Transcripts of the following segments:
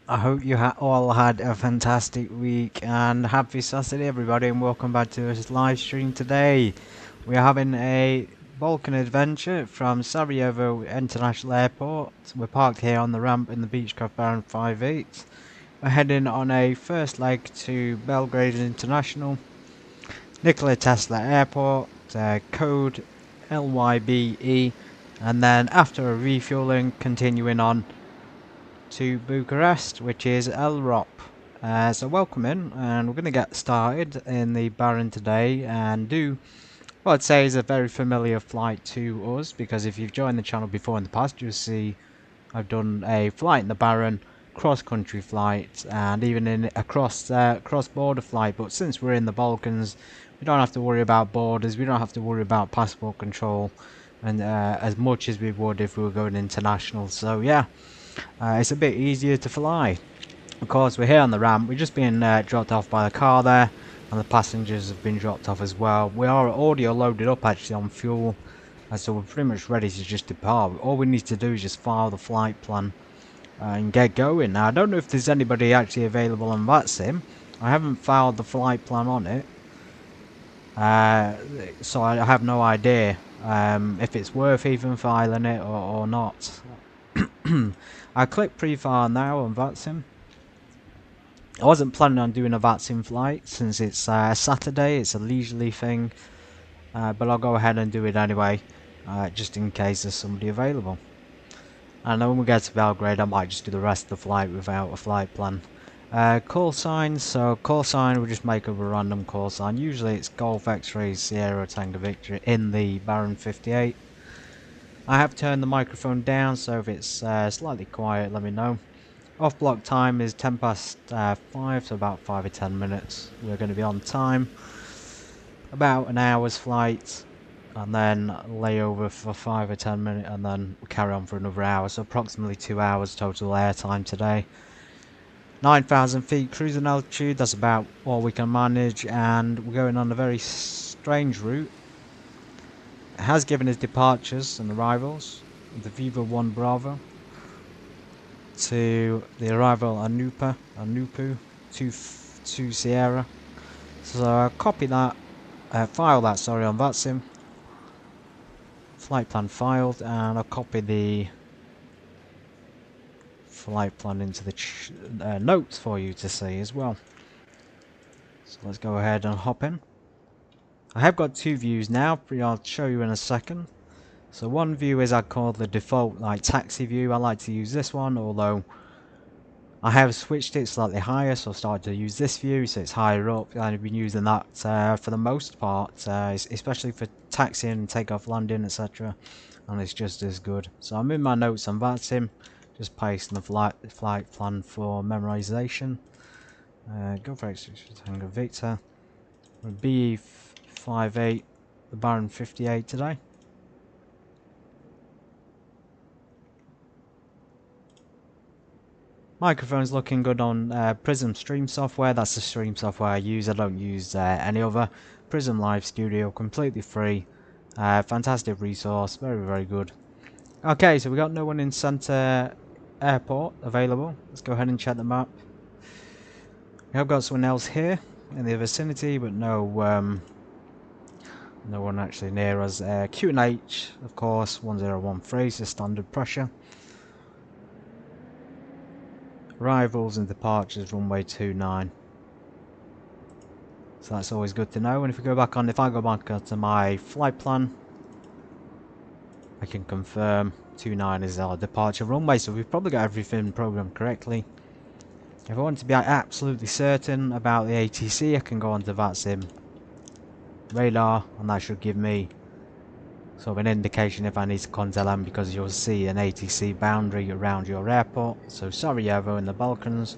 I hope you all had a fantastic week and happy Saturday everybody, and welcome back to this live stream today. We are having a Balkan adventure from Sarajevo International Airport. We're parked here on the ramp in the Beechcraft Baron 5.8. We're heading on a first leg to Belgrade International, Nikola Tesla Airport, code LYBE, and then after a refueling continuing on to Bucharest, which is LROP. So welcome in, and we're going to get started in the Baron today and do what I'd say is a very familiar flight to us, because if you've joined the channel before in the past, you'll see I've done a flight in the Baron, cross-country flight, and even in a cross-border flight. But since we're in the Balkans, we don't have to worry about borders, we don't have to worry about passport control, and as much as we would if we were going international. So yeah. It's a bit easier to fly. Of course, we're here on the ramp. We're just being dropped off by the car there, and the passengers have been dropped off as well. We are already loaded up actually on fuel, so we're pretty much ready to just depart. All we need to do is just file the flight plan and get going. Now, I don't know if there's anybody actually available on that sim. I haven't filed the flight plan on it, so I have no idea if it's worth even filing it or not. I click pre-file now on VATSIM. I wasn't planning on doing a VATSIM flight since it's Saturday, it's a leisurely thing, but I'll go ahead and do it anyway, just in case there's somebody available. And then when we get to Belgrade, I might just do the rest of the flight without a flight plan. Call sign, so call sign, we'll just make up a random call sign. Usually it's Golf X-Ray Sierra Tango Victory in the Baron 58. I have turned the microphone down, so if it's slightly quiet, let me know. Off block time is 10 past 5, so about 5 or 10 minutes. We're going to be on time. About an hour's flight, and then layover for 5 or 10 minutes, and then we'll carry on for another hour. So approximately 2 hours total airtime today. 9,000 feet cruising altitude, that's about what we can manage, and we're going on a very strange route. It has given us departures and arrivals. The Viva 1 Bravo to the arrival Anupu 2 Sierra. So I'll copy that, file that, sorry, on VATSIM. Flight plan filed, and I'll copy the flight plan into the notes for you to see as well. So let's go ahead and hop in. I have got two views now, I'll show you in a second. So one view is I call the default taxi view. I like to use this one, although I have switched it slightly higher, so I've started to use this view, so it's higher up. I've been using that for the most part, especially for taxiing, takeoff, landing, etc. And it's just as good. So I'm in my notes on VATSIM, just pasting the flight plan for memorization. Go for Tango Victor. BE58, the Baron 58 today. Microphone's looking good on Prism Stream software. That's the stream software I use. I don't use any other. Prism Live Studio, completely free. Fantastic resource, very good. Okay, so we got no one in Centre Airport available. Let's go ahead and check the map. We have got someone else here in the vicinity, but no one actually near us. Q&H, of course, 1013 is the standard pressure. Arrivals and departures runway 29. So that's always good to know. And if I go back onto my flight plan, I can confirm 29 is our departure runway. So we've probably got everything programmed correctly. If I want to be absolutely certain about the ATC, I can go onto VATSIM radar, and that should give me sort of an indication if I need to contact them, because you'll see an ATC boundary around your airport. So Sarajevo in the Balkans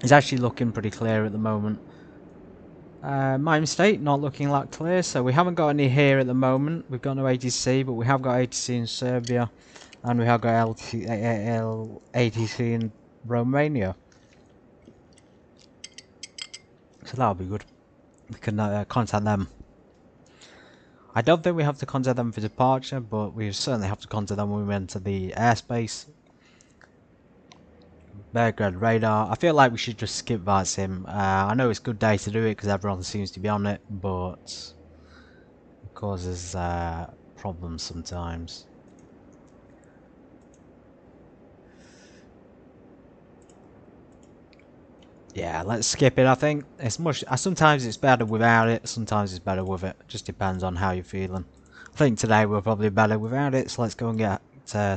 is actually looking pretty clear at the moment. My mistake, not looking that clear. So we haven't got any here at the moment. We've got no ATC, but we have got ATC in Serbia, and we have got ATC in Romania. So that'll be good. We can contact them. I don't think we have to contact them for departure, but we certainly have to contact them when we enter the airspace. Belgrade radar. I feel like we should just skip that sim. I know it's a good day to do it because everyone seems to be on it, but it causes problems sometimes. Yeah, let's skip it. I think it's much. Sometimes it's better without it. Sometimes it's better with it. Just depends on how you're feeling. I think today we're probably better without it. So let's go and get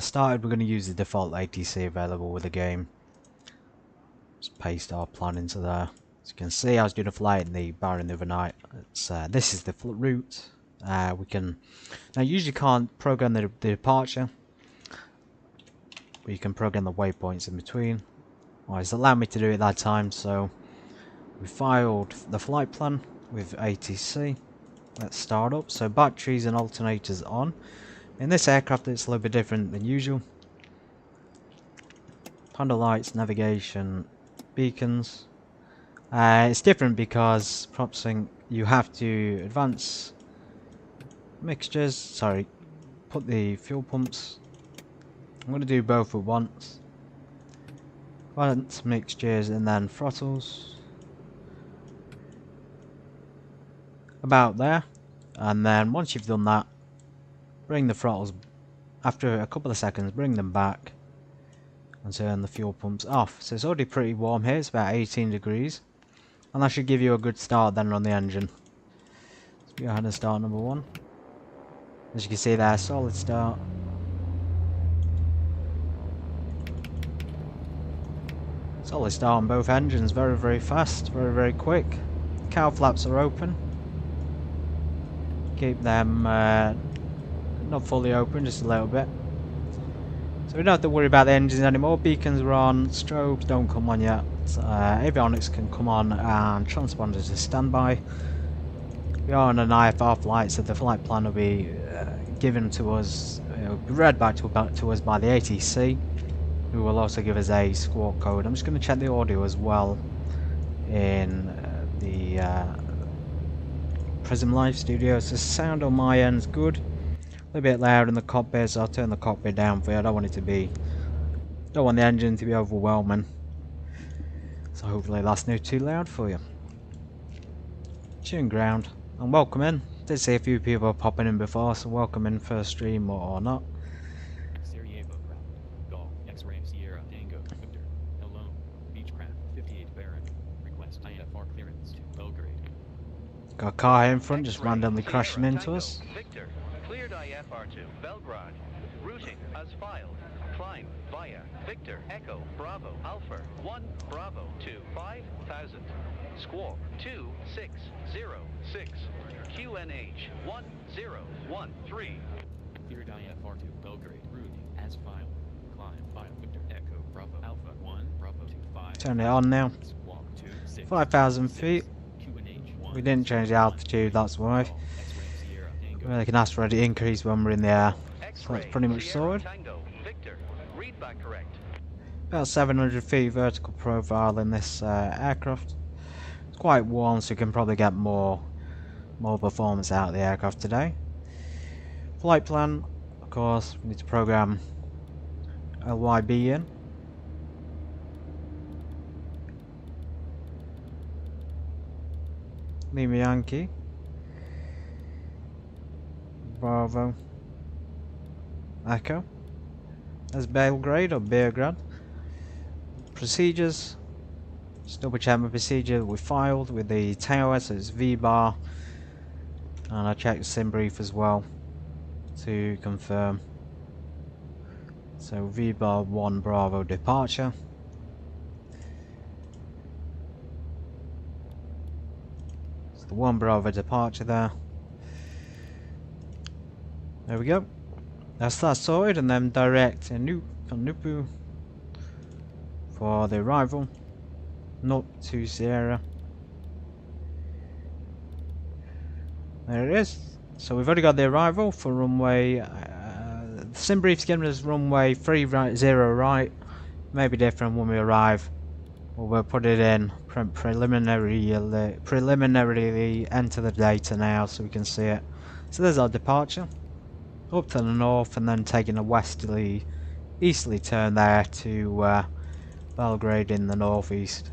started. We're going to use the default ATC available with the game. Just paste our plan into there. As you can see, I was doing a flight in the Baron the other night. This is the route. We can now usually can't program the departure, but you can program the waypoints in between. Well, it's allowed me to do it that time, so we filed the flight plan with ATC. Let's start up. So batteries and alternators on. In this aircraft it's a little bit different than usual. Panda lights, navigation, beacons. It's different because propsync you have to advance mixtures, sorry, put the fuel pumps. I'm going to do both at once. Advance mixtures and then throttles. About there. And then once you've done that, bring the throttles, after a couple of seconds, bring them back and turn the fuel pumps off. So it's already pretty warm here, it's about 18 degrees. And that should give you a good start then on the engine. Let's go ahead and start number 1. As you can see there, solid start. Solid start on both engines, very very fast, very very quick. Cowl flaps are open. Keep them not fully open, just a little bit. So we don't have to worry about the engines anymore. Beacons are on, strobes don't come on yet. Avionics can come on and transponders are standby. We are on an IFR flight, so the flight plan will be given to us, read back to us by the ATC, who will also give us a squawk code. I'm just going to check the audio as well in the Prism Live Studio. So the sound on my end is good. A little bit loud in the cockpit, so I'll turn the cockpit down for you. I don't want it to be, don't want the engine to be overwhelming. So hopefully that's not too loud for you. Tune ground and welcome in. Did see a few people popping in before, so welcome in first stream or not. Sarajevo Golf X-ray Sierra Tango Victor Hello Beechcraft 58 Baron request IFR clearance to Belgrade. Got a car here in front just randomly crashing into us. Victor, cleared IFR to Belgrade. Routing as filed. Climb via Victor Echo Bravo Alpha 1 Bravo to 5000. Squawk 2606. QNH 1013. Cleared IFR to Belgrade. Routing as filed. Climb via Victor Echo Bravo Alpha 1 Bravo to 5. Turn it on now. Squawk 26. 5,000 feet. QNH We didn't change the altitude, that's why. We can ask for an increase when we're in the air. So that's pretty much sorted. About 700 feet vertical profile in this aircraft. It's quite warm, so you can probably get more performance out of the aircraft today. Flight plan, of course, we need to program LYBE in. Lima Yankee. Bravo. Echo. That's Belgrade or Belgrade. Procedures. Just double check my procedure we filed with the tower, so it's V-bar. And I checked the sim brief as well to confirm. So V-bar 1 Bravo departure. So the 1 Bravo departure there. There we go. That's that sorted, and then direct a Nupu for the arrival. Not to Sierra. There it is. So we've already got the arrival for runway. The sim brief's giving us runway 30 right. Maybe different when we arrive. Well, we'll put it in preliminarily enter the data now so we can see it. So there's our departure. Up to the north and then taking a easterly turn there to Belgrade in the northeast.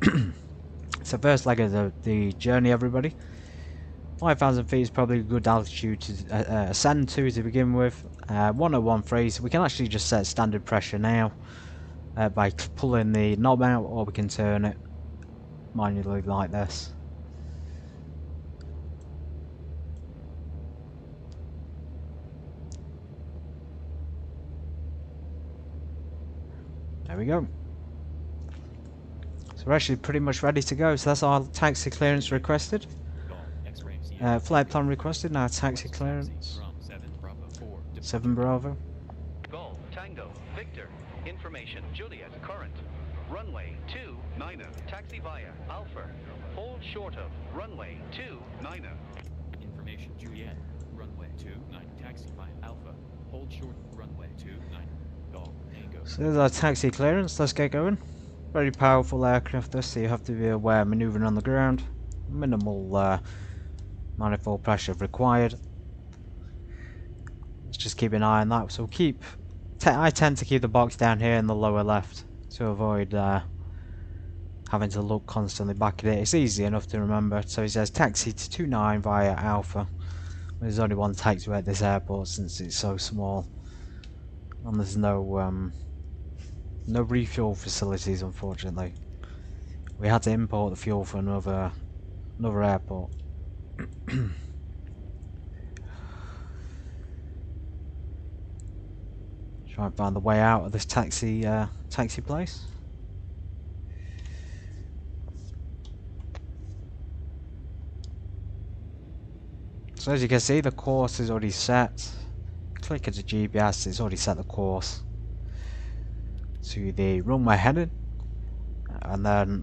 It's the first leg of the journey, everybody. 5,000 feet is probably a good altitude to ascend to begin with. 1013, so we can actually just set standard pressure now by pulling the knob out, or we can turn it manually like this. There we go. So we're actually pretty much ready to go. So that's our taxi clearance requested. Flight plan requested, now taxi clearance. 7 Bravo. Golf, Tango, Victor. Information, Juliet, current. Runway 29, taxi via Alpha. Hold short of runway 29. Information, Juliet. Runway 29, taxi via Alpha. Hold short, runway 29. Golf, Tango. So there's our taxi clearance, let's get going. Very powerful aircraft this, so you have to be aware manoeuvring on the ground. Minimal manifold pressure required. Let's just keep an eye on that. So I tend to keep the box down here in the lower left to avoid having to look constantly back at it. It's easy enough to remember. So it says taxi to 29 via Alpha. There's only one taxiway at this airport since it's so small, and there's no refuel facilities, unfortunately. We had to import the fuel for another airport. Try and find the way out of this taxi place. So as you can see, the course is already set. Click at the GPS, it's already set the course to the runway heading, and then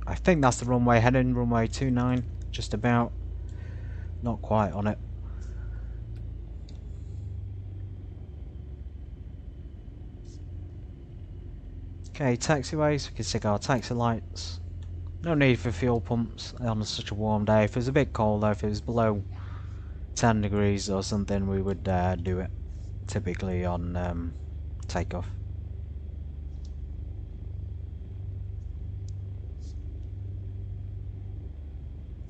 I think that's the runway heading, runway 29, just about, not quite on it. Okay, taxiways, we can stick our taxi lights. No need for fuel pumps on such a warm day. If it was a bit colder, if it was below 10 degrees or something, we would do it, typically on takeoff.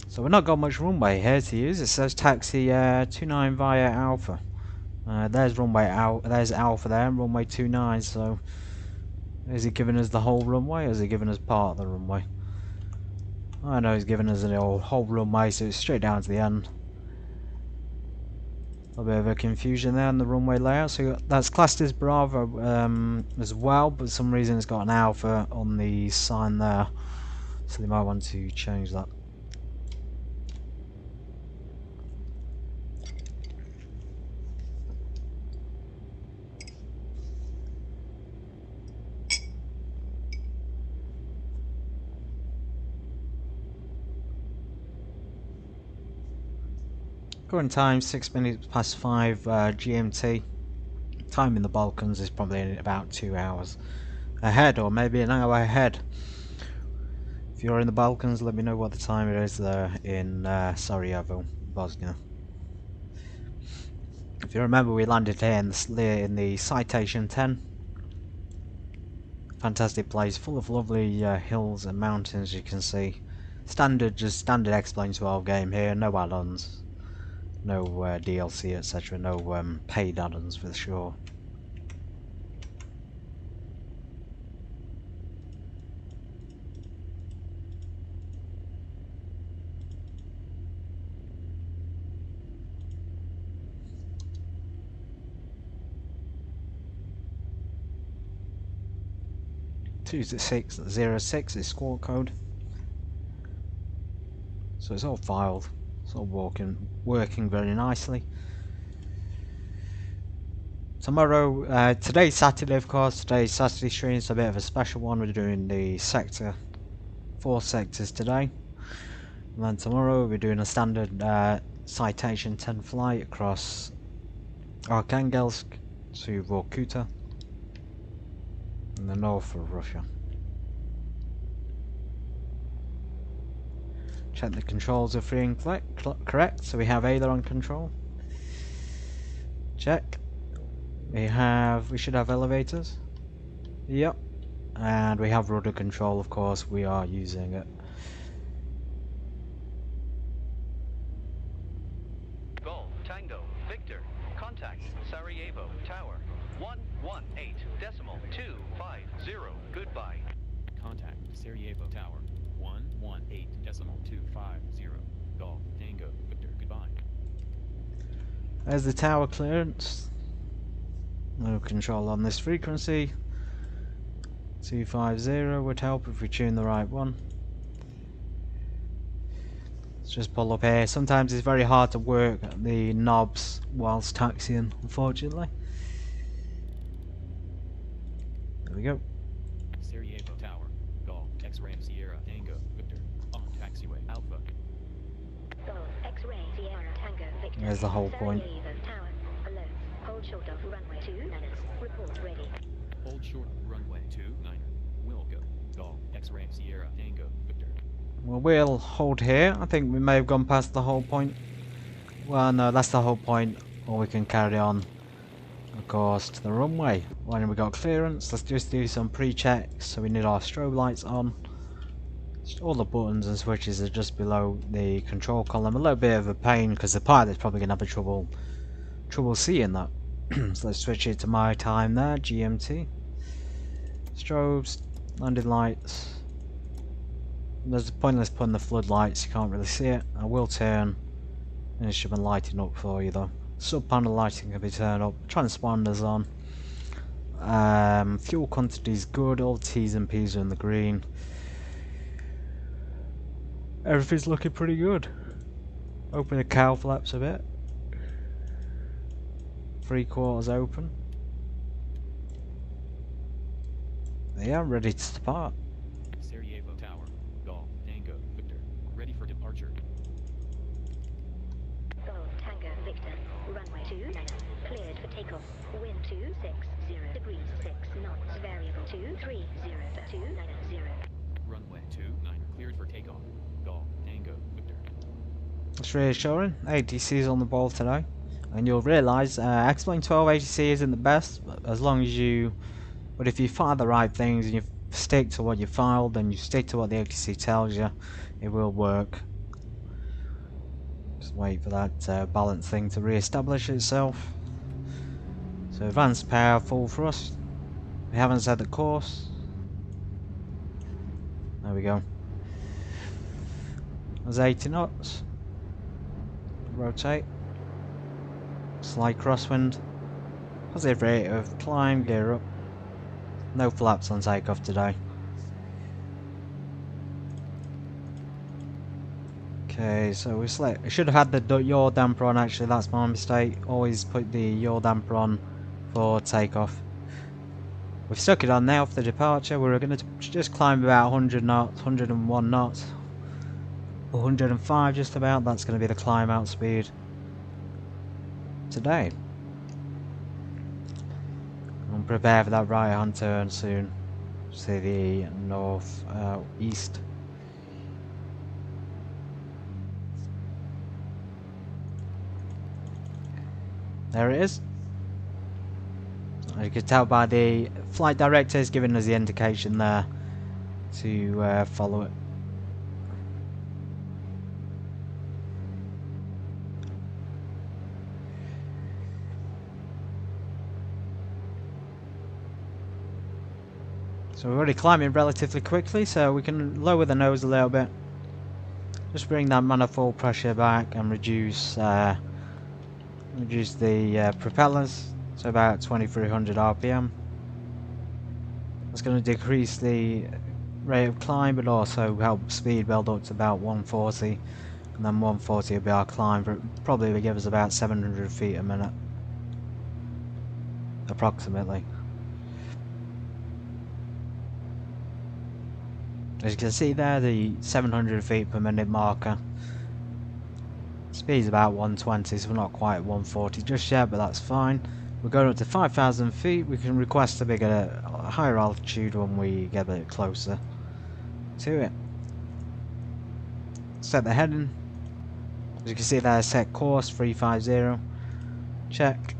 So we've not got much runway here to use. It says taxi 29 via Alpha. There's there's Alpha there, and runway 29. So is he giving us the whole runway, or is he giving us part of the runway? I know he's giving us the whole runway, so it's straight down to the end. A bit of a confusion there on the runway layout. So that's classed as Bravo as well, but for some reason it's got an Alpha on the sign there, so they might want to change that. Current time 6 minutes past 5 GMT. Time in the Balkans is probably about 2 hours ahead, or maybe an hour ahead. If you're in the Balkans, let me know what the time it is there in Sarajevo, Bosnia. If you remember, we landed here in the Citation 10. Fantastic place, full of lovely hills and mountains, you can see. Just standard X-Plane 12 game here, no add-ons. No DLC, etc. No paid add-ons for sure. Tuesday 606 is squawk code. So it's all filed. It's all working very nicely. Tomorrow, today's Saturday, of course. Today's Saturday stream, so a bit of a special one. We're doing the 4 sectors today. And then tomorrow we're doing a standard Citation 10 flight across Arkhangelsk to Vorkuta in the north of Russia. Check the controls are free and correct, so we have aileron control. Check. We should have elevators. Yep. And we have rudder control, of course, we are using it. Golf, Tango, Victor, contact Sarajevo Tower, 118.250, goodbye. Contact Sarajevo Tower, 118.250, Golf, Tango, Victor, goodbye. There's the tower clearance. No control on this frequency. 250 would help if we tune the right one. Let's just pull up here. Sometimes it's very hard to work the knobs whilst taxiing, unfortunately. There we go. Sarajevo Tower, Golf, X-Ray Sierra Tango, Victor, on taxiway Alpha. Golf, X-Ray, Sierra, Tango, Victor. There's the whole point. Sarajevo Tower, alone. Hold short of runway 29. Report ready. Hold short of runway 29. Will go. Golf, X-Ray Sierra Tango, Victor. Well, we'll hold here. I think we may have gone past the whole point. Well, no, that's the whole point. Or we can carry on, of course, to the runway. When we got clearance, let's just do some pre-checks. So we need our strobe lights on. All the buttons and switches are just below the control column. A little bit of a pain because the pilot's probably going to have a trouble seeing that. So let's switch it to my time there, GMT. Strobes, landing lights. There's pointless putting the floodlights, you can't really see it. I will turn, and it should be lighting up for you though. Sub panel lighting can be turned up. Transponders on. Fuel quantity is good. All T's and P's are in the green. Everything's looking pretty good. Open the cowl flaps a bit. 3/4 open. They are ready to start. Sarajevo Tower, Golf, Tango, Victor, ready for departure. Golf, Tango, Victor. Runway 29. Cleared for takeoff. Wind 260 degrees 6 knots. Variable 230 to 290. Runway 29, cleared for takeoff. Golf, Tango, Victor. It's reassuring. ATC's on the ball today. And you'll realise X-Plane 12 ATC isn't the best, but as long as you... But if you file the right things and you stick to what you filed and you stick to what the ATC tells you, it will work. Just wait for that balance thing to re-establish itself. So advanced power, full thrust. We haven't set the course. There we go. There's 80 knots. Rotate. Slight crosswind. Positive rate of climb, gear up. No flaps on takeoff today. Okay, so we should have had the yaw damper on actually, that's my mistake. Always put the yaw damper on for takeoff. We've stuck it on now for the departure. We're going to just climb about 100 knots, 101 knots. 105 just about, that's going to be the climb out speed today. And prepare for that right hand turn soon. See the north east. There it is. As you can tell by the flight director is giving us the indication there to follow it. So we're already climbing relatively quickly, so we can lower the nose a little bit. Just bring that manifold pressure back and reduce the propellers to about 2300 RPM. That's going to decrease the rate of climb, but also help speed build up to about 140, and then 140 will be our climb. Probably will give us about 700 feet a minute, approximately. As you can see there, the 700 feet per minute marker. Speed's about 120, so we're not quite at 140 just yet, but that's fine. We're going up to 5,000 feet. We can request a bigger, higher altitude when we get a bit closer to it. Set the heading. As you can see there, set course 350. Check.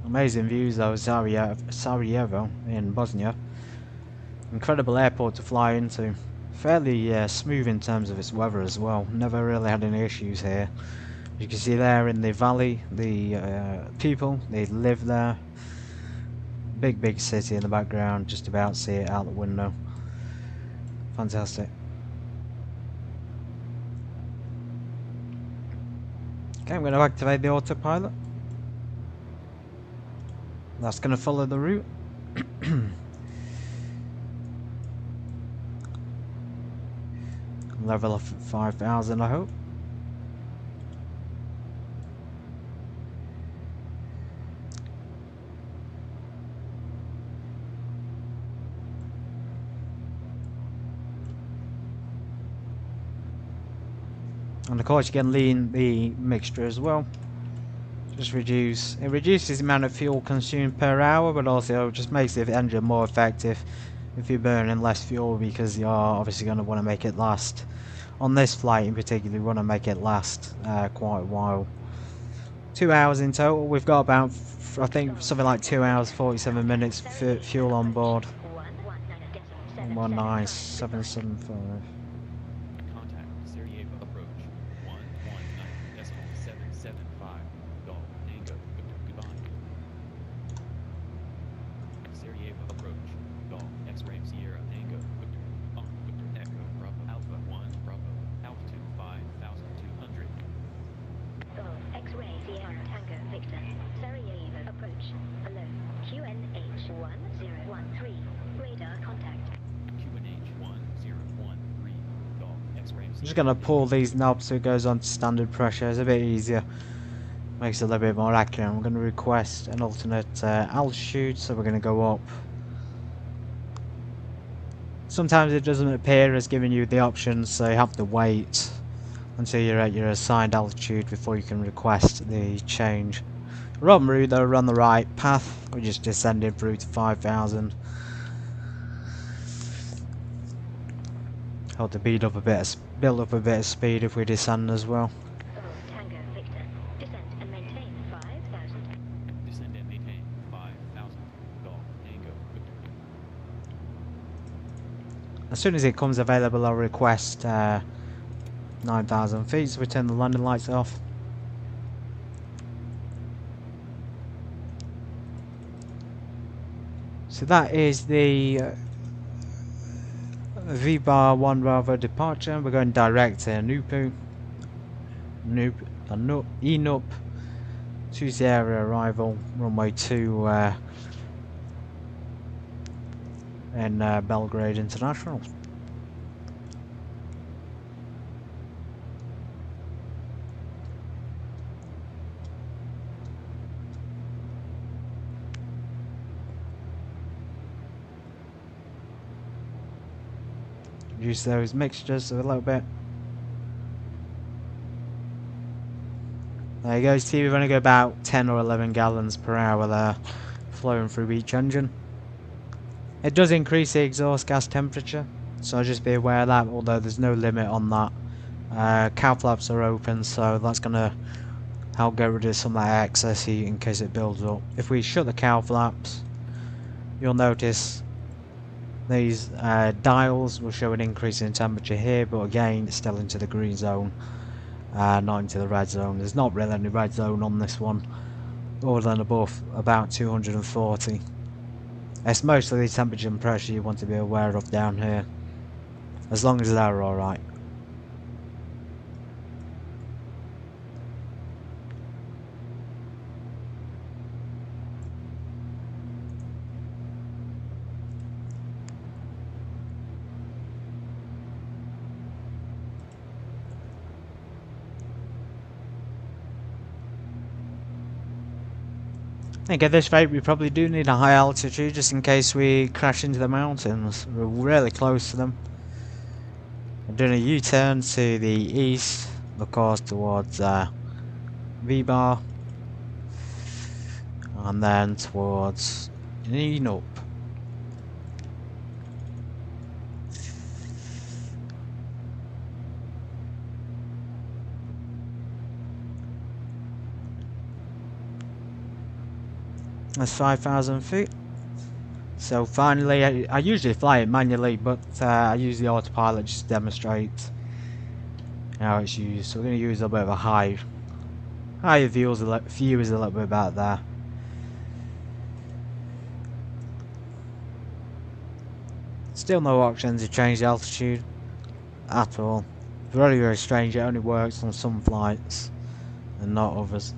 Amazing views though, Sarajevo in Bosnia. Incredible airport to fly into. Fairly smooth in terms of its weather as well. Never really had any issues here. You can see there in the valley, the people, they live there. Big city in the background, just about see it out the window. Fantastic. Okay, I'm going to activate the autopilot. That's going to follow the route. Level of 5,000, I hope. And of course you can lean the mixture as well. Just reduces the amount of fuel consumed per hour, but also just makes the engine more effective if you're burning less fuel, because you're obviously going to want to make it last. On this flight in particular, you want to make it last quite a while. 2 hours in total. We've got about, I think, something like 2 hours 47 minutes fuel on board. 19775. Contact Sarajevo approach 119.775. Golf Tango Victor. Goodbye. Sarajevo approach. Golf X-ray Sierra Tango Victor. Victor Echo Bravo Alpha 1 Bravo. Altitude 5,200. Golf X-ray Sierra Tango Victor. Sarajevo approach. Hello. QNH 1013. Radar contact. QNH 1013. Golf X-ray I'm just going to pull these knobs so it goes on to standard pressure. It's a bit easier. Makes it a little bit more accurate. I'm going to request an alternate altitude, so we're going to go up. Sometimes it doesn't appear as giving you the options, so you have to wait until you're at your assigned altitude before you can request the change. We're on route though, we're on the right path. We're just descending through to 5,000. Help to build up a bit of speed if we descend as well. Golf Tango Victor. Descend and maintain 5,000. Descend and maintain 5,000. Golf Tango Victor. As soon as it comes available, I'll request 9,000 feet, so we turn the landing lights off. So that is the V-bar 1 Bravo departure. We're going direct to Enup to Sierra arrival, runway 2 in Belgrade International. Reduce those mixtures a little bit. There you go, see we've only got about 10 or 11 gallons per hour there flowing through each engine. It does increase the exhaust gas temperature, so just be aware of that, although there's no limit on that. Cow flaps are open, so that's going to help get rid of some of that excess heat in case it builds up. If we shut the cow flaps, you'll notice these dials will show an increase in temperature here, but again it's still into the green zone, not into the red zone. There's not really any red zone on this one, other than above about 240. It's mostly the temperature and pressure you want to be aware of down here, as long as they're alright. I think at this rate we probably do need a high altitude just in case we crash into the mountains. We're really close to them. I'm doing a U-turn to the east, of course towards V-bar, and then towards Enup. That's 5,000 feet. So finally, I usually fly it manually, but I use the autopilot just to demonstrate how it's used. So we're going to use a bit of a higher view is a little bit about there. Still no options to change the altitude at all. Very, very strange. It only works on some flights and not others.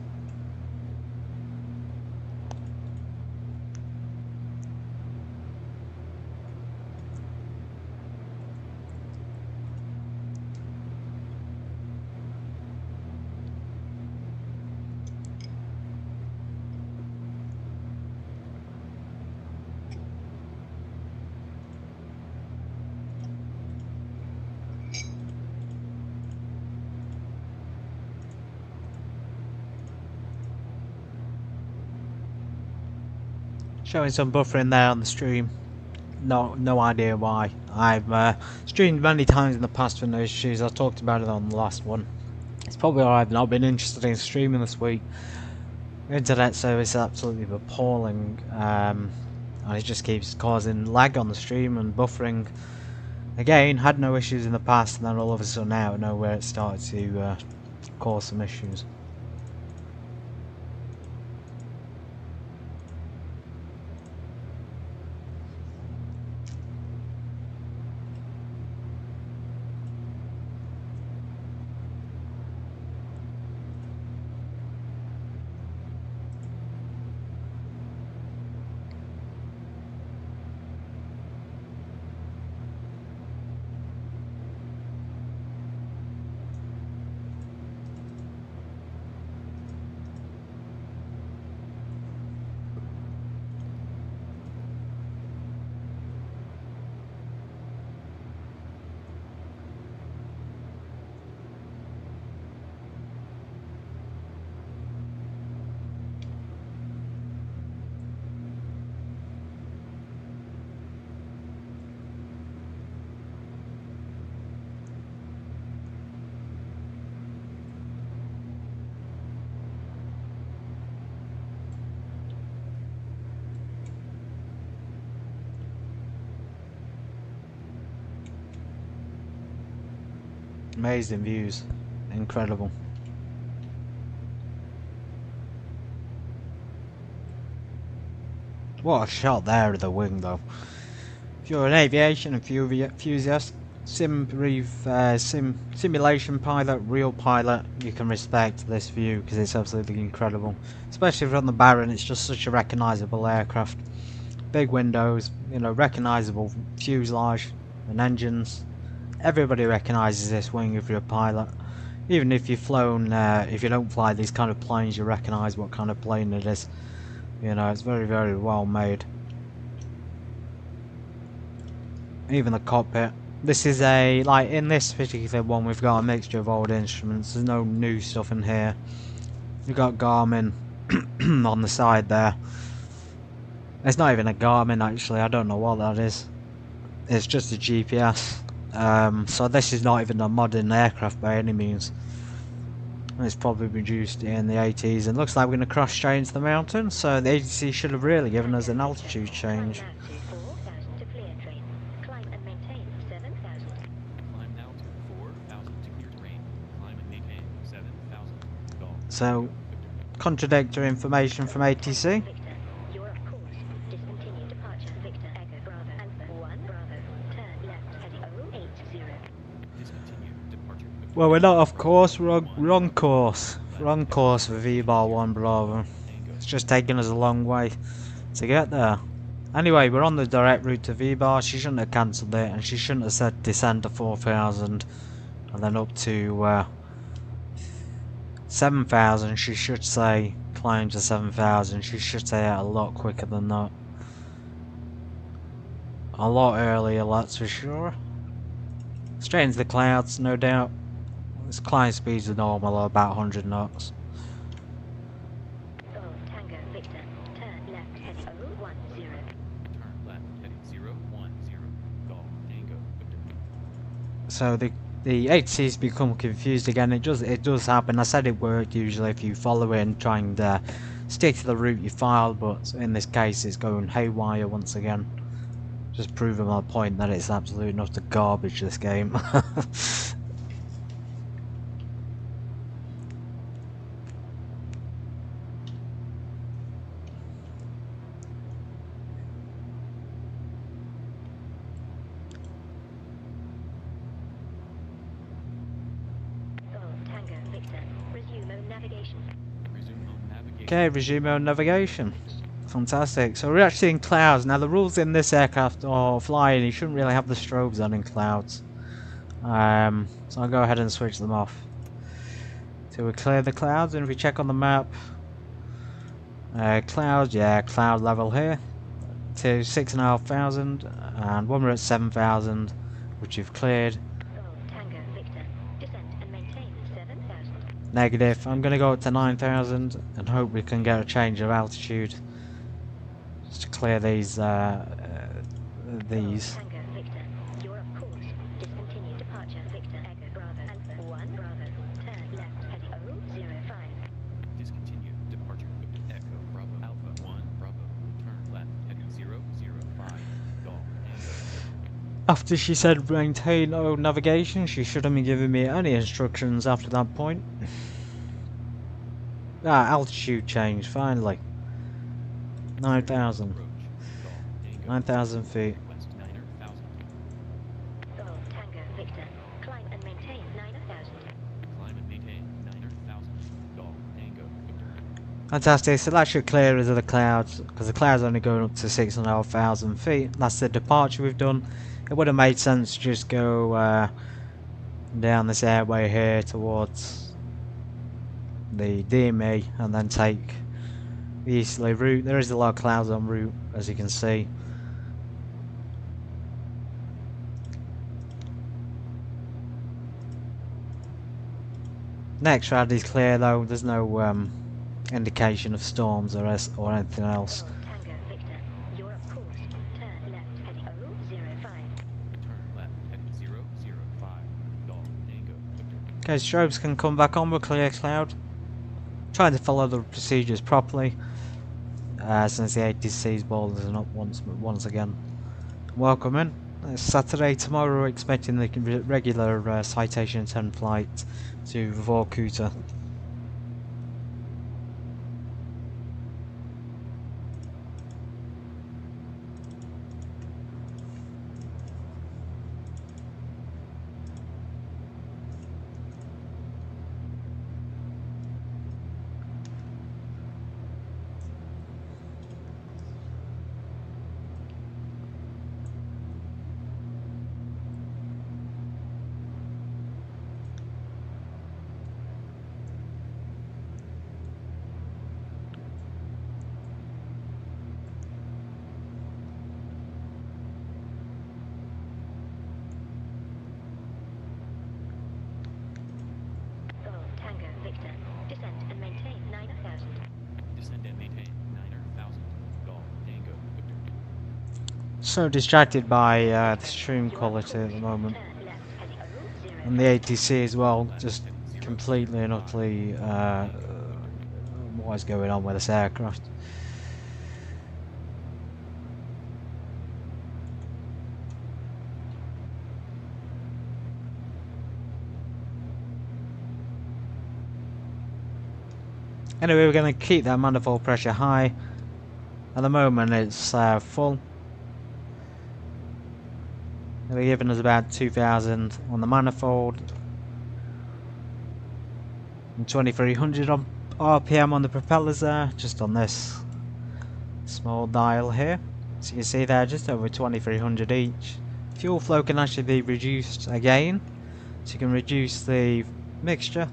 Showing some buffering there on the stream. No idea why. I've streamed many times in the past for no issues. I talked about it on the last one. It's probably why I've not been interested in streaming this week. Internet service is absolutely appalling, and it just keeps causing lag on the stream and buffering. Again, had no issues in the past, and then all of a sudden out of nowhere it started to cause some issues. Amazing views, incredible. What a shot there of the wing though. If you're an aviation enthusiast, simulation pilot, real pilot, you can respect this view because it's absolutely incredible. Especially from the Baron, it's just such a recognisable aircraft. Big windows, you know, recognisable fuselage and engines. Everybody recognises this wing if you're a pilot. Even if you've flown, if you don't fly these kind of planes, you recognise what kind of plane it is. You know, it's very, very well made. Even the cockpit. This is a, like in this particular one, we've got a mixture of old instruments. There's no new stuff in here. We've got Garmin on the side there. It's not even a Garmin actually, I don't know what that is. It's just a GPS. So this is not even a modern aircraft by any means. It's probably produced in the 80s, and looks like we're going to crash straight into the mountain, so the agency should have really given us an altitude change. Climb now to 4,000 to clear terrain. Climb and maintain 7,000. Go. So, contradictory information from ATC. Well, we're not off course, we're on course. We're on course for V-Bar 1 Bravo. It's just taking us a long way to get there. Anyway, we're on the direct route to V-Bar. She shouldn't have cancelled it, and she shouldn't have said descend to 4,000 and then up to 7,000. She should say climb to 7,000. She should say it a lot quicker than that. A lot earlier, that's for sure. Straight into the clouds, no doubt. Its climb speeds are normal, or about 100 knots. Tango Victor, turn left heading 010. Turn left heading 010. Golf Tango Victor. So the ATC's become confused again. It does happen. I said it worked usually if you follow it and try and stick to the route you filed, but in this case it's going haywire once again. Just proving my point that it's absolutely not a garbage, this game. Golf Tango Victor. Resume on navigation. Resume on navigation. Okay, resume on navigation. Fantastic. So we're actually in clouds. Now the rules in this aircraft are flying, you shouldn't really have the strobes on in clouds. So I'll go ahead and switch them off. So we clear the clouds, and if we check on the map, clouds, yeah, cloud level here to 6,500, and when we're at 7,000, which you've cleared. Golf Tango Victor. Descent and maintain 7,000. Negative. I'm going to go up to 9,000 and hope we can get a change of altitude just to clear these. Golf Tango Victor. You're off course. Discontinue departure. Victor Echo Bravo Alpha 1 Bravo. Turn left heading 005. Discontinue departure. Echo Bravo Alpha 1 Bravo. Turn left heading 005. Golf Tango. After she said maintain navigation, she shouldn't be giving me any instructions after that point. Altitude change, finally. 9,000. Approach. Golf Tango. 9,000 feet. West 9,000. Golf Tango Victor. Climb and maintain 9,000. Climb and maintain 9,000. Golf Tango Victor. Fantastic, so that should clear us of the clouds, because the clouds are only going up to 6,500 feet. That's the departure we've done. It would have made sense to just go down this airway here towards the DME and then take the easterly route. There is a lot of clouds en route, as you can see. Next round is clear though, there's no indication of storms or anything else. Golf Tango Victor. You're off course. Turn left heading 005. Turn left heading 005. Golf Tango Victor. Okay, strobes can come back on with clear cloud. Trying to follow the procedures properly, since the ATC is balled up once again. Welcome in. It's Saturday. Tomorrow we're expecting the regular Citation 10 flight to Vorkuta. Golf Tango Victor. Descent and maintain 9,000. Descend and maintain 9,000. Golf Tango Victor. So distracted by the stream quality at the moment, Turn left heading 005. and the ATC as well, just completely and utterly what is going on with this aircraft. Anyway, we're going to keep that manifold pressure high. At the moment it's full. They're giving us about 2,000 on the manifold and 2,300 on RPM on the propellers there, just on this small dial here. So you can see there, just over 2,300 each. Fuel flow can actually be reduced again, so you can reduce the mixture,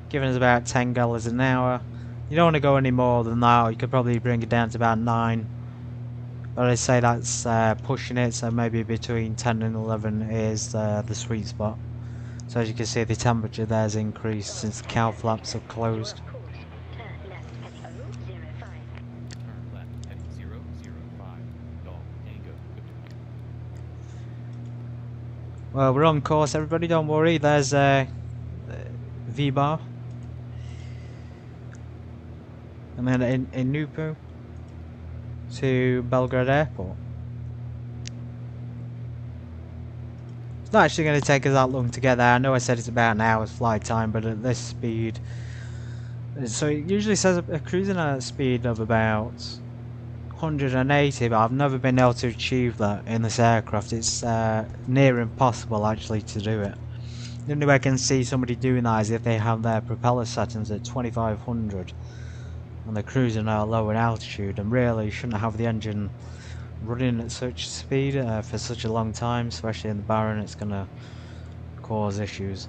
giving us about 10 gallons an hour. You don't want to go any more than that, or you could probably bring it down to about 9. But I'd say that's pushing it, so maybe between 10 and 11 is the sweet spot. So as you can see, the temperature there has increased since the cowl flaps are closed. Turn left heading 005. Turn left heading 005. Golf Tango Victor. Well, we're on course, everybody, don't worry. There's V-bar. and then in Nupu to Belgrade Airport. It's not actually going to take us that long to get there. I know I said it's about an hour's flight time, but at this speed, so it usually says a cruising at a speed of about 180, but I've never been able to achieve that in this aircraft. It's near impossible actually to do it. The only way I can see somebody doing that is if they have their propeller settings at 2500 and they're cruising at a lower altitude, and really you shouldn't have the engine running at such speed for such a long time, especially in the Baron. It's going to cause issues.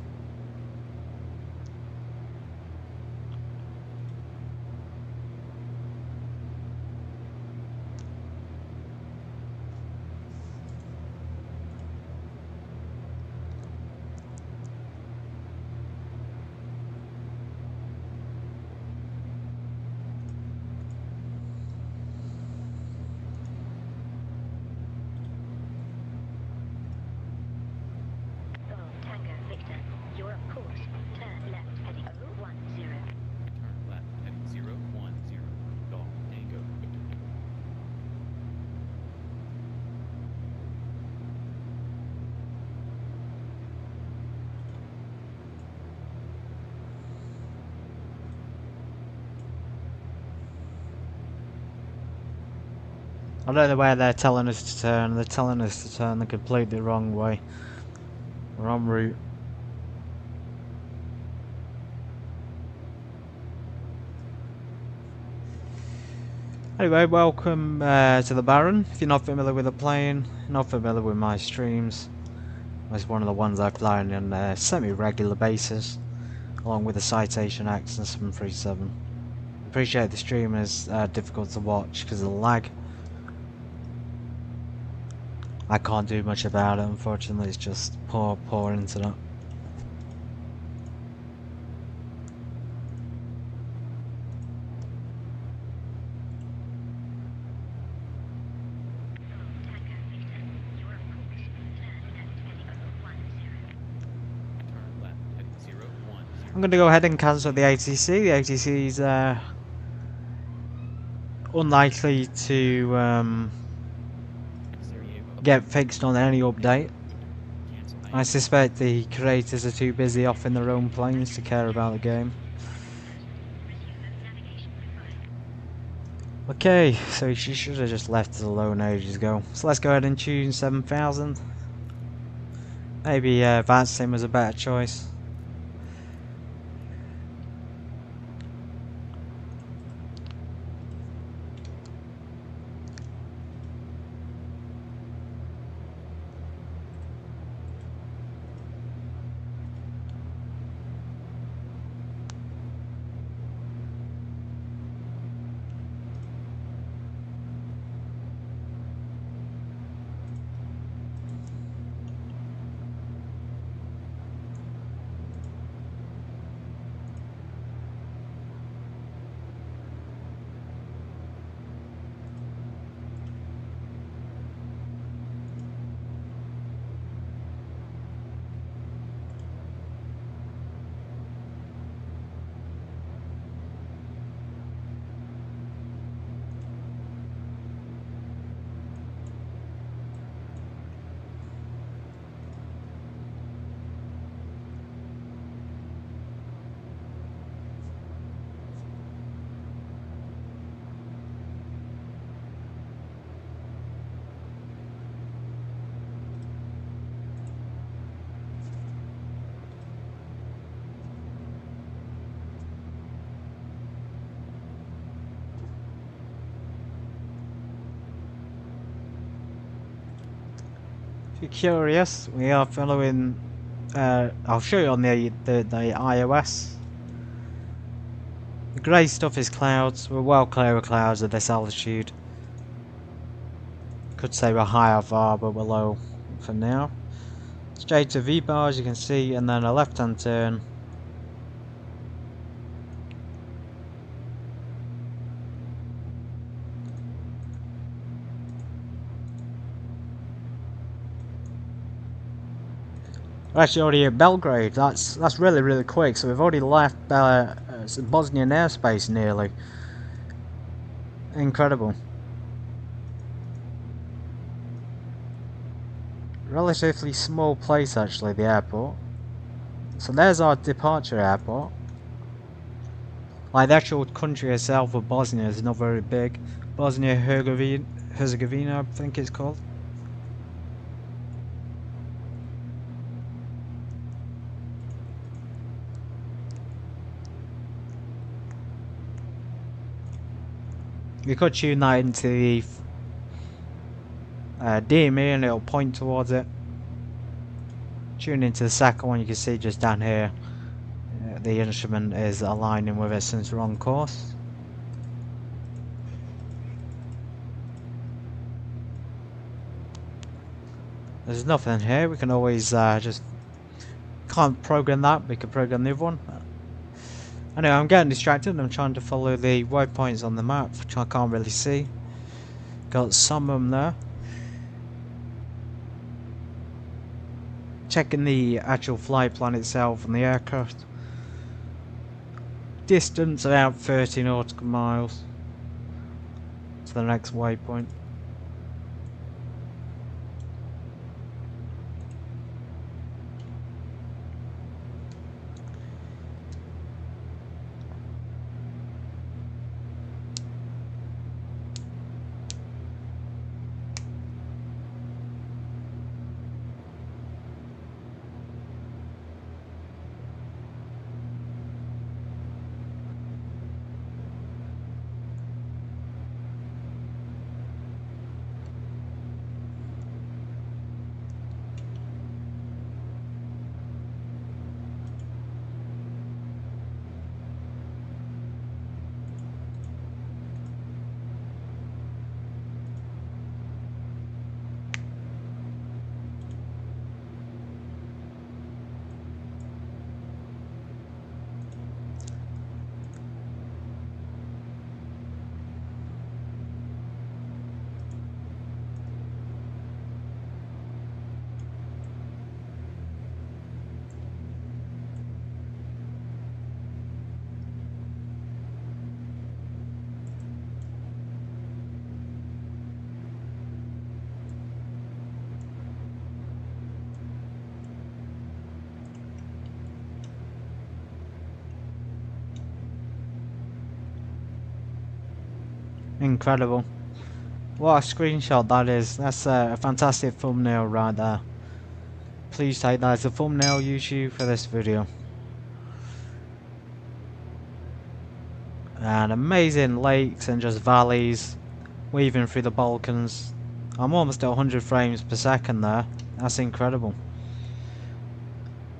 Tango Victor, you're on course. Turn left heading 010. Turn left heading 010. Golf Tango Victor. I don't know where they're telling us to turn. They're telling us to turn the completely wrong way. We're en route. Anyway, welcome to the Baron. If you're not familiar with the plane, not familiar with my streams, it's one of the ones I fly on a semi-regular basis, along with the Citation X and 737. Appreciate the stream is difficult to watch because of the lag. I can't do much about it, unfortunately. It's just poor internet. Turn left heading 010. I'm going to go ahead and cancel the ATC. The ATC is unlikely to Sarajevo. get fixed on any update. Cancel I suspect the creators are too busy off in their own planes to care about the game. Okay, so she should have just left us alone ages ago. So let's go ahead and tune 7000. Maybe Vansim was a better choice. If you're curious, we are following. I'll show you on the iOS. The grey stuff is clouds. We're well clear of clouds at this altitude. Could say we're high off R, but we're low for now. Straight to V-bar, as you can see, and then a left-hand turn. We're actually already at Belgrade. That's really quick. So we've already left Bosnian airspace nearly. Incredible. Relatively small place actually, the airport. So there's our departure airport. Like the actual country itself of Bosnia is not very big. Bosnia-Herzegovina, I think it's called. You could tune that into the DME and it'll point towards it. Tune into the second one, you can see just down here the instrument is aligning with it since we're on course. There's nothing here, we can always just can't program that, we can program the other one. Anyway, I'm getting distracted, I'm trying to follow the waypoints on the map, which I can't really see. Got some of them there. Checking the actual flight plan itself and the aircraft. Distance about 30 nautical miles to the next waypoint. Incredible. What a screenshot that is. That's a fantastic thumbnail right there. Please take that as a thumbnail YouTube for this video. And amazing lakes and just valleys weaving through the Balkans. I'm almost at 100 frames per second there. That's incredible.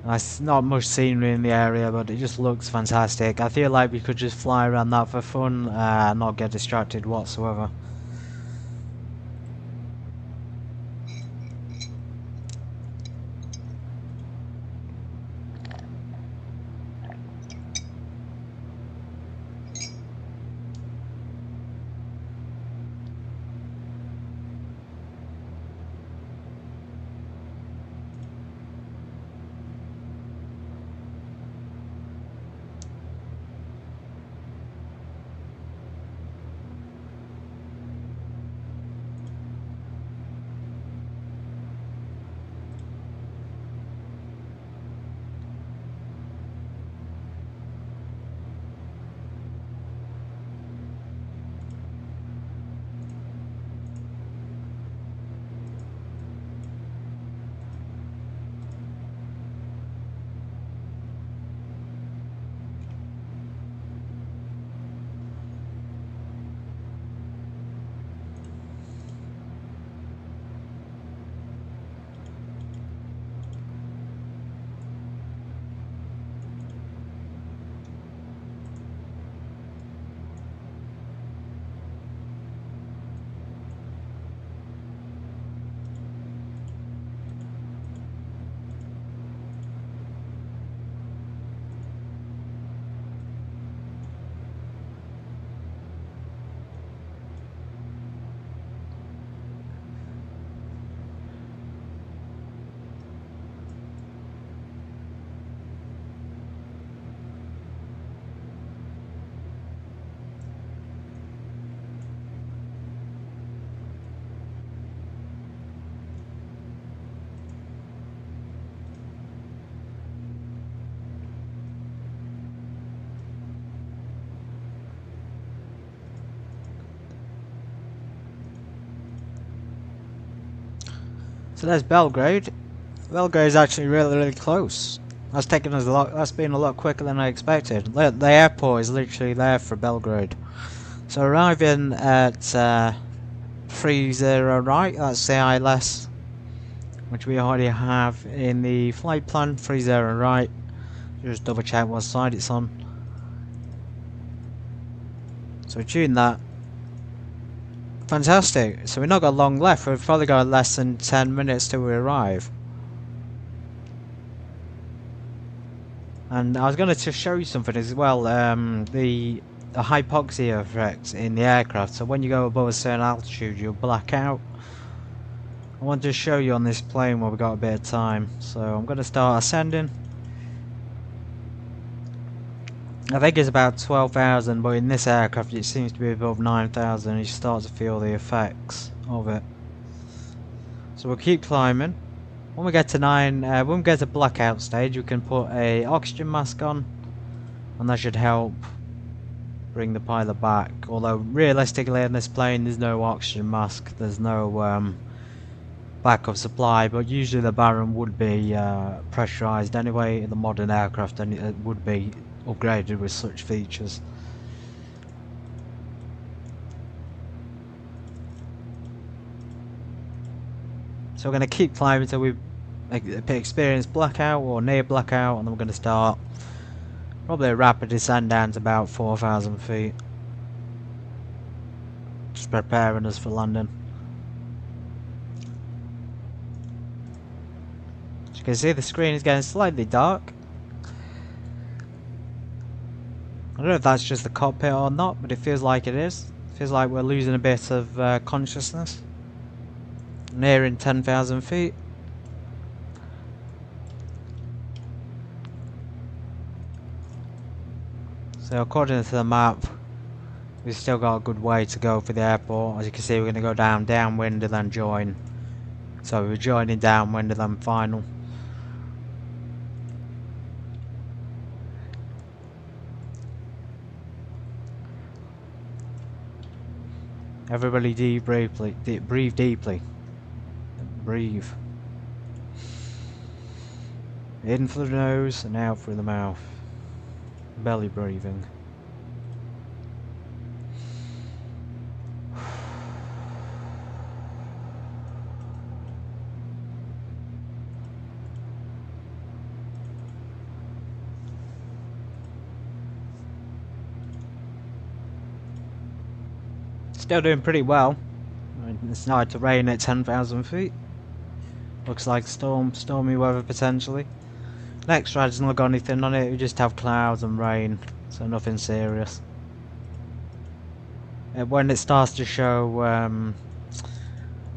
There's not much scenery in the area, but it just looks fantastic. I feel like we could just fly around that for fun and not get distracted whatsoever. So there's Belgrade. Belgrade is actually really close. That's taken us a lot. That's been a lot quicker than I expected. The airport is literally there for Belgrade. So arriving at 30 right. That's the ILS, which we already have in the flight plan. 30 right. Just double check what side it's on. So tune that. Fantastic. So we've not got long left. We've probably got less than 10 minutes till we arrive. And I was going to show you something as well. The hypoxia effect in the aircraft. So when you go above a certain altitude, you'll black out. I want to show you on this plane while we've got a bit of time. So I'm going to start ascending. I think it's about 12,000, but in this aircraft it seems to be above 9,000. You start to feel the effects of it. So we'll keep climbing. When we get to when we get to blackout stage, we can put a oxygen mask on, and that should help bring the pilot back. Although realistically, in this plane, there's no oxygen mask. There's no backup supply, but usually the Baron would be pressurized anyway in the modern aircraft, and it would be upgraded with such features. So we're going to keep climbing until we experience blackout or near blackout, and then we're going to start probably a rapid descent down to about 4,000 feet. Just preparing us for landing. As you can see, the screen is getting slightly dark. I don't know if that's just the cockpit or not, but it feels like it is. It feels like we're losing a bit of consciousness. Nearing 10,000 feet. So according to the map, we've still got a good way to go for the airport. As you can see, we're going to go downwind and then join. So we're joining downwind and then final. Everybody breathe deeply. Breathe. In through the nose and out through the mouth. Belly breathing. Still doing pretty well. It's started to rain at 10,000 feet. Looks like stormy weather potentially. Next ride doesn't look got anything on it, we just have clouds and rain, so nothing serious. When it starts to show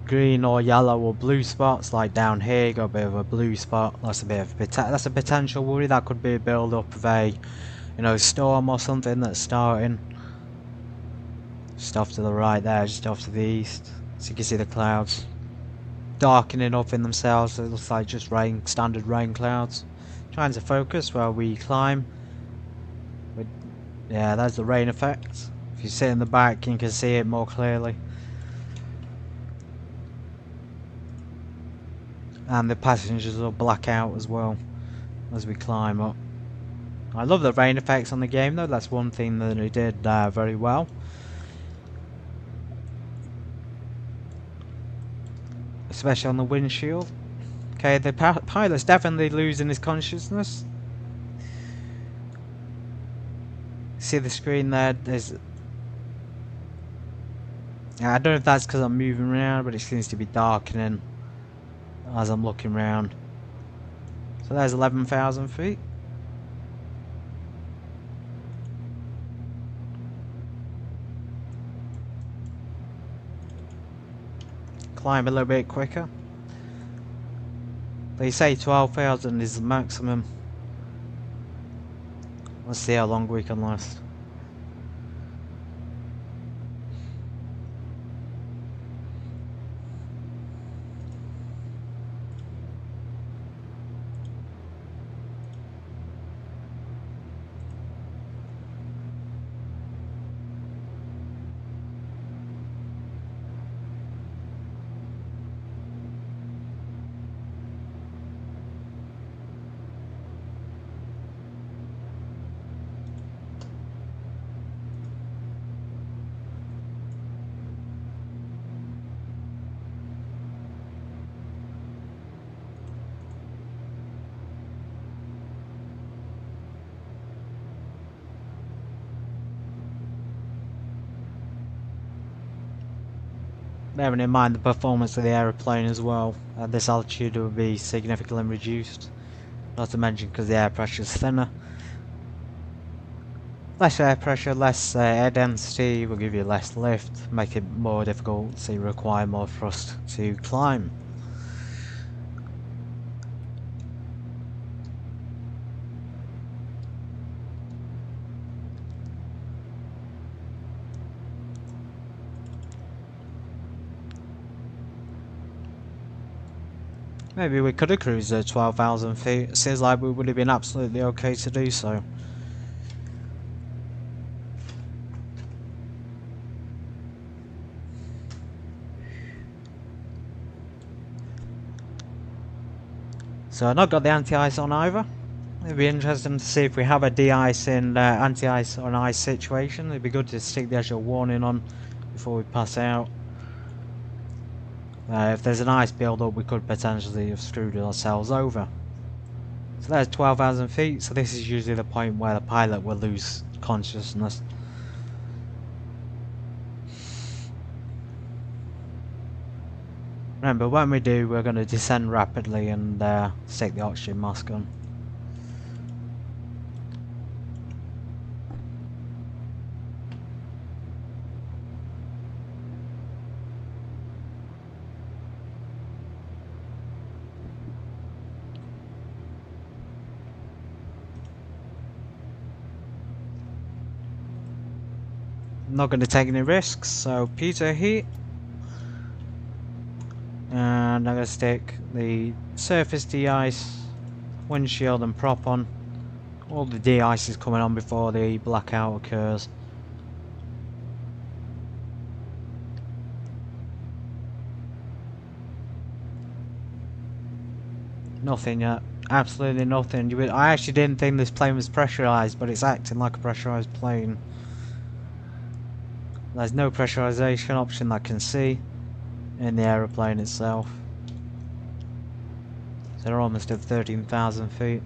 green or yellow or blue spots, like down here, you got a bit of a blue spot. That's a potential worry. That could be a build up of a, storm or something that's starting. Just off to the right there, just off to the east. So you can see the clouds darkening up in themselves. It looks like just standard rain clouds. Trying to focus while we climb. But yeah, there's the rain effect. If you sit in the back, you can see it more clearly. And the passengers will black out as well as we climb up. I love the rain effects on the game though. That's one thing that they did very well. Especially on the windshield. Okay, the pilot's definitely losing his consciousness. See the screen there? I don't know if that's because I'm moving around, but it seems to be darkening as I'm looking around. So there's 11,000 feet. Climb a little bit quicker. They say 12,000 is the maximum. Let's see how long we can last. bearing in mind the performance of the aeroplane as well, at this altitude it will be significantly reduced. Not to mention because the air pressure is thinner. Less air pressure, less air density will give you less lift, make it more difficult, so you require more thrust to climb. Maybe we could have cruised at 12,000 feet. It seems like we would have been absolutely okay to do so. So I've not got the anti-ice on either. It'd be interesting to see if we have a de-icing anti-ice on ice situation. It'd be good to stick the actual warning on before we pass out. If there's an ice build-up, we could potentially have screwed ourselves over. So there's 12,000 feet, so this is usually the point where the pilot will lose consciousness. Remember, when we do, we're going to descend rapidly and stick the oxygen mask on. Not going to take any risks, so Peter heat. And I'm going to stick the surface de-ice, windshield and prop on. All the de-ice is coming on before the blackout occurs. Nothing yet. Absolutely nothing. I actually didn't think this plane was pressurized, but it's acting like a pressurized plane. There's no pressurization option that I can see in the aeroplane itself. So they're almost at 13,000 feet.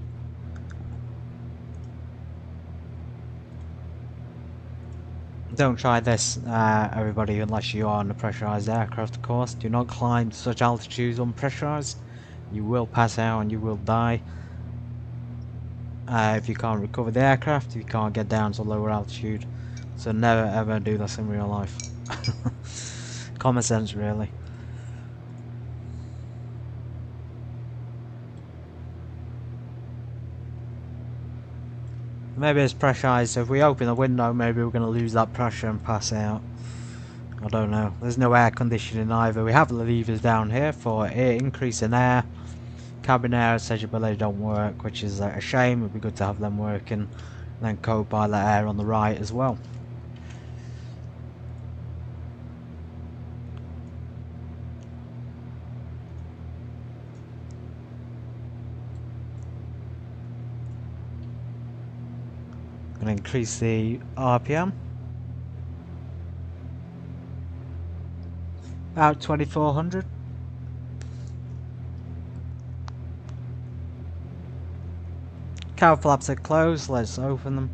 Don't try this, everybody, unless you are on a pressurized aircraft, of course. Do not climb to such altitudes unpressurized. You will pass out and you will die. If you can't recover the aircraft, you can't get down to lower altitude. So never ever do this in real life. Common sense, really. Maybe it's pressurized, so if we open the window, maybe we're going to lose that pressure and pass out. I don't know. There's no air conditioning either. We have the levers down here for increase in air. Cabin air accessibility don't work, which is a shame. It would be good to have them working. And then co-pilot air on the right as well. Going to increase the RPM. About 2400. Cowl flaps are closed, let's open them.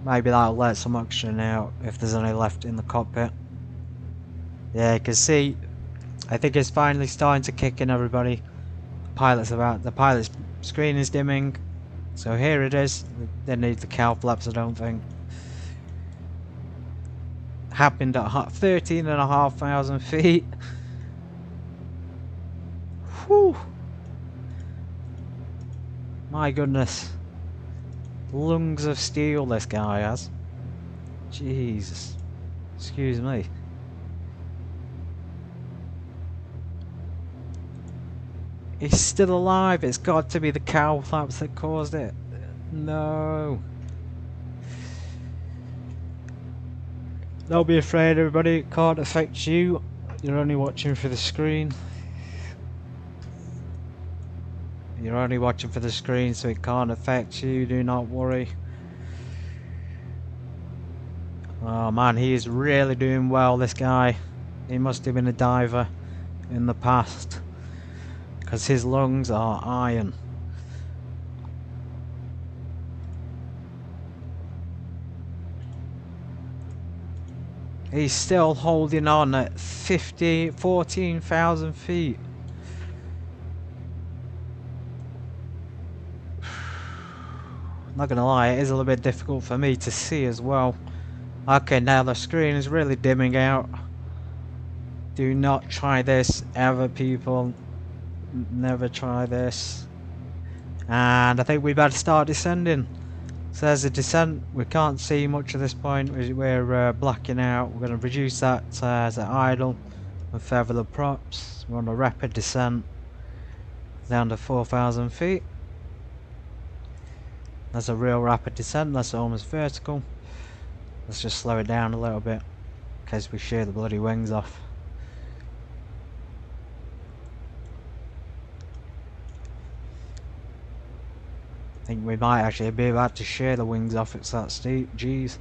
Maybe that'll let some oxygen out if there's any left in the cockpit. Yeah, you can see, I think it's finally starting to kick in, everybody. The pilot's screen is dimming. So here it is. They need the cowl flaps, I don't think. Happened at 13,500 feet. Whew. My goodness. Lungs of steel this guy has. Jesus. Excuse me. He's still alive. It's got to be the cowl flaps that caused it. No. Don't be afraid, everybody. It can't affect you. You're only watching for the screen. You're only watching for the screen, so it can't affect you. Do not worry. Oh man, he is really doing well, this guy. He must have been a diver in the past, because his lungs are iron. He's still holding on at 14,000 feet. Not gonna lie, it is a little bit difficult for me to see as well. Okay, now the screen is really dimming out. Do not try this ever, people. Never try this. And I think we better start descending. So there's a descent. We can't see much at this point. We're blacking out. We're going to reduce that as an idle and feather the props. We're on a rapid descent down to 4,000 feet. That's a real rapid descent. That's almost vertical. Let's just slow it down a little bit in case we shear the bloody wings off. I think we might actually be about to shear the wings off. It's that steep. Jeez.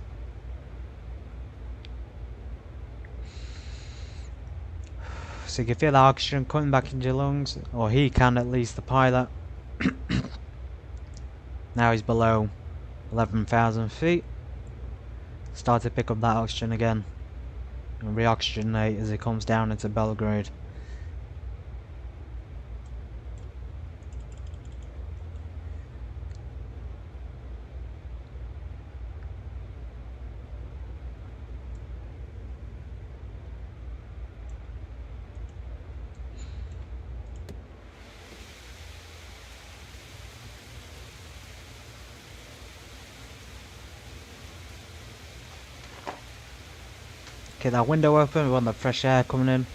So you can feel the oxygen coming back into your lungs, or he can at least, the pilot. Now he's below 11,000 feet. Start to pick up that oxygen again and re-oxygenate as he comes down into Belgrade. Okay, that window open, we want the fresh air coming in.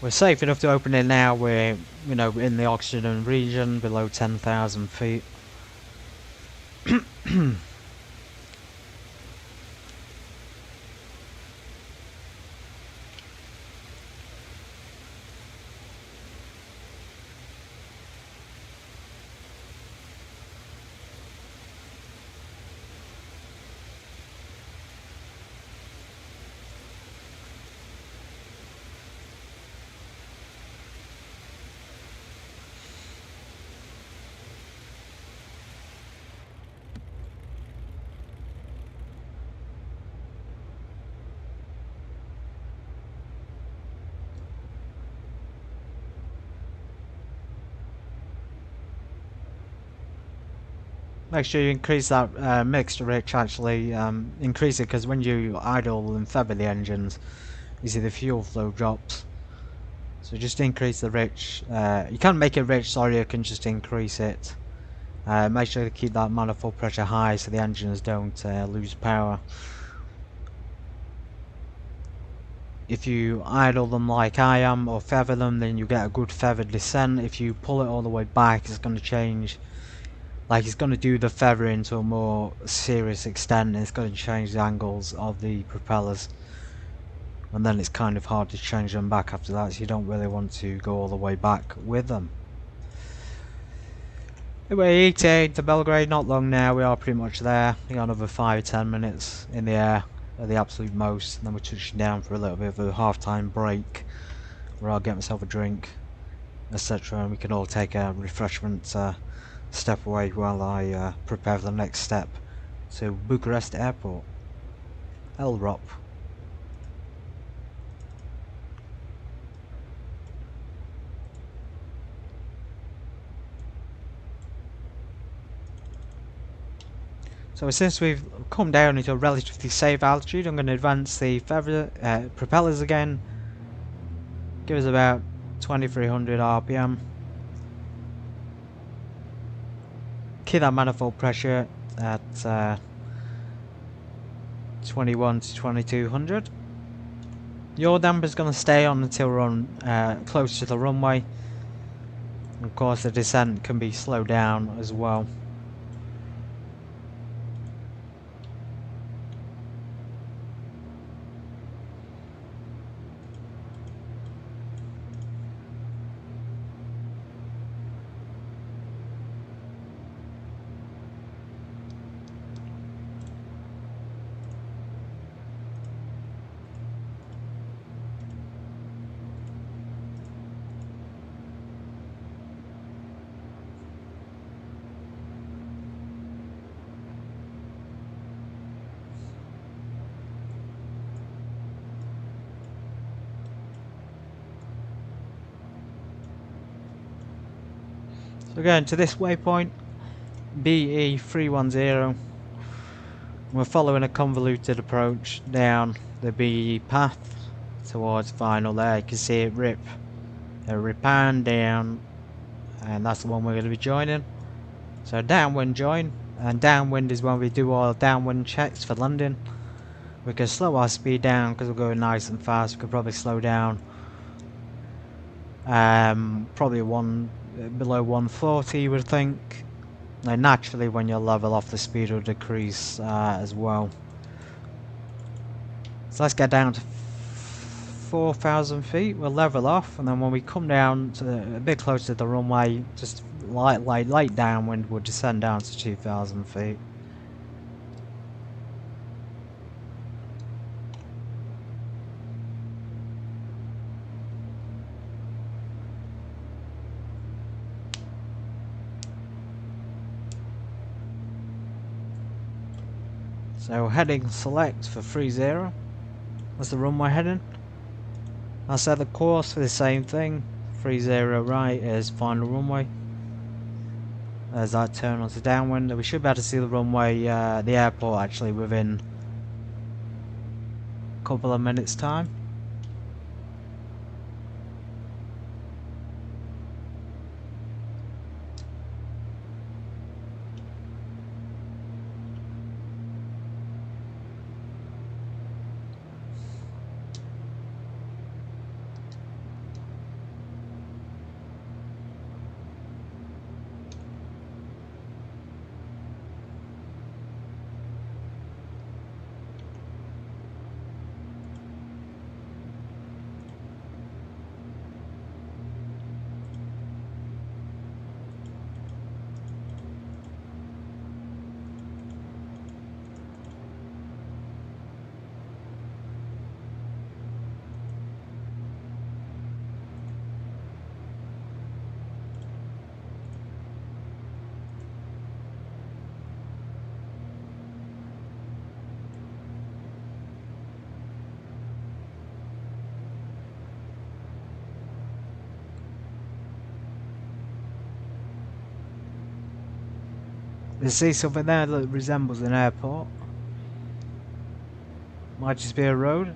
We're safe enough to open it now. We're, you know, in the oxygen region below 10,000 feet. Make sure you increase that mixed rich, actually increase it, because when you idle and feather the engines, you see the fuel flow drops. So just increase the rich. You can't make it rich, sorry, you can just increase it. Make sure to keep that manifold pressure high so the engines don't lose power. If you idle them like I am, or feather them, then you get a good feathered descent. If you pull it all the way back, it's going to change. Like, it's going to do the feathering to a more serious extent, and it's going to change the angles of the propellers. And then it's kind of hard to change them back after that, so you don't really want to go all the way back with them. Anyway, ETA to Belgrade, not long now, we are pretty much there. We got another 5-10 minutes in the air at the absolute most, and then we're touching down for a little bit of a half-time break, where I'll get myself a drink, etc., and we can all take a refreshment step away while I prepare for the next step to Bucharest Airport, LROP. So since we've come down into a relatively safe altitude, I'm going to advance the propellers again. Give us about 2300 RPM. Keep that manifold pressure at 21 to 2200. Your damper's going to stay on until we're on close to the runway. Of course, the descent can be slowed down as well. So going to this waypoint, BE310. We're following a convoluted approach down the BE path towards final there. You can see it ripand down, and that's the one we're going to be joining. So downwind join, and downwind is when we do our downwind checks for landing. We can slow our speed down because we're going nice and fast. We could probably slow down probably below 140 you would think. And naturally when you level off the speed will decrease as well. So let's get down to 4,000 feet, we'll level off, and then when we come down to a bit closer to the runway, just light downwind, we'll descend down to 2,000 feet. So heading select for 30. That's the runway heading. I'll set the course for the same thing. 30 right is final runway. There's that turn onto downwind. We should be able to see the runway, the airport actually within a couple of minutes time. You see something there that resembles an airport. Might just be a road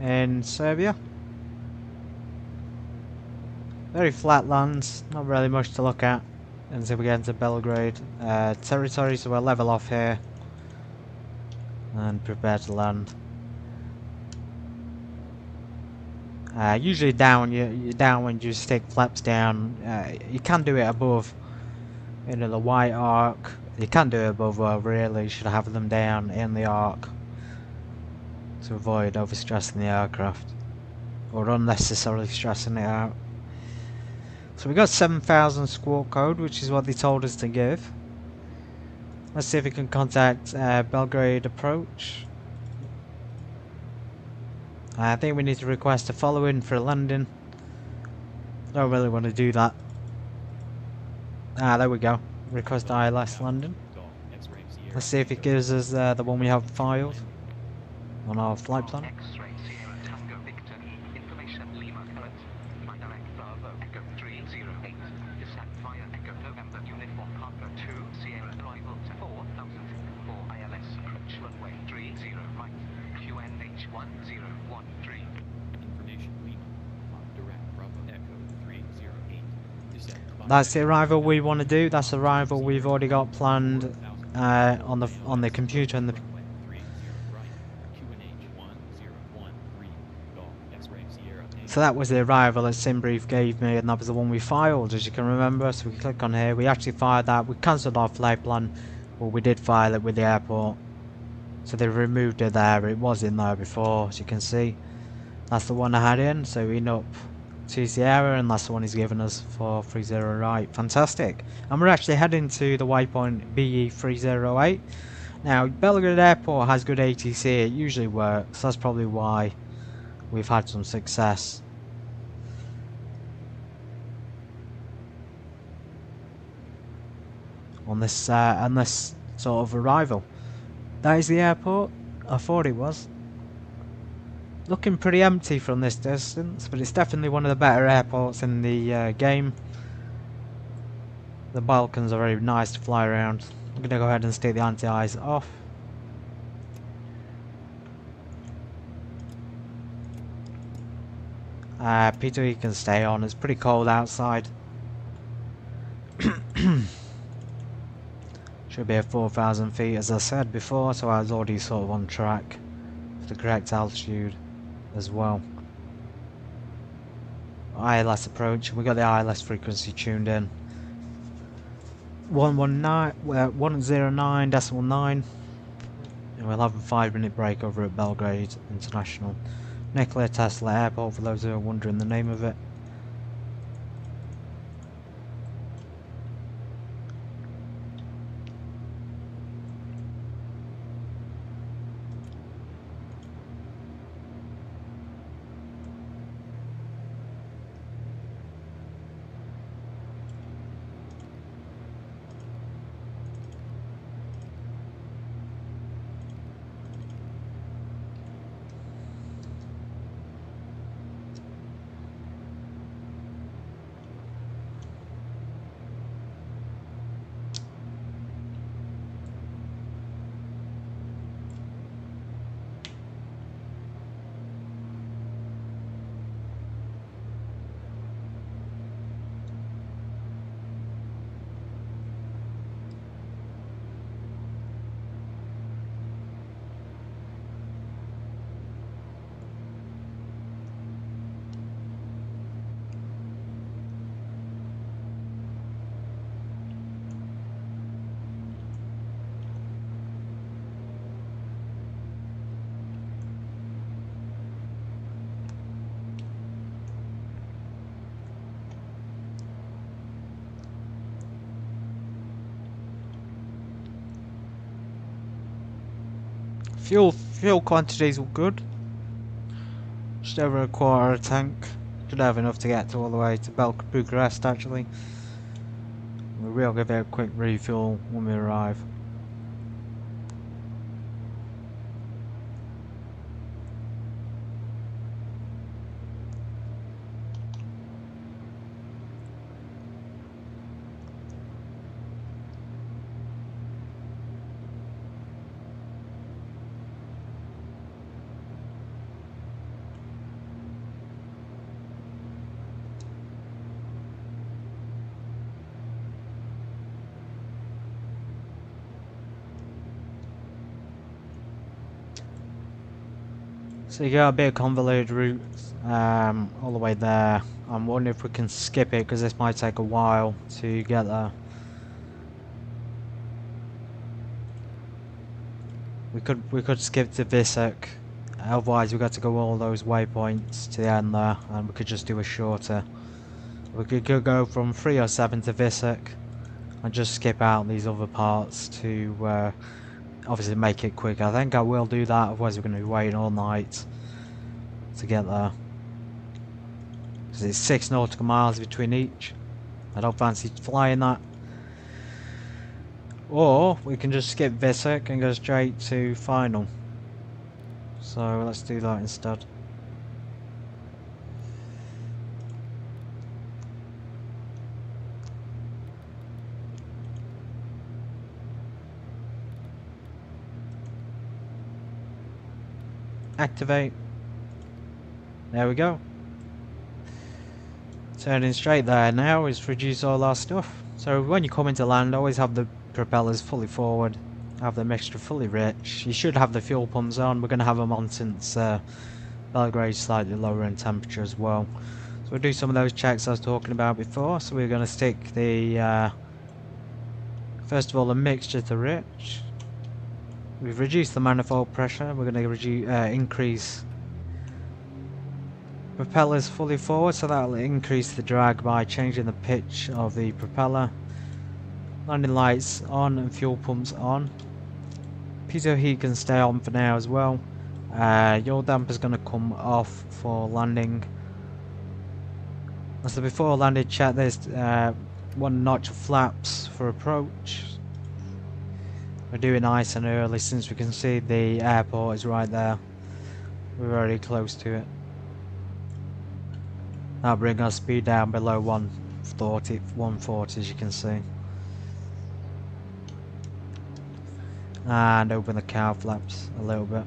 in Serbia. Very flat lands, not really much to look at until we get into Belgrade territory, so we'll level off here and prepare to land. Usually down when you stick flaps down. You can do it above. The white arc, you can do it above, well really you should have them down in the arc to avoid overstressing the aircraft or unnecessarily stressing it out. So we got 7,000 squawk code, which is what they told us to give. Let's see if we can contact Belgrade approach. I think we need to request a follow in for a landing. Don't really want to do that. Ah, there we go. Request ILS landing. Let's see if it gives us the one we have filed on our flight plan. That's the arrival we want to do. That's the arrival we've already got planned on the computer and the. So that was the arrival that SimBrief gave me, and that was the one we filed, as you can remember. So we click on here. We actually filed that. We cancelled our flight plan, but we did file it with the airport. So they removed it there. It was in there before, as you can see. That's the one I had in. So we up. Choose the error, and that's the one he's given us for 30 right. Fantastic. And we're actually heading to the waypoint BE308. Now Belgrade Airport has good ATC, it usually works, that's probably why we've had some success. On this sort of arrival. That is the airport. I thought it was. Looking pretty empty from this distance, but it's definitely one of the better airports in the game. The Balkans are very nice to fly around. I'm gonna go ahead and take the anti-ice off. Peter, you can stay on. It's pretty cold outside. Should be at 4,000 feet as I said before, so I was already sort of on track for the correct altitude as well. ILS approach, we got the ILS frequency tuned in. 109.9, and we'll have a 5-minute break over at Belgrade International Nikola Tesla Airport, for those who are wondering the name of it. Fuel quantities were good. Just over a quarter of a tank. Should have enough to get to all the way to Bucharest actually. We will give it a quick refuel when we arrive. So you got a bit of convoluted route all the way there. I'm wondering if we can skip it because this might take a while to get there. We could skip to Visok, otherwise we got to go all those waypoints to the end there, and we could just do a shorter. We could go from 307 to Visok and just skip out these other parts to obviously make it quick. I think I will do that, otherwise we're going to be waiting all night to get there. Because it's 6 nautical miles between each. I don't fancy flying that. Or we can just skip Visok and go straight to final. So let's do that instead. Activate. There we go. Turning straight there now is reduce all our stuff. So when you come into land, always have the propellers fully forward, have the mixture fully rich. You should have the fuel pumps on. We're going to have them on since Belgrade's slightly lower in temperature as well. So we'll do some of those checks I was talking about before. So we're going to stick the first of all the mixture to rich. We've reduced the manifold pressure. We're going to increase propellers fully forward, so that will increase the drag by changing the pitch of the propeller. Landing lights on and fuel pumps on. Pitot heat can stay on for now as well. Your damper's going to come off for landing. So before landing, check there's 1 notch of flaps for approach. We're doing nice and early since we can see the airport is right there. We're very close to it. That'll bring our speed down below 140 as you can see. and open the cow flaps a little bit.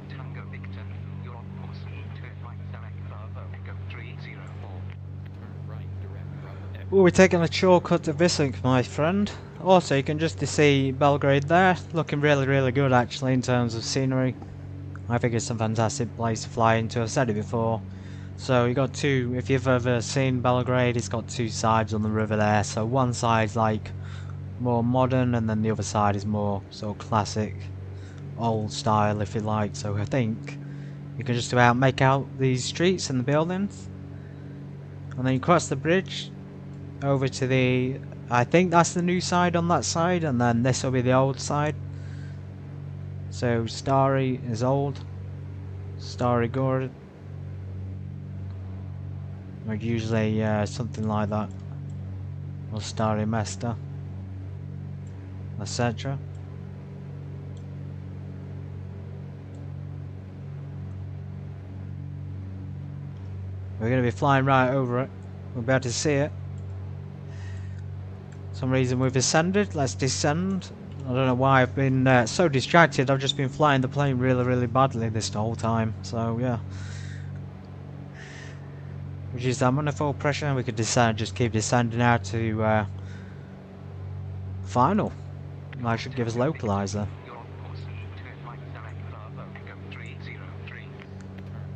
Tango Victor, you're on course. Turn right, Sarajevo Airport, Echo 304. Turn right, direct Bravo Echo. We're taking a shortcut to Visok, my friend. Also, you can just see Belgrade there, looking really good actually in terms of scenery. I think it's a fantastic place to fly into, I've said it before. So you got two, if you've ever seen Belgrade, it's got two sides on the river there. So one side's like more modern and then the other side is more sort of classic, old style if you like. So I think you can just about make out these streets and the buildings. And then you cross the bridge over to the, I think that's the new side on that side, and then this will be the old side. So Starry is old, Starry Gore, or usually something like that, or Starry Mesta, etc. We're going to be flying right over it, we'll be able to see it. For some reason we've ascended, let's descend. I don't know why I've been so distracted, I've just been flying the plane really badly this whole time, so yeah. Reduce that manifold pressure and we could descend, just keep descending out to final. That should give us localizer. You're on course. Turn right, Sarajevo Echo 303. Turn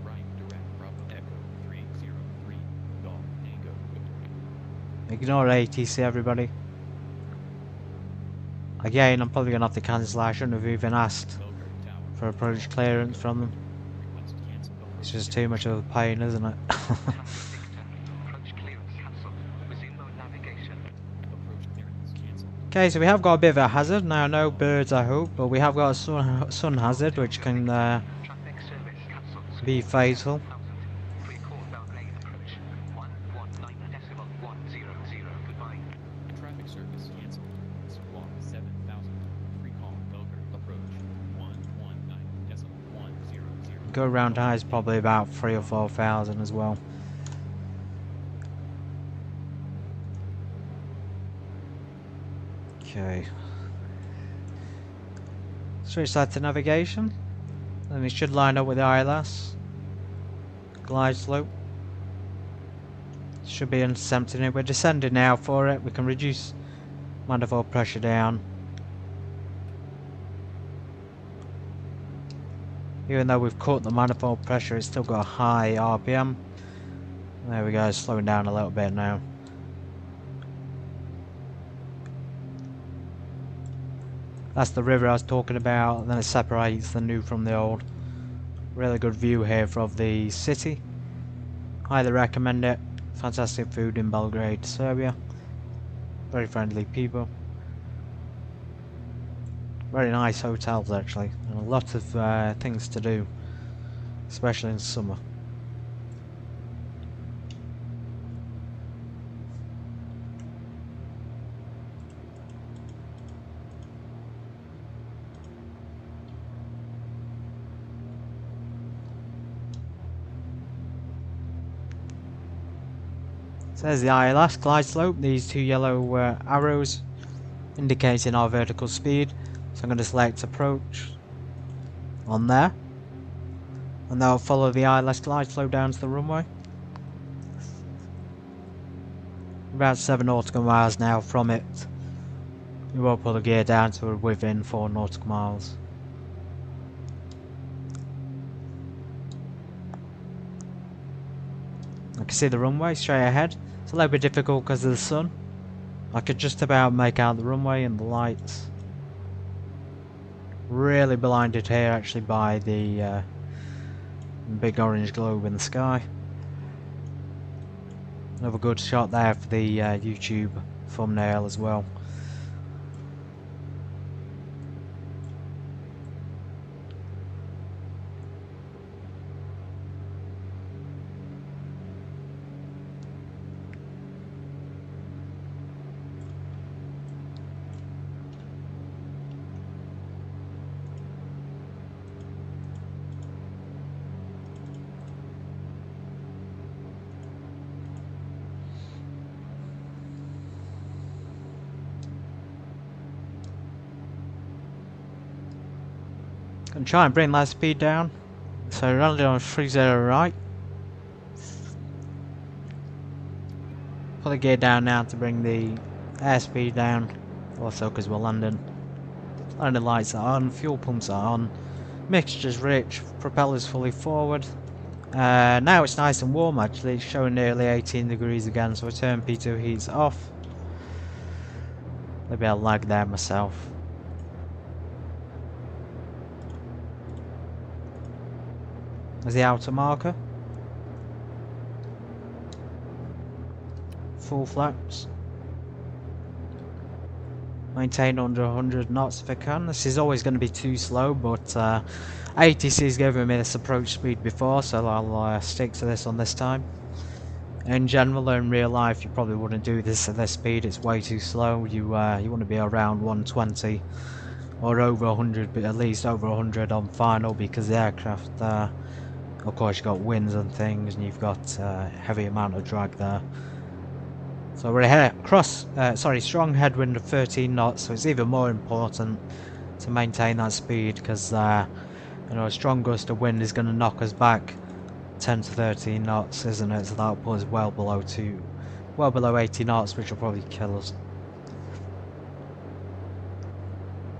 right, direct Bravo Echo 303. Golf Tango Victor. Ignore ATC everybody. Again, I'm probably going to have to cancel, I shouldn't have even asked Belgrade Tower. for approach clearance from them. Request cancel. It's just too much of a pain, isn't it? Tango Victor, approach clearance cancelled. Resume mode navigation. Approach clearance cancel. Okay, so we have got a bit of a hazard. Now, no birds I hope, but we have got a sun hazard which can Traffic service cancelled. be fatal. 1000. Pre-call Belgrade approach. 119.100. Goodbye. Traffic service canceled. Squawk 7000. Free call Belgrade approach 119.100. Go around high is probably about 3,000 or 4,000 as well. Okay. Switch that to navigation. Then it should line up with the ILS. Glide slope. Should be intercepting it. We're descending now for it. We can reduce manifold pressure down. Even though we've cut the manifold pressure, it's still got a high RPM. There we go, slowing down a little bit now. That's the river I was talking about, and then it separates the new from the old. Really good view here of the city. Highly recommend it. Fantastic food in Belgrade, Serbia. Very friendly people. Very nice hotels actually, and a lot of things to do, especially in summer. Says the ILS glide slope, these two yellow arrows indicating our vertical speed. So I'm going to select approach on there, and that'll follow the ILS glide slope down to the runway. About 7 nautical miles now from it. We will pull the gear down to within 4 nautical miles. I can see the runway straight ahead. It's a little bit difficult because of the sun. I could just about make out the runway and the lights. Really blinded here actually by the big orange globe in the sky. Another good shot there for the YouTube thumbnail as well. Gonna try and bring that speed down. So landing on 30 right. Pull the gear down now to bring the airspeed down. Also because we're landing. Landing lights are on, fuel pumps are on. Mixture's rich, propellers fully forward. Now it's nice and warm actually, it's showing nearly 18 degrees again, so I turn P2 heats off. Maybe I'll lag there myself. There's the outer marker. Full flaps. Maintain under 100 knots if I can. This is always going to be too slow, but ATC's given me this approach speed before, so I'll stick to this on this time. In general, in real life, you probably wouldn't do this at this speed. It's way too slow. You want to be around 120 or over 100, but at least over 100 on final, because the aircraft, of course, you've got winds and things, and you've got heavy amount of drag there. So we're here strong headwind of 13 knots, so it's even more important to maintain that speed, because a strong gust of wind is going to knock us back 10 to 13 knots, isn't it? So that'll put us well below 80 knots, which will probably kill us.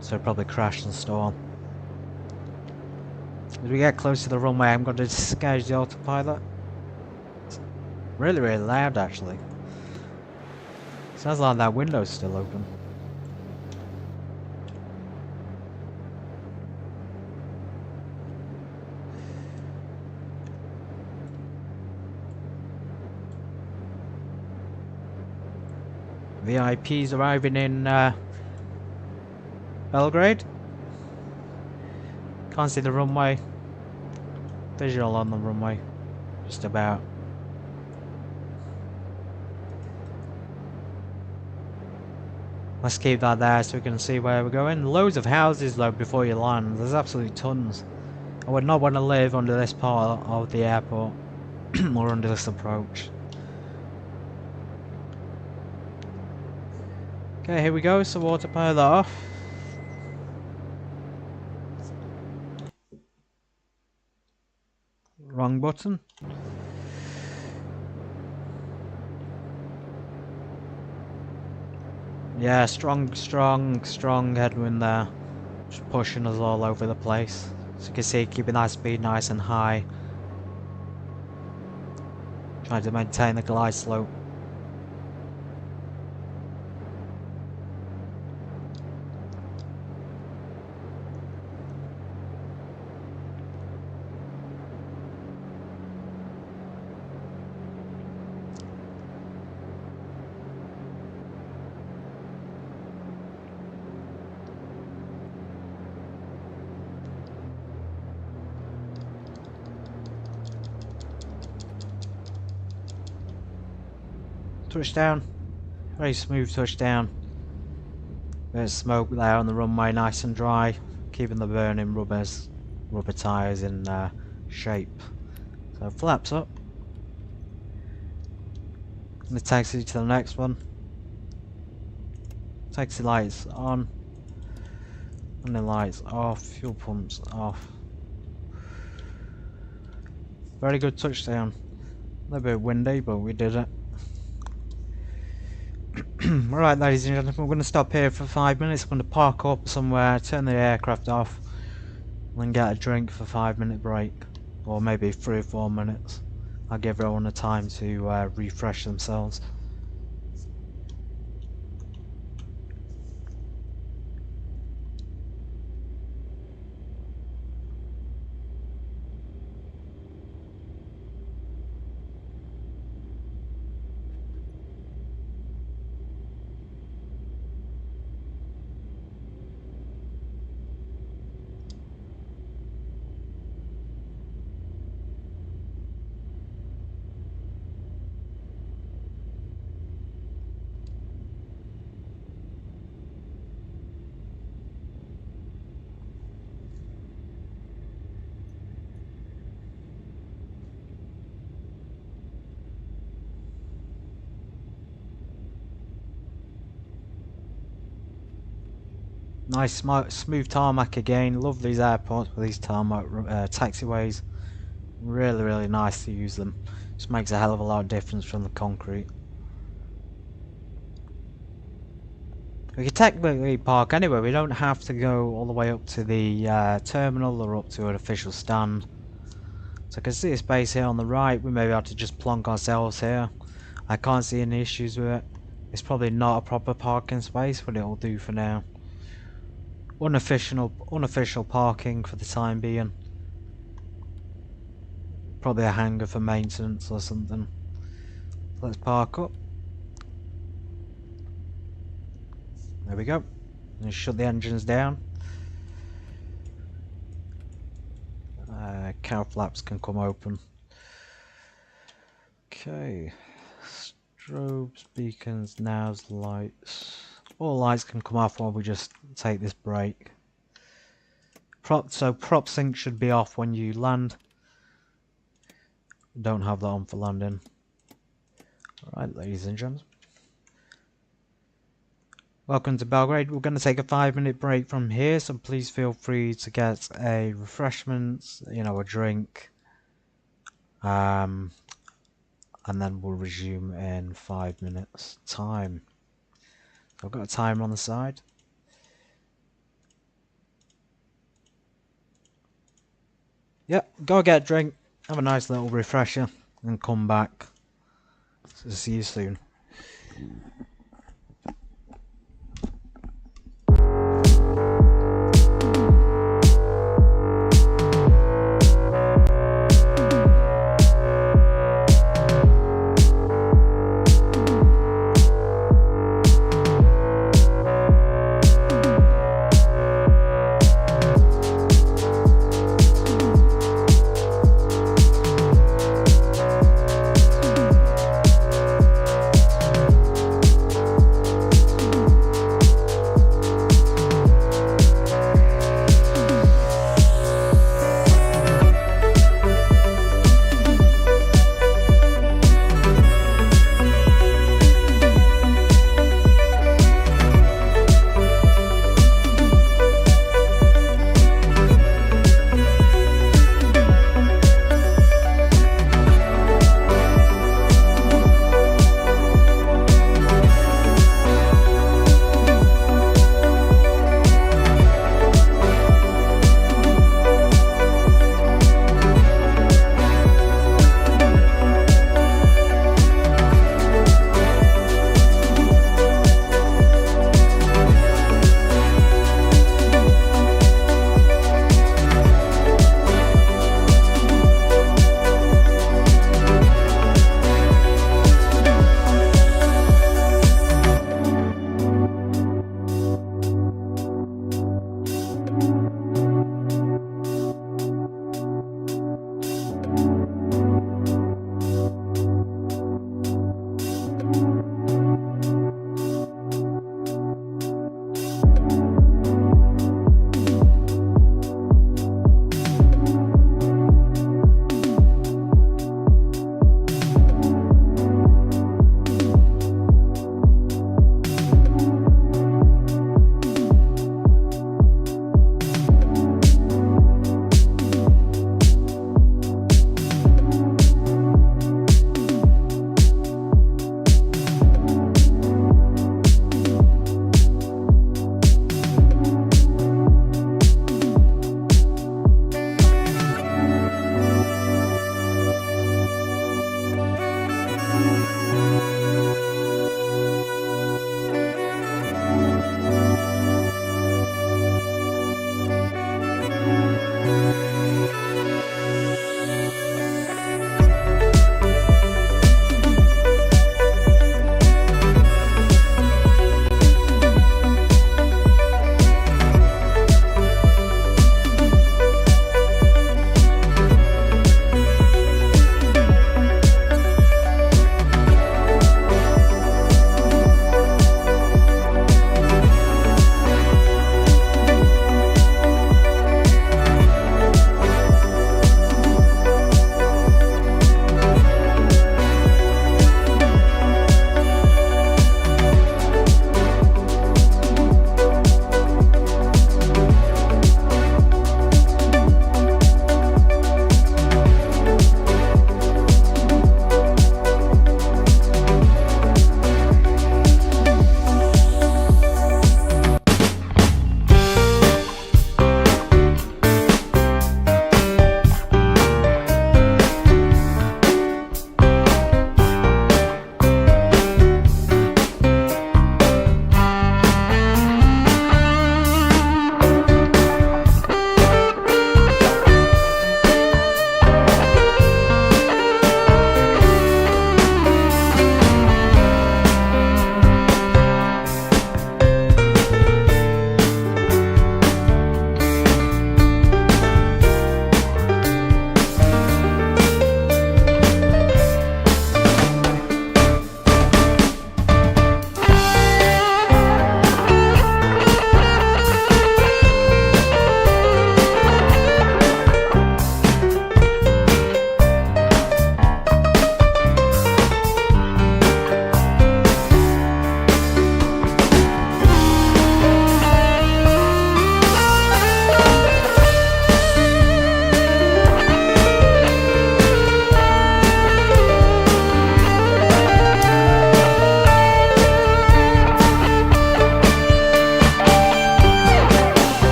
So probably crash and storm. As we get close to the runway, I'm going to disengage the autopilot. It's really, really loud actually. Sounds like that window's still open. VIPs arriving in Belgrade. Can't see the runway. Visual on the runway. Just about. Let's keep that there so we can see where we're going. Loads of houses though before you land. There's absolutely tons. I would not want to live under this part of the airport or under this approach. Okay, here we go. So autopilot off. Wrong button. Yeah, strong headwind there. Just pushing us all over the place. So you can see, keeping that speed nice and high. Trying to maintain the glide slope. touchdown. Very smooth touchdown. Bit of smoke there on the runway, nice and dry, keeping the burning rubber tyres in shape. So flaps up. And the taxi to the next one. Taxi lights on. And the lights off. Fuel pumps off. Very good touchdown. A little bit windy, but we did it. Alright, ladies and gentlemen, we're going to stop here for 5 minutes. I'm going to park up somewhere, turn the aircraft off, and then get a drink for a 5-minute break. Or maybe 3 or 4 minutes. I'll give everyone a time to refresh themselves. Nice smooth tarmac again. Love these airports with these tarmac taxiways. Really nice to use them. Just makes a hell of a lot of difference from the concrete. We can technically park anywhere. We don't have to go all the way up to the terminal or up to an official stand. So I can see a space here on the right. We may be able to just plonk ourselves here. I can't see any issues with it. It's probably not a proper parking space, but it'll do for now. Unofficial parking for the time being. Probably a hangar for maintenance or something. Let's park up. There we go. And shut the engines down. Cow flaps can come open. Okay. Strobes, beacons, navs, lights. All lights can come off while we just take this break. So prop sync should be off when you land. Don't have that on for landing. Alright, ladies and gents. Welcome to Belgrade. We're going to take a 5-minute break from here, so please feel free to get a refreshment, a drink. And then we'll resume in 5 minutes time. I've got a timer on the side. Yep, go get a drink, have a nice little refresher, and come back. So see you soon.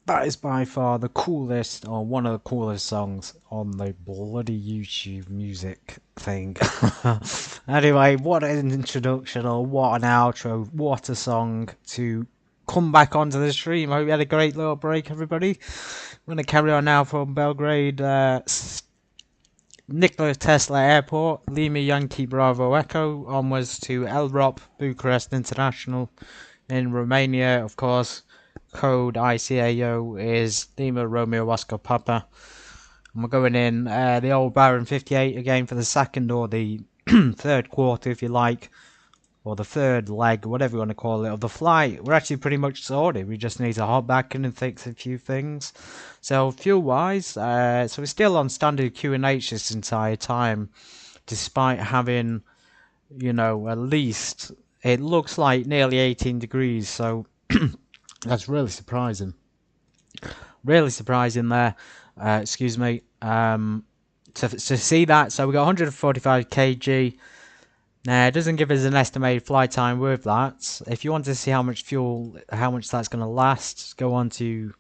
That is by far the coolest, or one of the coolest songs on the bloody YouTube music thing. Anyway, what an introduction, or what an outro, what a song to come back onto the stream. I hope you had a great little break, everybody. I'm going to carry on now from Belgrade, Nikola Tesla Airport, Lima Yankee Bravo Echo, onwards to LROP, Bucharest International in Romania, of course. Code ICAO is Lima Romeo Oscar Papa. And we're going in the old Baron 58 again for the second or the third quarter, if you like, or the third leg, whatever you want to call it, of the flight. We're actually pretty much sorted. We just need to hop back in and fix a few things. So fuel wise, so we're still on standard QNH this entire time, despite having, you know, at least it looks like nearly 18 degrees. So that's really surprising. Really surprising there. Excuse me. To see that. So we got 145 kg. Now it doesn't give us an estimated flight time with that. If you want to see how much fuel, how much that's going to last, go on to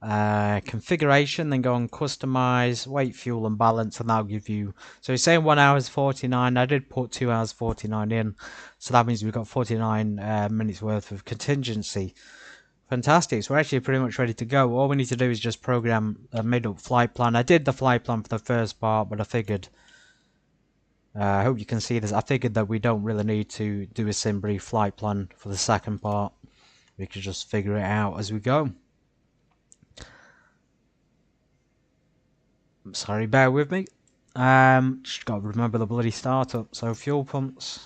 configuration, then go on customize, weight, fuel, and balance, and that'll give you. So it's saying 1 hours 49. I did put 2 hours 49 in, so that means we've got 49 minutes worth of contingency. Fantastic, so we're actually pretty much ready to go. All we need to do is just program a made-up flight plan. I did the flight plan for the first part, but I figured, I hope you can see this, I figured that we don't really need to do a sim brief flight plan for the second part. We could just figure it out as we go. I'm sorry, bear with me. Just got to remember the bloody startup. So fuel pumps,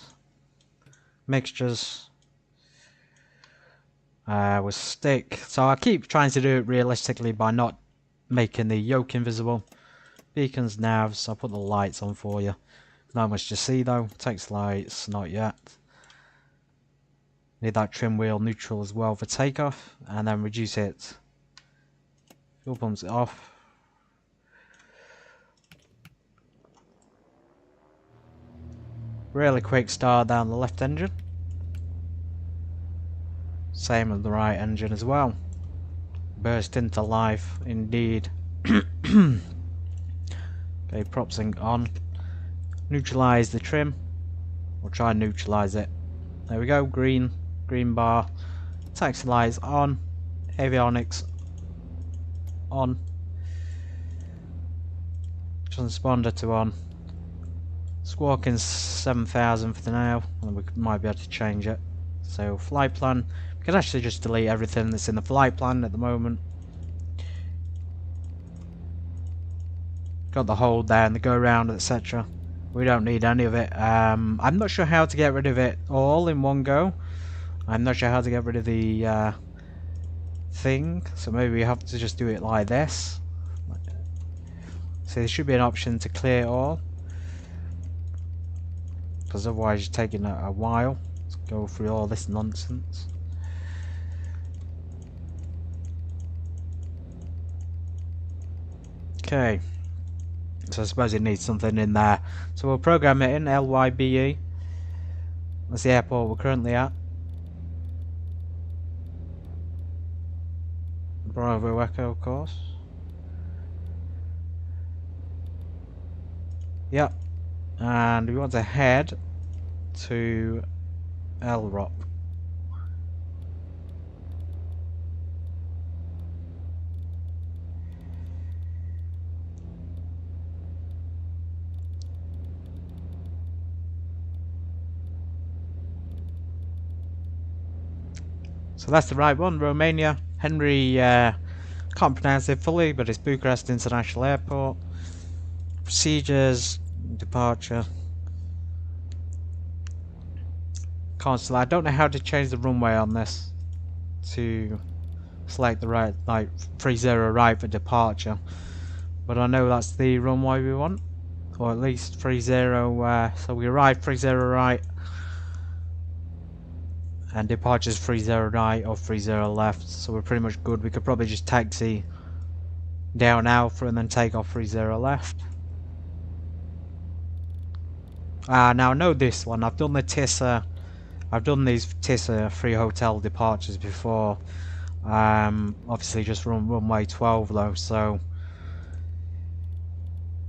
mixtures, with stick. So I keep trying to do it realistically by not making the yoke invisible. Beacons, navs, I'll put the lights on for you. Not much to see though. Text lights, not yet. Need that trim wheel neutral as well for takeoff, and then reduce it. Fuel pumps off. Really quick start down the left engine. Same as the right engine as well. Burst into life indeed. Okay, prop sync on. Neutralize the trim. We'll try and neutralize it. There we go, green bar. Taxi lights on. Avionics on. Transponder to on. Squawking 7,000 for now, and we might be able to change it. So flight plan, we can actually just delete everything that's in the flight plan at the moment. Got the hold there and the go round, etc. We don't need any of it. I'm not sure how to get rid of it all in one go. I'm not sure how to get rid of the thing, so maybe we have to just do it like this. So there should be an option to clear all, because otherwise it's taking a while to go through all this nonsense. Okay, so I suppose it needs something in there, so we'll program it in LYBE. That's the airport we're currently at. Bravo Echo, of course. Yep. And we want to head to LROP. So that's the right one, Romania. Henry, can't pronounce it fully, but it's Bucharest International Airport. Procedures, departure. Console. I don't know how to change the runway on this to select the right, like 30 right for departure, but I know that's the runway we want, or at least 30. So we arrive 30 right, and departure's 30 right or 30 left. So we're pretty much good. We could probably just taxi down Alpha and then take off 30 left. Now I know this one. I've done the Tissa. I've done these Tissa free hotel departures before. Obviously just runway 12 though, so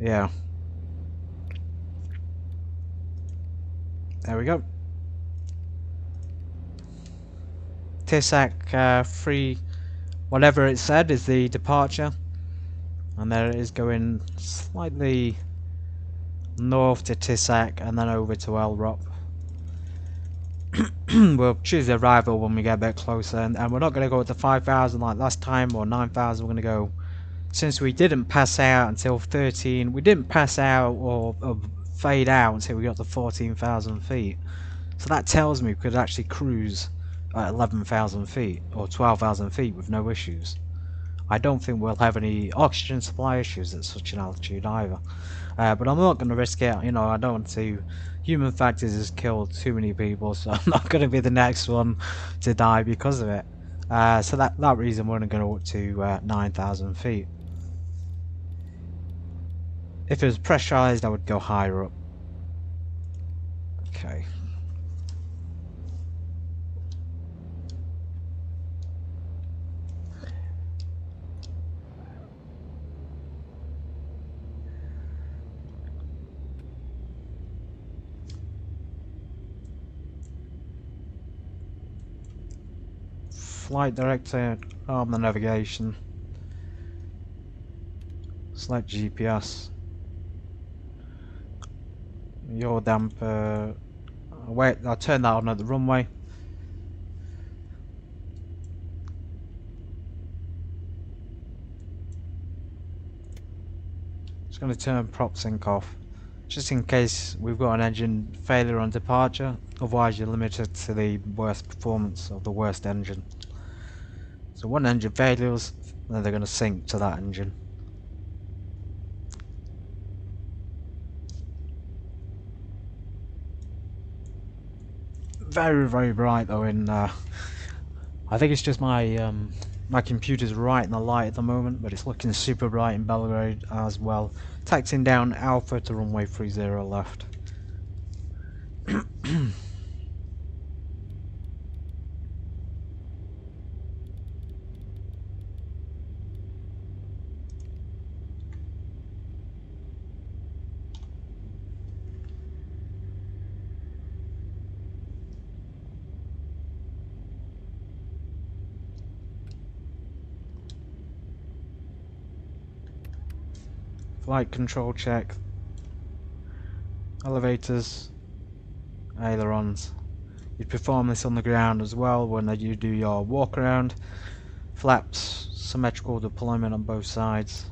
yeah. There we go. TISAC 3, whatever it said, is the departure. And there it is going slightly north to TISAC and then over to LROP. We'll choose the arrival when we get a bit closer, and we're not going to go up to 5,000 like last time, or 9,000. We're going to go, since we didn't pass out until 13, we didn't pass out or fade out until we got to 14,000 feet. So that tells me we could actually cruise at 11,000 feet or 12,000 feet with no issues. I don't think we'll have any oxygen supply issues at such an altitude either. But I'm not going to risk it, you know, I don't want to. Human factors has killed too many people, so I'm not going to be the next one to die because of it. So that reason we're only going to go up to 9,000 feet. If it was pressurized, I would go higher up. Okay. Flight director on the navigation. Select GPS. Yaw damper. Wait, I'll turn that on at the runway. Just going to turn prop sync off, just in case we've got an engine failure on departure. Otherwise, you're limited to the worst performance of the worst engine. So one engine failures, then they're going to sync to that engine. Very, very bright though. I think it's just my my computer's right in the light at the moment, but it's looking super bright in Belgrade as well. Taxiing down Alpha to runway 30 left. Flight control check. Elevators. Ailerons. You perform this on the ground as well when you do your walk around. Flaps. Symmetrical deployment on both sides.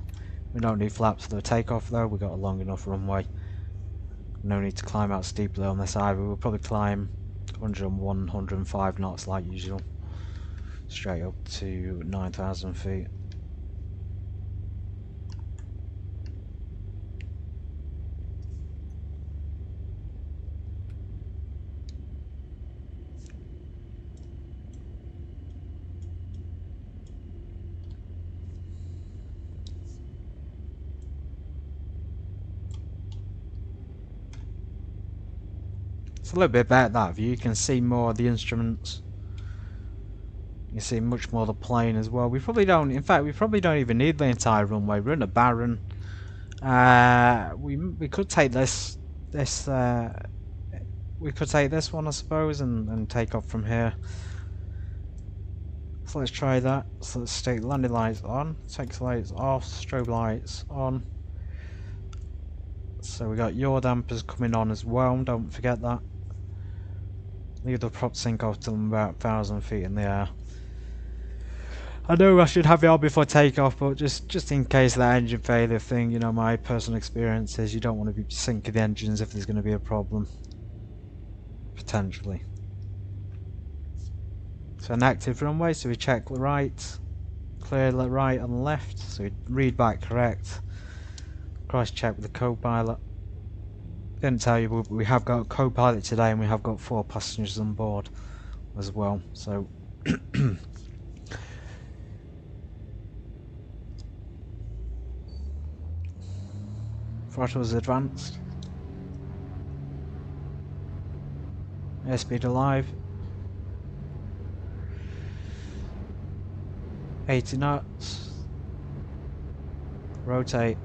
We don't need flaps for the takeoff though, we've got a long enough runway. No need to climb out steeply on this either. We'll probably climb 101, 105 knots like usual. Straight up to 9,000 feet. It's a little bit better that view, you can see more of the instruments. You see much more of the plane as well. We probably don't, in fact we probably don't even need the entire runway. We're in a Baron. We could take this we could take this one I suppose and take off from here. So let's try that. So let's take landing lights on, taxi lights off, strobe lights on. So we got yaw dampers coming on as well, don't forget that. Leave the prop sync off till about 1,000 feet in the air. I know I should have it on before takeoff, but just in case of that engine failure thing, you know, my personal experience is you don't want to be syncing the engines if there's going to be a problem. Potentially. So an active runway, so we check the right, clear the right and left, so we read back correct. Cross check with the co-pilot. Didn't tell you, but we have got a co-pilot today and we have got 4 passengers on board as well, so throttles advanced. Airspeed alive. 80 knots. Rotate.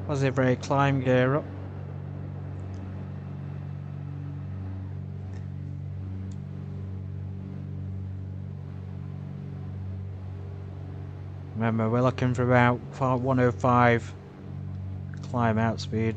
Positive rate climb, gear up. Remember, we're looking for about 105 climb out speed.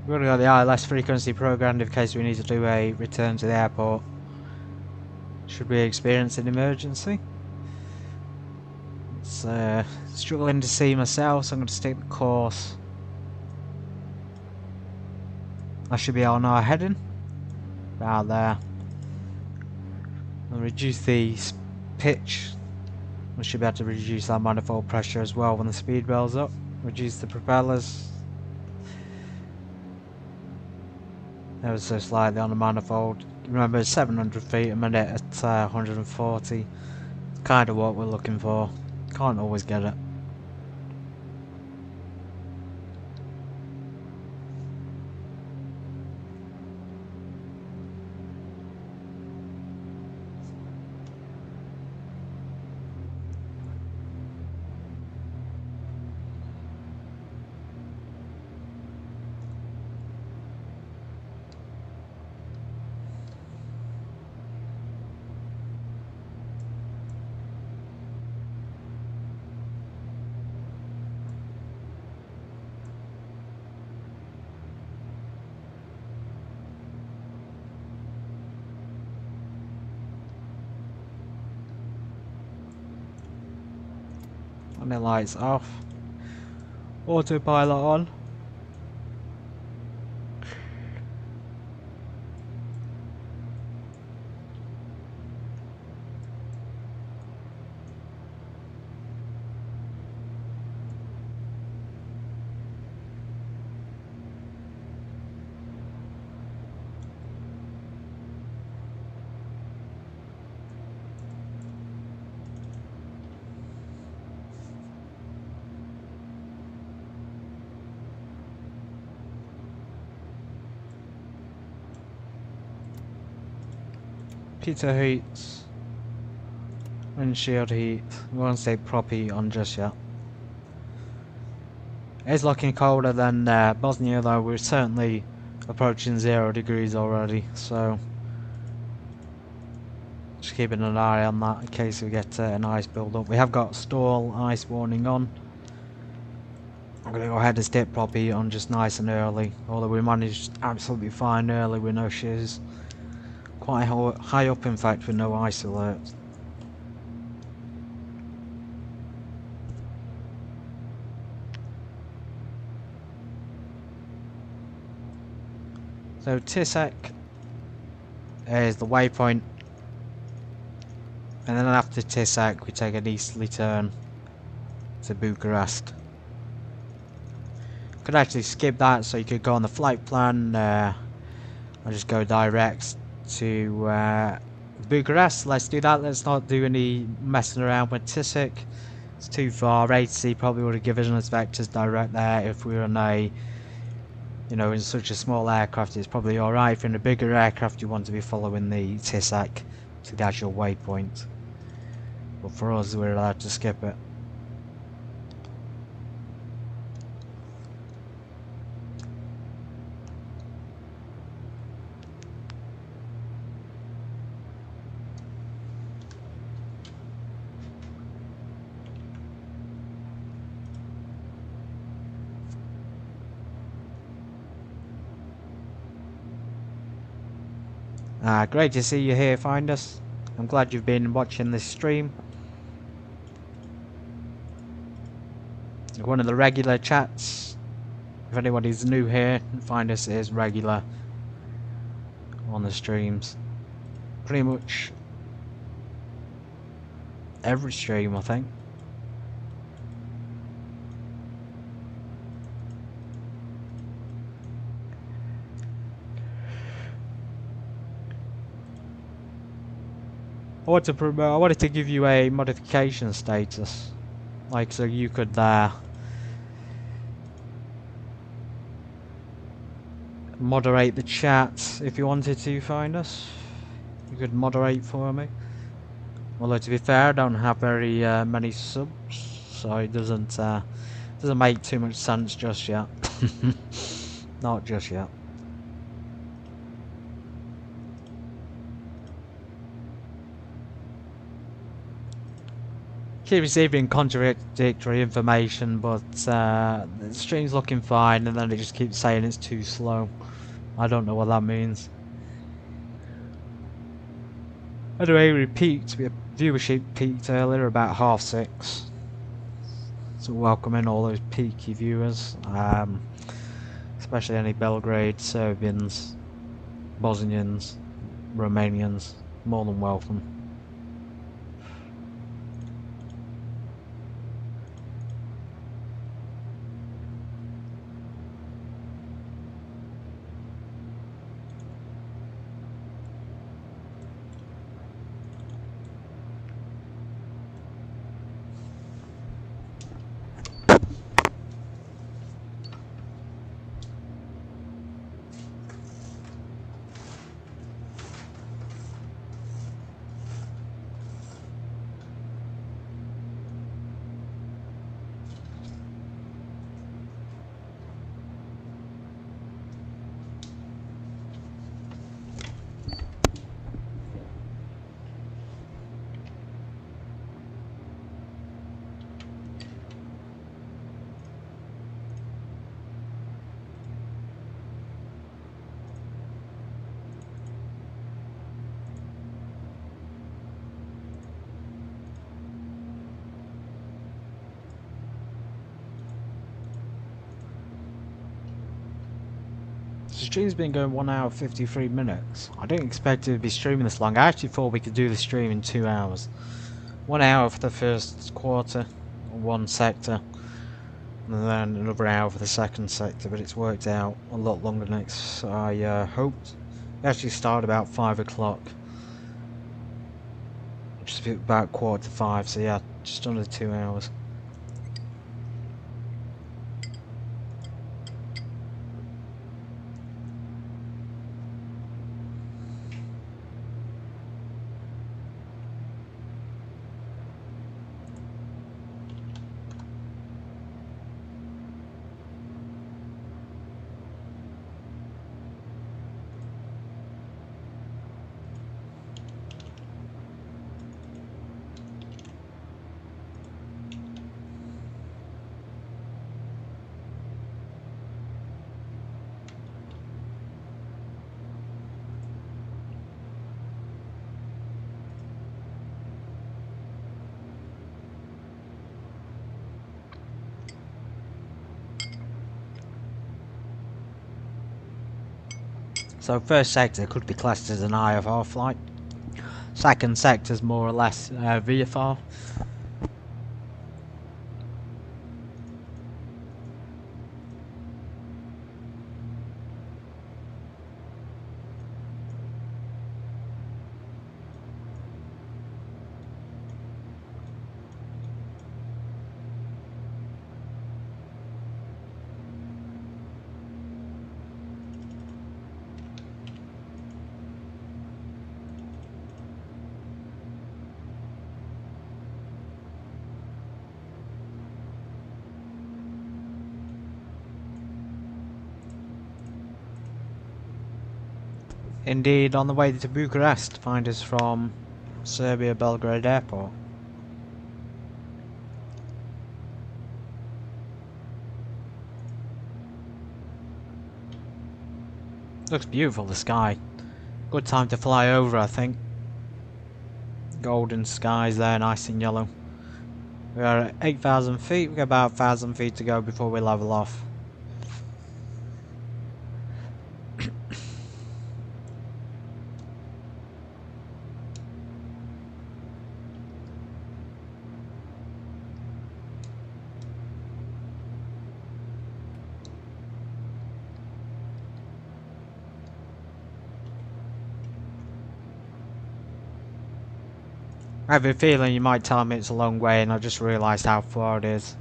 We've already got the ILS frequency programmed in case we need to do a return to the airport. Should we experience an emergency? It's struggling to see myself, so I'm going to stick the course. I should be on our heading. About there. And reduce the pitch. We should be able to reduce that manifold pressure as well when the speed builds up. Reduce the propellers. Ever so slightly on the manifold. Remember, it's 700 feet a minute at 140. Kind of what we're looking for. Can't always get it. And the lights off. Autopilot on. Pizza heat. Windshield heat. We won't say prop heat on just yet. It's looking colder than Bosnia, though. We're certainly approaching 0 degrees already, so just keeping an eye on that in case we get an ice build up. We have got stall ice warning on. I'm going to go ahead and stick prop heat on just nice and early, although we managed absolutely fine early with no shiz. Quite high up, in fact, with no ice alerts. So Tisek is the waypoint, and then after Tisek we take an easterly turn to Bucharest. Could actually skip that, so you could go on the flight plan or just go direct to Bucharest. Let's do that. Let's not do any messing around with Tisek. It's too far. ATC probably would have given us vectors direct there. If we were in a, you know, in such a small aircraft, it's probably alright. If you're in a bigger aircraft, you want to be following the Tisek to the actual waypoint. But for us, we're allowed to skip it. Great to see you here, find us. I'm glad you've been watching this stream. One of the regular chats. If anybody's new here, find us as regular. on the streams. Pretty much every stream, I think. I wanted to give you a modification status, like so you could moderate the chat if you wanted to find us. You could moderate for me. Although to be fair, I don't have very many subs, so it doesn't make too much sense just yet. Not just yet. Keep receiving contradictory information, but the stream's looking fine, and then it just keeps saying it's too slow. I don't know what that means. Anyway, viewership peaked earlier about 6:30. So welcoming all those peaky viewers, especially any Belgrade, Serbians, Bosnians, Romanians, more than welcome. The stream's been going 1 hour 53 minutes. I didn't expect it to be streaming this long. I actually thought we could do the stream in 2 hours. 1 hour for the first quarter, one sector, and then another hour for the second sector, but it's worked out a lot longer than I hoped. We actually started about 5 o'clock. Just about 4:45, so yeah, just under 2 hours. So first sector could be classed as an IFR flight. Second sector is more or less VFR. Indeed, on the way to Bucharest, find us from Serbia Belgrade Airport. Looks beautiful, the sky. Good time to fly over, I think. Golden skies there, nice and yellow. We are at 8,000 feet, we've got about 1,000 feet to go before we level off. I have a feeling you might tell me it's a long way, and I just realised how far it is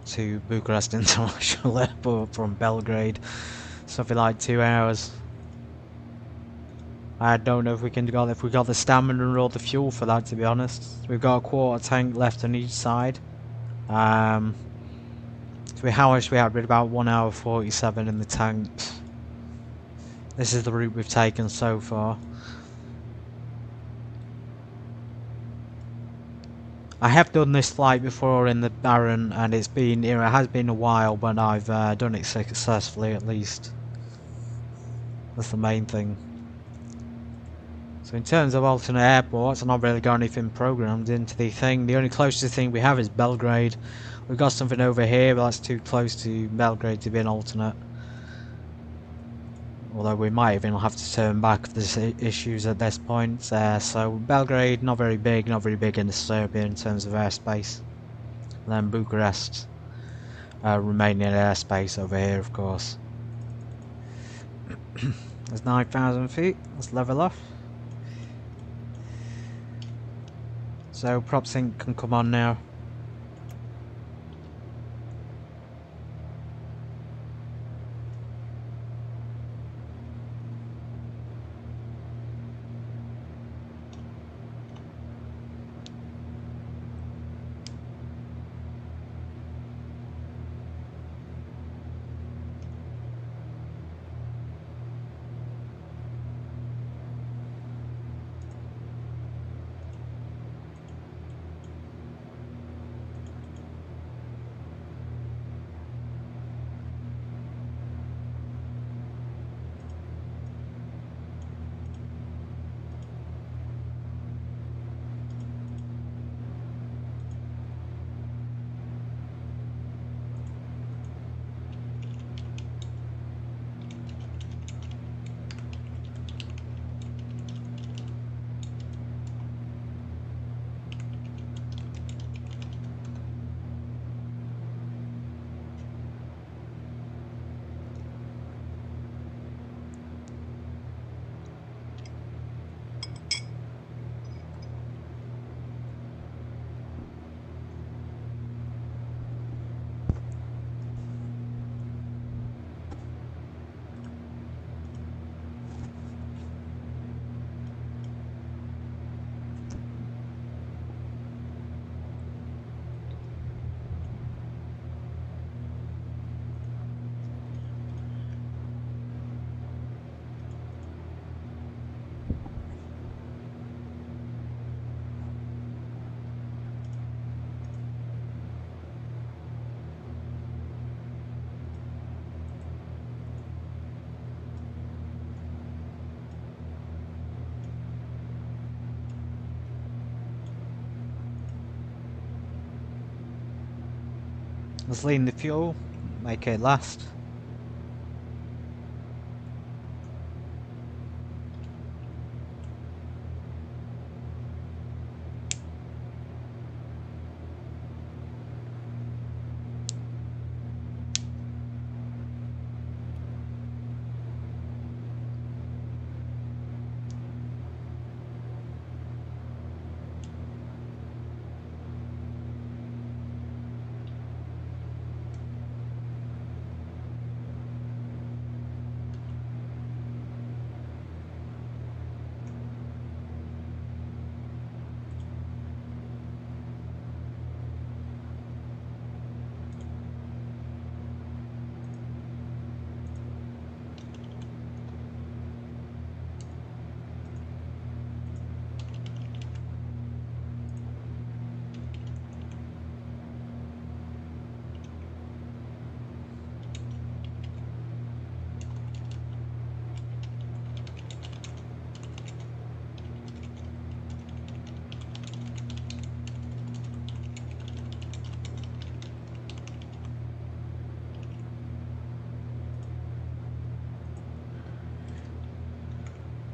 to Bucharest International Airport from Belgrade. Something like 2 hours. I don't know if we got the stamina or the fuel for that, to be honest. We've got a quarter tank left on each side. So how much we had? We had about 1 hour 47 in the tanks. This is the route we've taken so far. I have done this flight before in the Baron, and it has been a while, but I've done it successfully at least. That's the main thing. So in terms of alternate airports, I've not really got anything programmed into the thing. The only closest thing we have is Belgrade. We've got something over here, but that's too close to Belgrade to be an alternate. Although we might even have to turn back if there's issues at this point. So Belgrade, not very big in Serbia in terms of airspace. And then Bucharest, Romanian airspace over here, of course. There's 9,000 feet. Let's level off. So prop sync can come on now. Let's lean the fuel, make it last.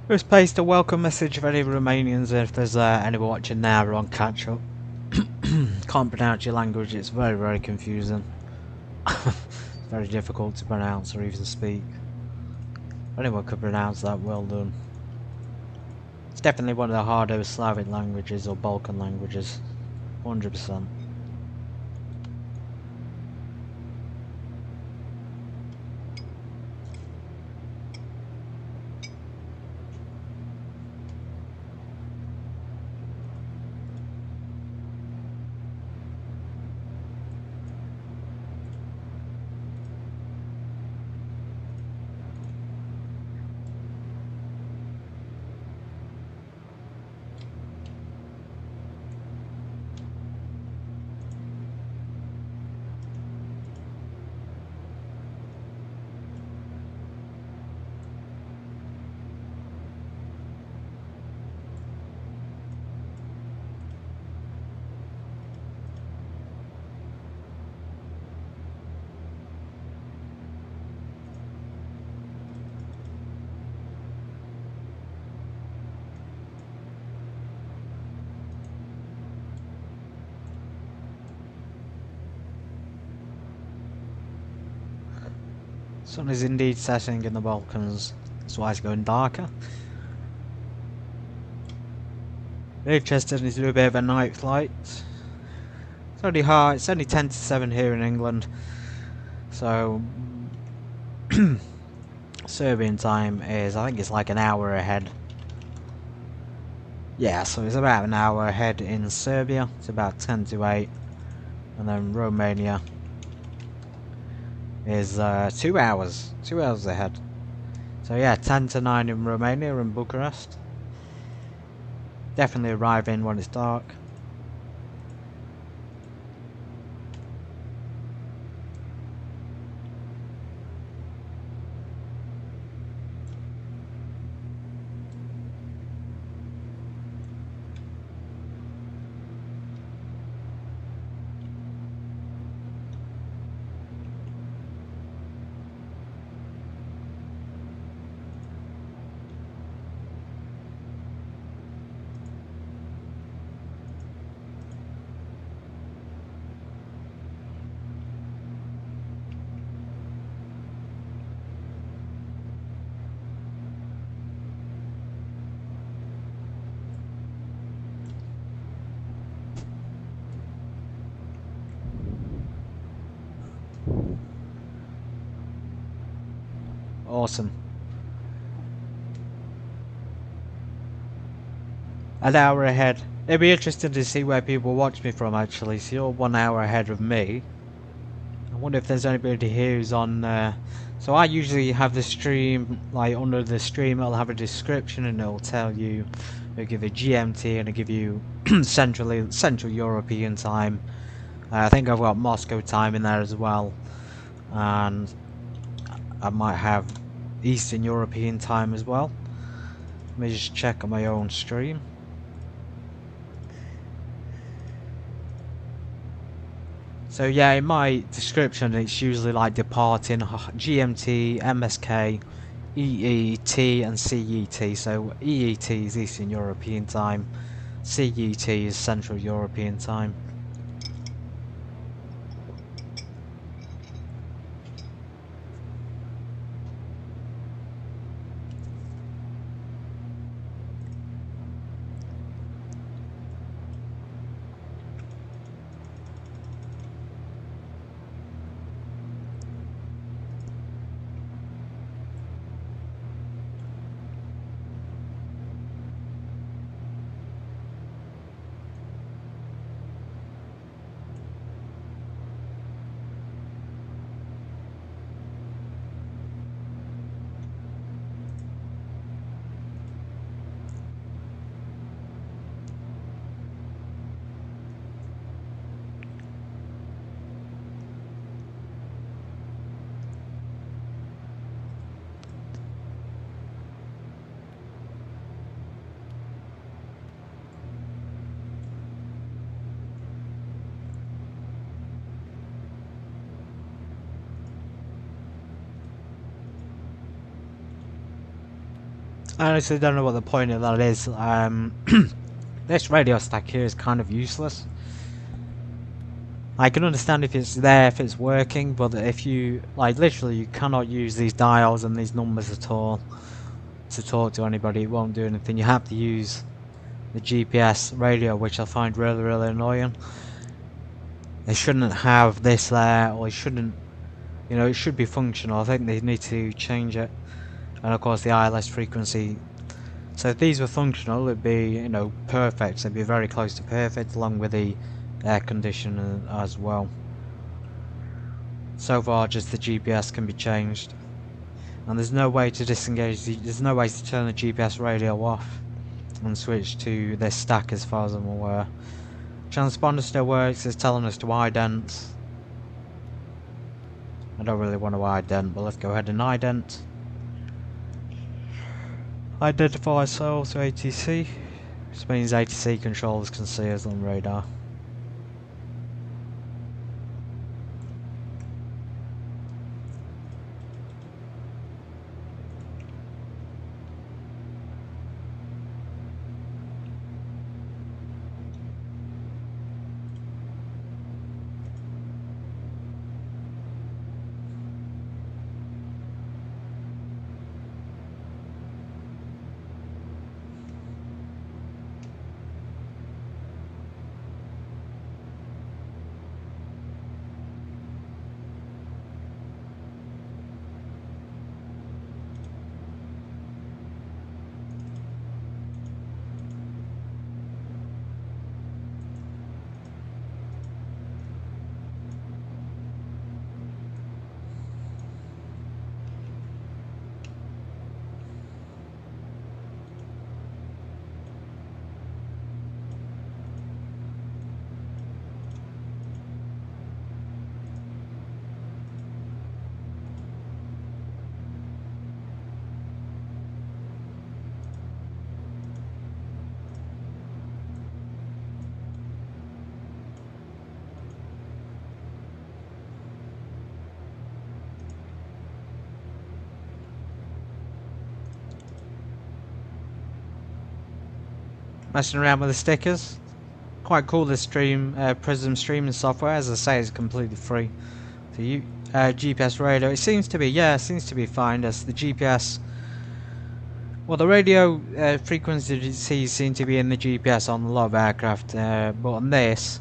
Just placed a welcome message for any Romanians if there's anyone watching now or on catch up. Can't pronounce your language, it's very, very confusing. It's very difficult to pronounce or even speak. If anyone could pronounce that, well done. Definitely one of the harder Slavic languages or Balkan languages. 100%. Sun is indeed setting in the Balkans, that's why it's going darker. Very interested to do a bit of a night flight. It's only hard, it's only 10 to 7 here in England, so Serbian time is, I think it's like an hour ahead. Yeah, so it's about an hour ahead in Serbia, it's about 10 to 8, and then Romania is 2 hours ahead. So yeah, 10 to 9 in Romania and Bucharest. Definitely arriving when it's dark. Awesome. An hour ahead. It'd be interesting to see where people watch me from actually. So you're 1 hour ahead of me. I wonder if there's anybody here who's on so I usually have the stream, like under the stream it'll have a description and it'll tell you, it'll give you GMT and it'll give you Central European time. I think I've got Moscow time in there as well. And I might have Eastern European time as well. Let me just check on my own stream. So yeah, in my description it's usually like departing GMT, MSK, EET and CET. So EET is Eastern European time, CET is Central European time. I honestly don't know what the point of that is. This radio stack here is kind of useless. I can understand if it's there, if it's working, but if you, like, literally you cannot use these dials and these numbers at all. to talk to anybody. It won't do anything. You have to use the GPS radio, which I find really annoying. They shouldn't have this there, or it shouldn't, you know, it should be functional. I think they need to change it. And of course the ILS frequency. So if these were functional, it'd be, you know, perfect. It'd be very close to perfect, along with the air conditioning as well. So far, just the GPS can be changed, and there's no way to disengage. There's no way to turn the GPS radio off and switch to this stack, as far as I'm aware. Transponder still works. It's telling us to ident. I don't really want to ident, but let's go ahead and ident. Identify ourselves to ATC, which means ATC controllers can see us on radar. Messing around with the stickers. Quite cool, this Prism streaming software. As I say, it's completely free. So GPS radio, it seems to be, yeah, it seems to be fine. As the GPS, well, the radio frequencies seem to be in the GPS on a lot of aircraft, but on this,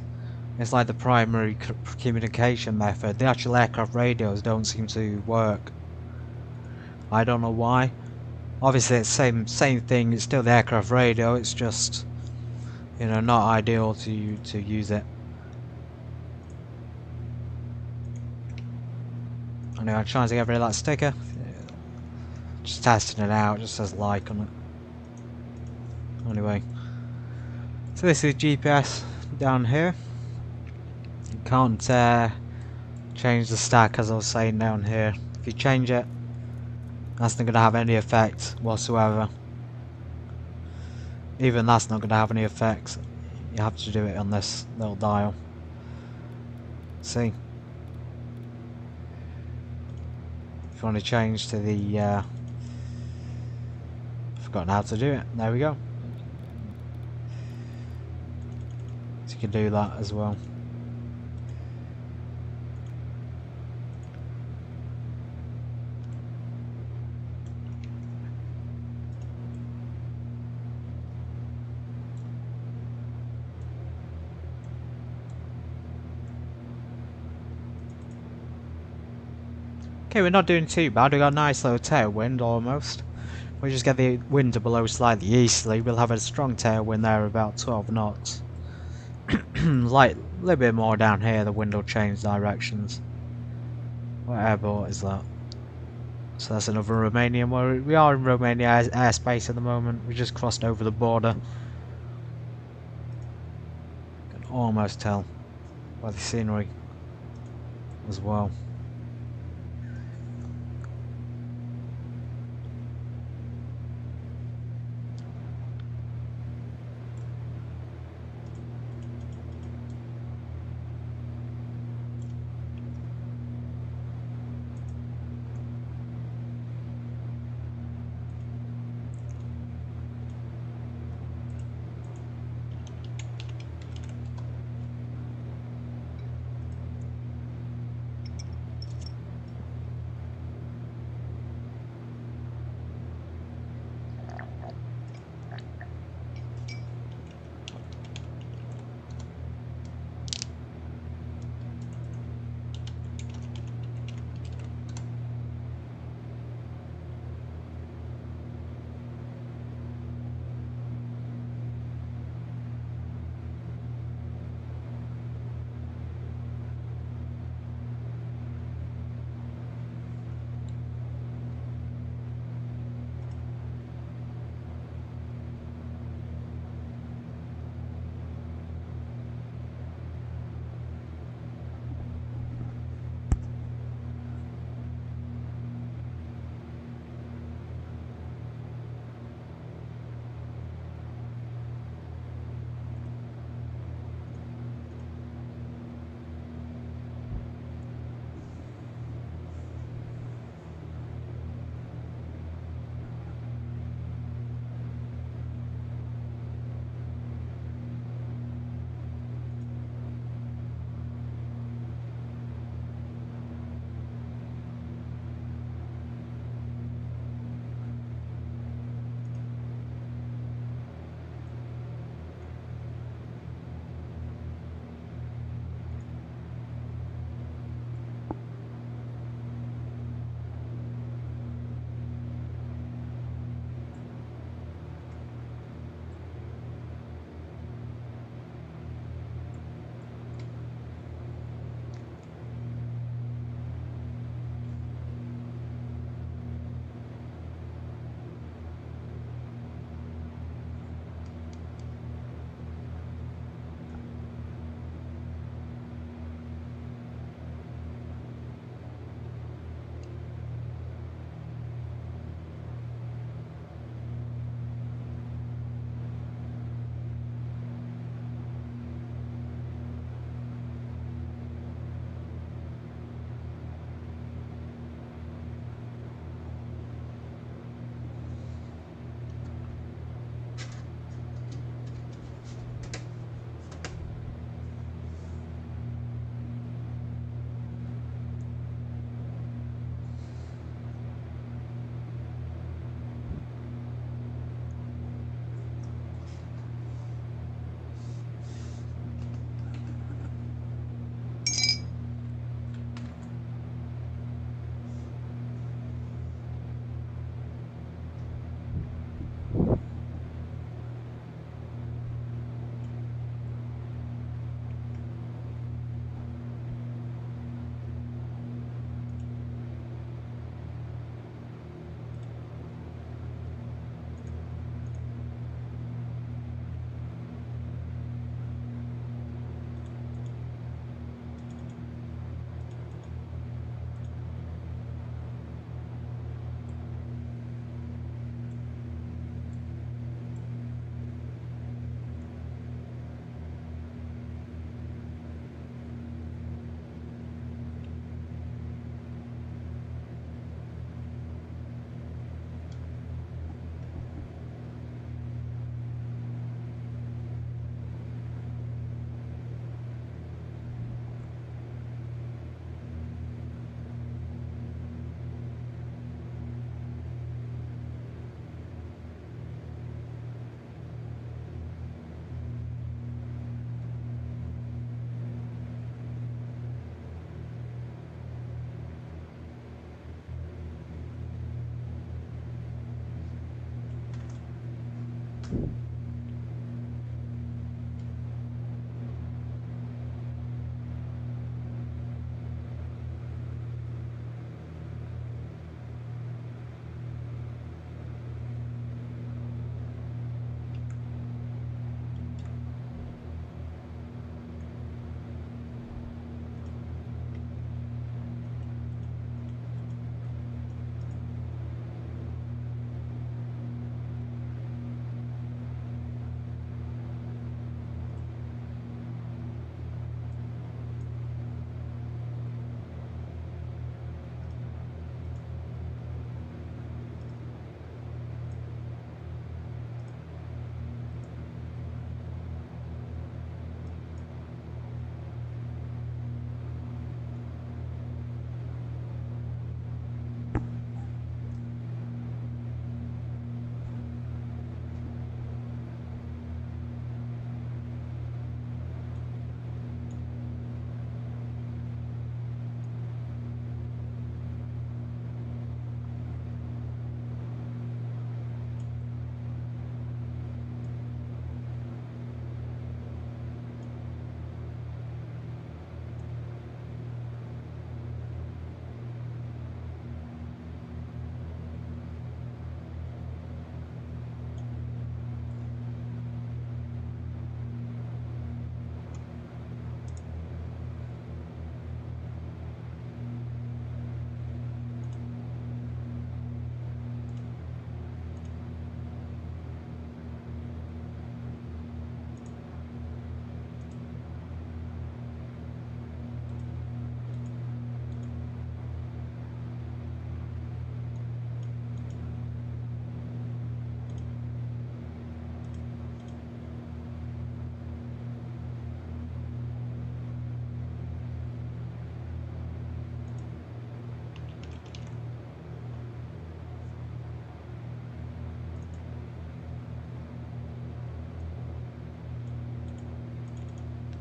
it's like the primary communication method. The actual aircraft radios don't seem to work. I don't know why. Obviously it's same thing, it's still the aircraft radio, it's just, you know, not ideal to use it. Anyway, I'm trying to get rid of that sticker. Just testing it out, it just says like on it. Anyway. So this is GPS down here. You can't change the stack, as I was saying down here. If you change it, that's not going to have any effect whatsoever. Even that's not going to have any effect. You have to do it on this little dial. See? If you want to change to the... I've forgotten how to do it. There we go. So you can do that as well. Okay, we're not doing too bad. We got a nice little tailwind almost. We just get the wind to blow slightly easterly. We'll have a strong tailwind there, about 12 knots. Like a little bit more down here, the wind will change directions. What airport is that? So that's another Romanian. We are in Romania airspace at the moment. We just crossed over the border. Can almost tell by the scenery as well.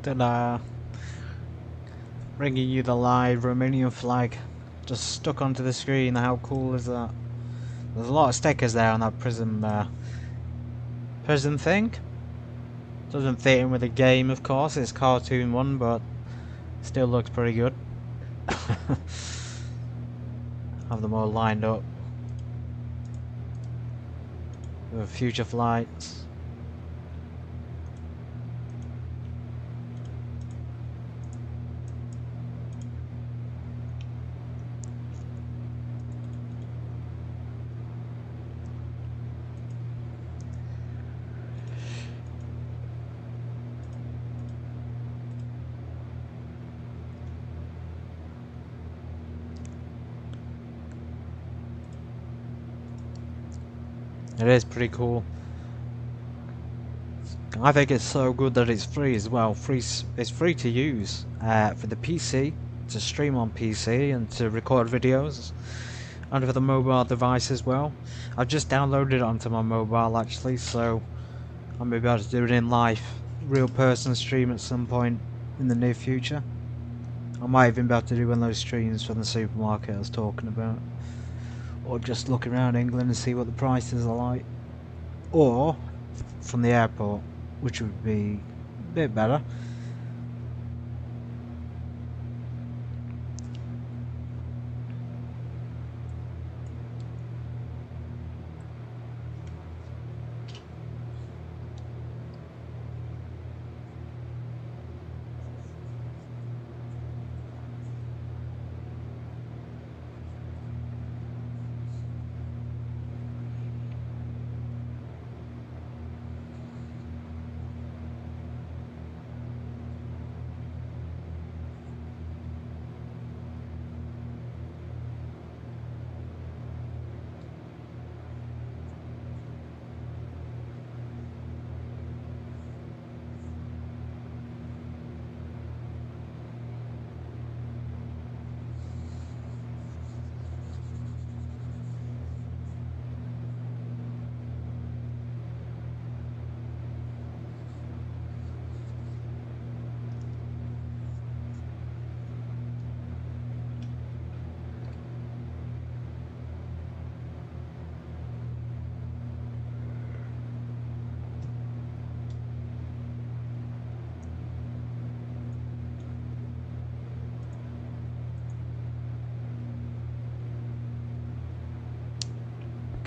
Ta-da! Bringing you the live Romanian flag just stuck onto the screen. How cool is that? There's a lot of stickers there on that prison thing. Doesn't fit in with the game, of course. It's cartoon one, but still looks pretty good. Have them all lined up with future flights. It is pretty cool. I think it's so good that it's free as well. It's free to use for the PC, to stream on PC and to record videos, and for the mobile device as well. I've just downloaded it onto my mobile actually, so I may be able to do it in live, real person stream at some point in the near future. I might even be able to do one of those streams from the supermarket I was talking about. Or just look around England and see what the prices are like. Or from the airport, which would be a bit better.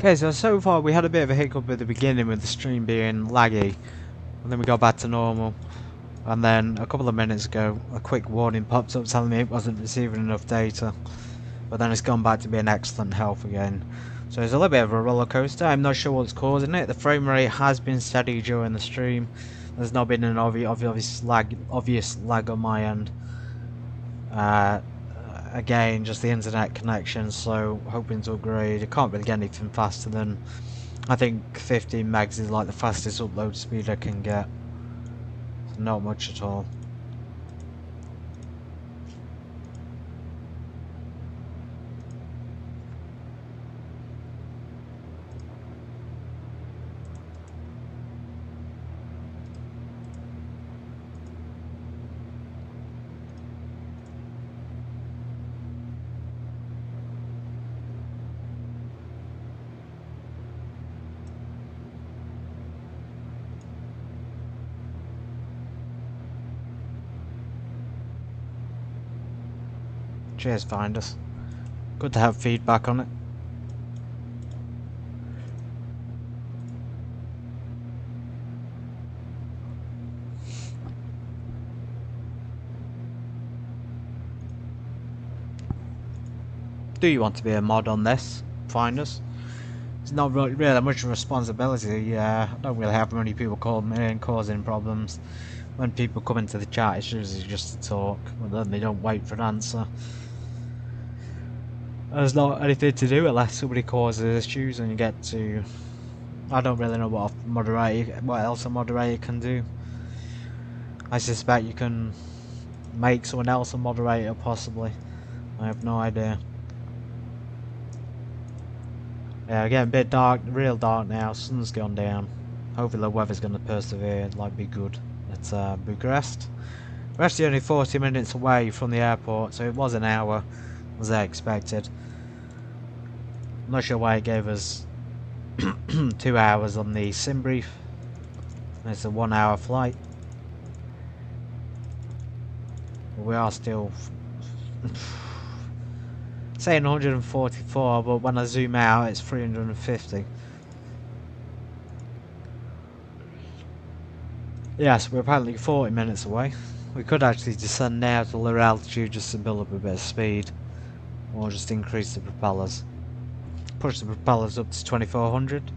Okay, so far we had a bit of a hiccup at the beginning with the stream being laggy, and then we got back to normal. And then a couple of minutes ago, a quick warning popped up telling me it wasn't receiving enough data. But then it's gone back to being excellent health again. So it's a little bit of a roller coaster. I'm not sure what's causing it. The frame rate has been steady during the stream. There's not been an obvious lag on my end. Again, just the internet connection, so hoping to upgrade. I can't really get anything faster than, I think 15 megs is like the fastest upload speed I can get. So not much at all. Cheers, Finders. Good to have feedback on it. Do you want to be a mod on this, Finders? It's not really much responsibility. I don't really have many people call me and causing problems. When people come into the chat, it's usually just to talk, but then they don't wait for an answer. There's not anything to do unless somebody causes issues and you get to... I don't really know what else a moderator can do. I suspect you can make someone else a moderator, possibly. I have no idea. Yeah, getting a bit dark, real dark now. Sun's gone down. Hopefully the weather's going to persevere, like be good at Bucharest. We're actually only 40 minutes away from the airport, so it was an hour, as I expected. I'm not sure why it gave us 2 hours on the sim brief. It's a 1 hour flight. But we are still saying 144, but when I zoom out it's 350. Yes, we're apparently 40 minutes away. We could actually descend now to lower altitude just to build up a bit of speed, or just increase the propellers. Push the propellers up to 2400.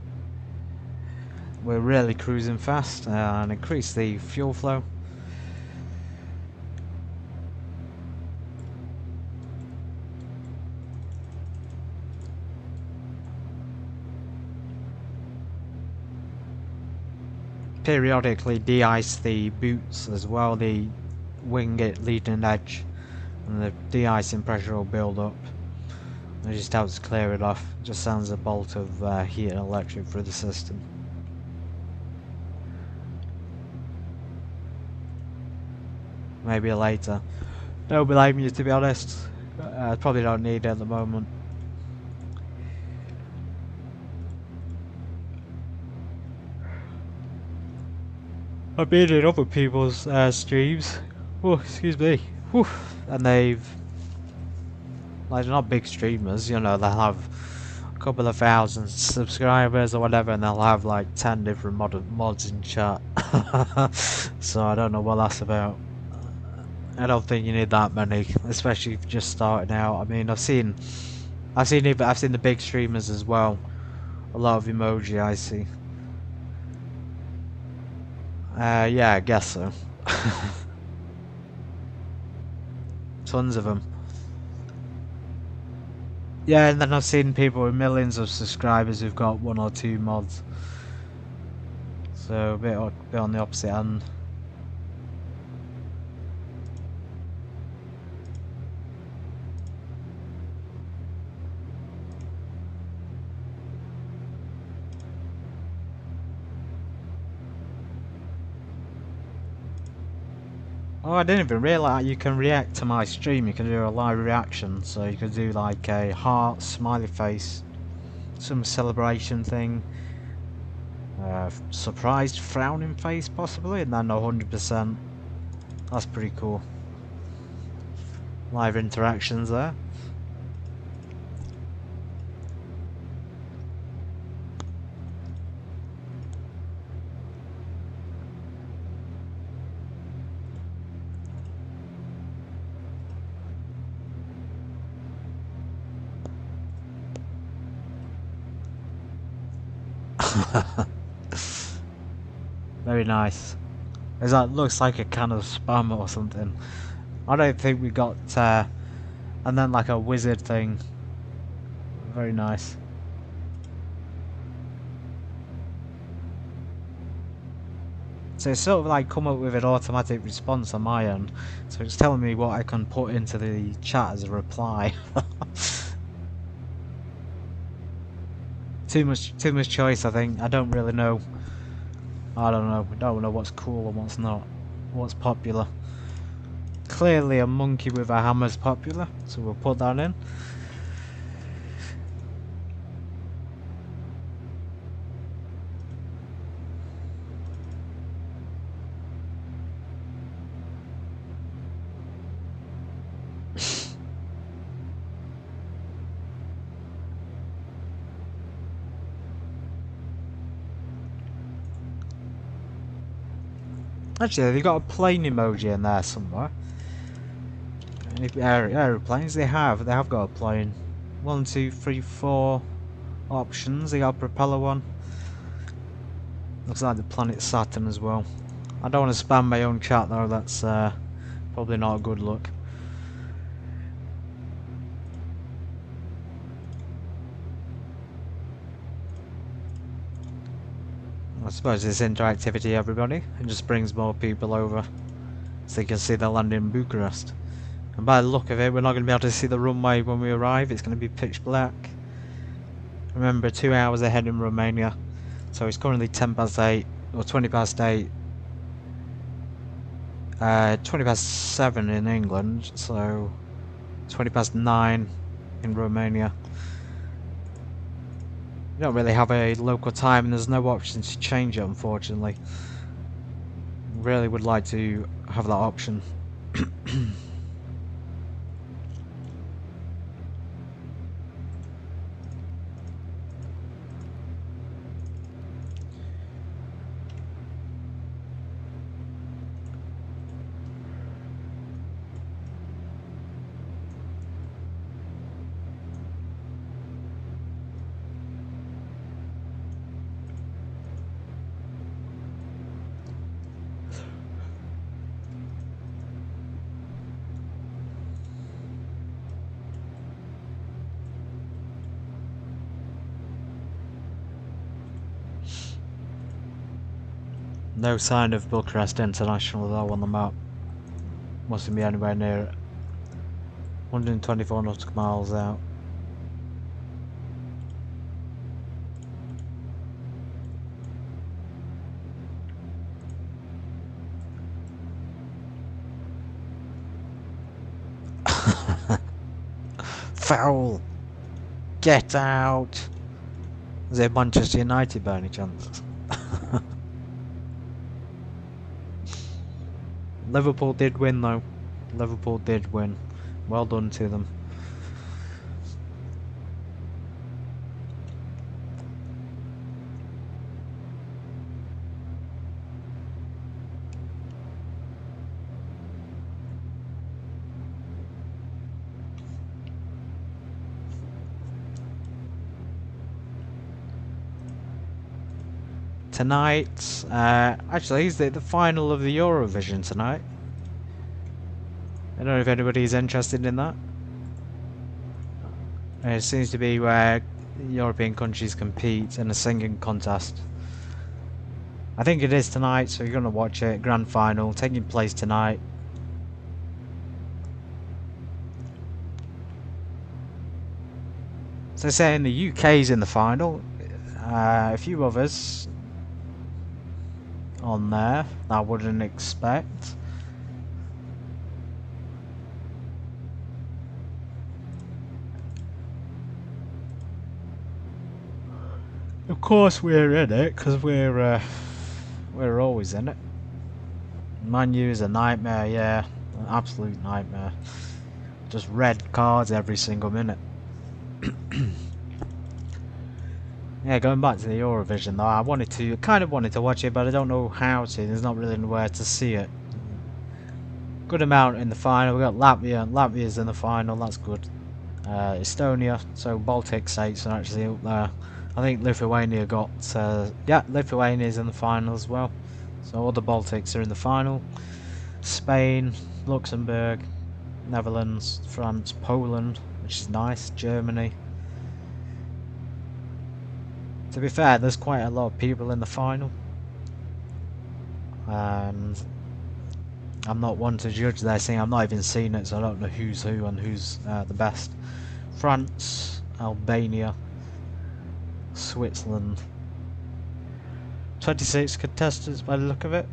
We're really cruising fast, and increase the fuel flow. Periodically de-ice the boots as well, the wing leading edge, and the de-icing pressure will build up. It just helps clear it off. It just sends a bolt of heat and electric through the system. Maybe later. Don't blame you, to be honest. I probably don't need it at the moment. I've been in other people's streams. Oh, excuse me. Whew. And they've... like, they're not big streamers, you know, they'll have a couple of thousand subscribers or whatever, and they'll have like 10 different mods in chat. So I don't know what that's about. I don't think you need that many, especially if you're just starting out. I mean, I've seen the big streamers as well. A lot of emoji I see. Yeah, I guess so. Tons of them. Yeah, and then I've seen people with millions of subscribers who've got 1 or 2 mods. So a bit on the opposite end. Oh, I didn't even realise you can react to my stream. You can do a live reaction, so you could do like a heart, smiley face, some celebration thing, surprised frowning face possibly, and then 100%. That's pretty cool. Live interactions there. Very nice. It's like, looks like a can of spam or something. I don't think we got, and then like a wizard thing. Very nice. So it's sort of like come up with an automatic response on my end. So it's telling me what I can put into the chat as a reply. Too much choice, I think. I don't really know. I don't know. I don't know what's cool and what's not. What's popular. Clearly a monkey with a hammer's popular, so we'll put that in. Actually, they've got a plane emoji in there somewhere. Any aeroplanes? They have got a plane. 1, 2, 3, 4 options. They got a propeller one. Looks like the planet Saturn as well. I don't want to spam my own chat though. That's probably not a good look. I suppose it's interactivity, everybody. It just brings more people over so they can see the land in Bucharest. And by the look of it, we're not going to be able to see the runway when we arrive. It's going to be pitch black. Remember, 2 hours ahead in Romania. So it's currently 10 past 8, or 20 past 8. 20 past 7 in England, so 20 past 9 in Romania. We don't really have a local time and there's no option to change it, unfortunately. Really would like to have that option. No sign of Bucharest International though on the map. Mustn't be anywhere near it. 124 nautical miles out. Foul! Get out! Is it Manchester United by any chance? Liverpool did win though. Liverpool did win. Well done to them. Tonight, actually, is the final of the Eurovision tonight. I don't know if anybody's interested in that. It seems to be where European countries compete in a singing contest. I think it is tonight, so you're going to watch it. Grand final taking place tonight. So saying the UK's in the final. A few others on there I wouldn't expect. Of course we're in it because we're always in it. Man U is a nightmare, yeah, an absolute nightmare. Just red cards every single minute. Yeah, going back to the Eurovision though, I kind of wanted to watch it, but I don't know how to. There's not really anywhere to see it. Good amount in the final. We got Latvia, and Latvia's in the final. That's good. Estonia, so Baltic states are actually up there. I think Lithuania got, yeah, Lithuania's in the final as well. So all the Baltics are in the final. Spain, Luxembourg, Netherlands, France, Poland, which is nice, Germany. To be fair, there's quite a lot of people in the final. And I'm not one to judge their scene, I've not even seen it, so I don't know who's who and who's the best. France, Albania, Switzerland. 26 contestants by the look of it.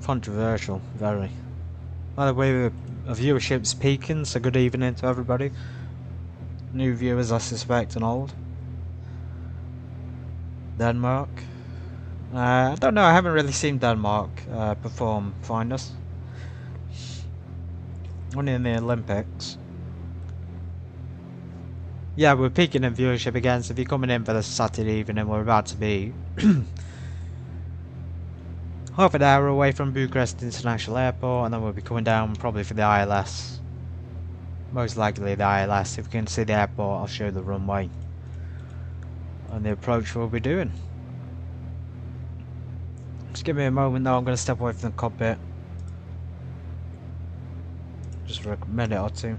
Controversial, very. By the way, the viewership's peaking, so good evening to everybody. New viewers, I suspect, and old. Denmark. I don't know, I haven't really seen Denmark perform finest. Only in the Olympics. Yeah, we're peaking in viewership again, so if you're coming in for the Saturday evening, we're about to be half an hour away from Bucharest International Airport, and then we'll be coming down probably for the ILS. Most likely the ILS. If we can see the airport, I'll show the runway and the approach we'll be doing. Just give me a moment though, I'm going to step away from the cockpit. Just for a minute or two.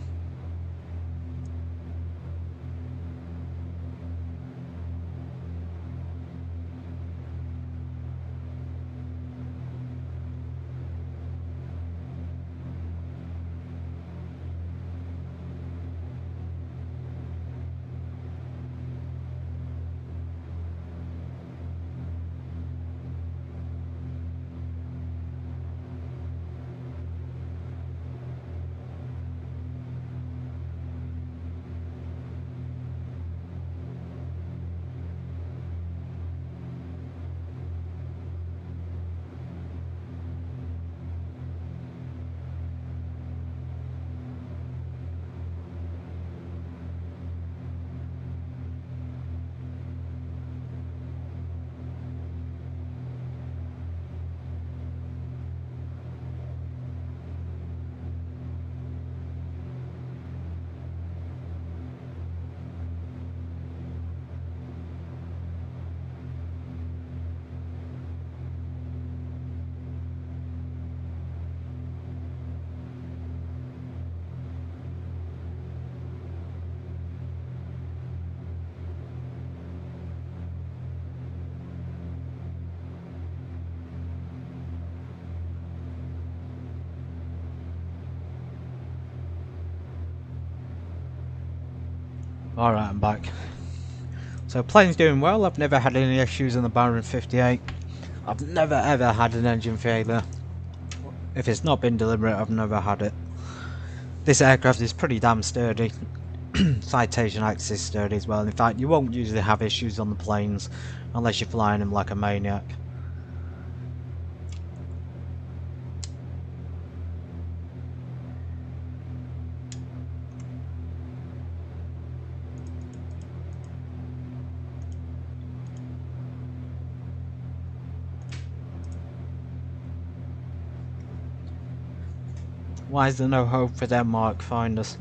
Alright, I'm back. So plane's doing well, I've never had any issues in the Baron 58. I've never ever had an engine failure. If it's not been deliberate, I've never had it. This aircraft is pretty damn sturdy. Citation axis is sturdy as well. In fact, you won't usually have issues on the planes unless you're flying them like a maniac. Why is there no hope for Denmark, find us?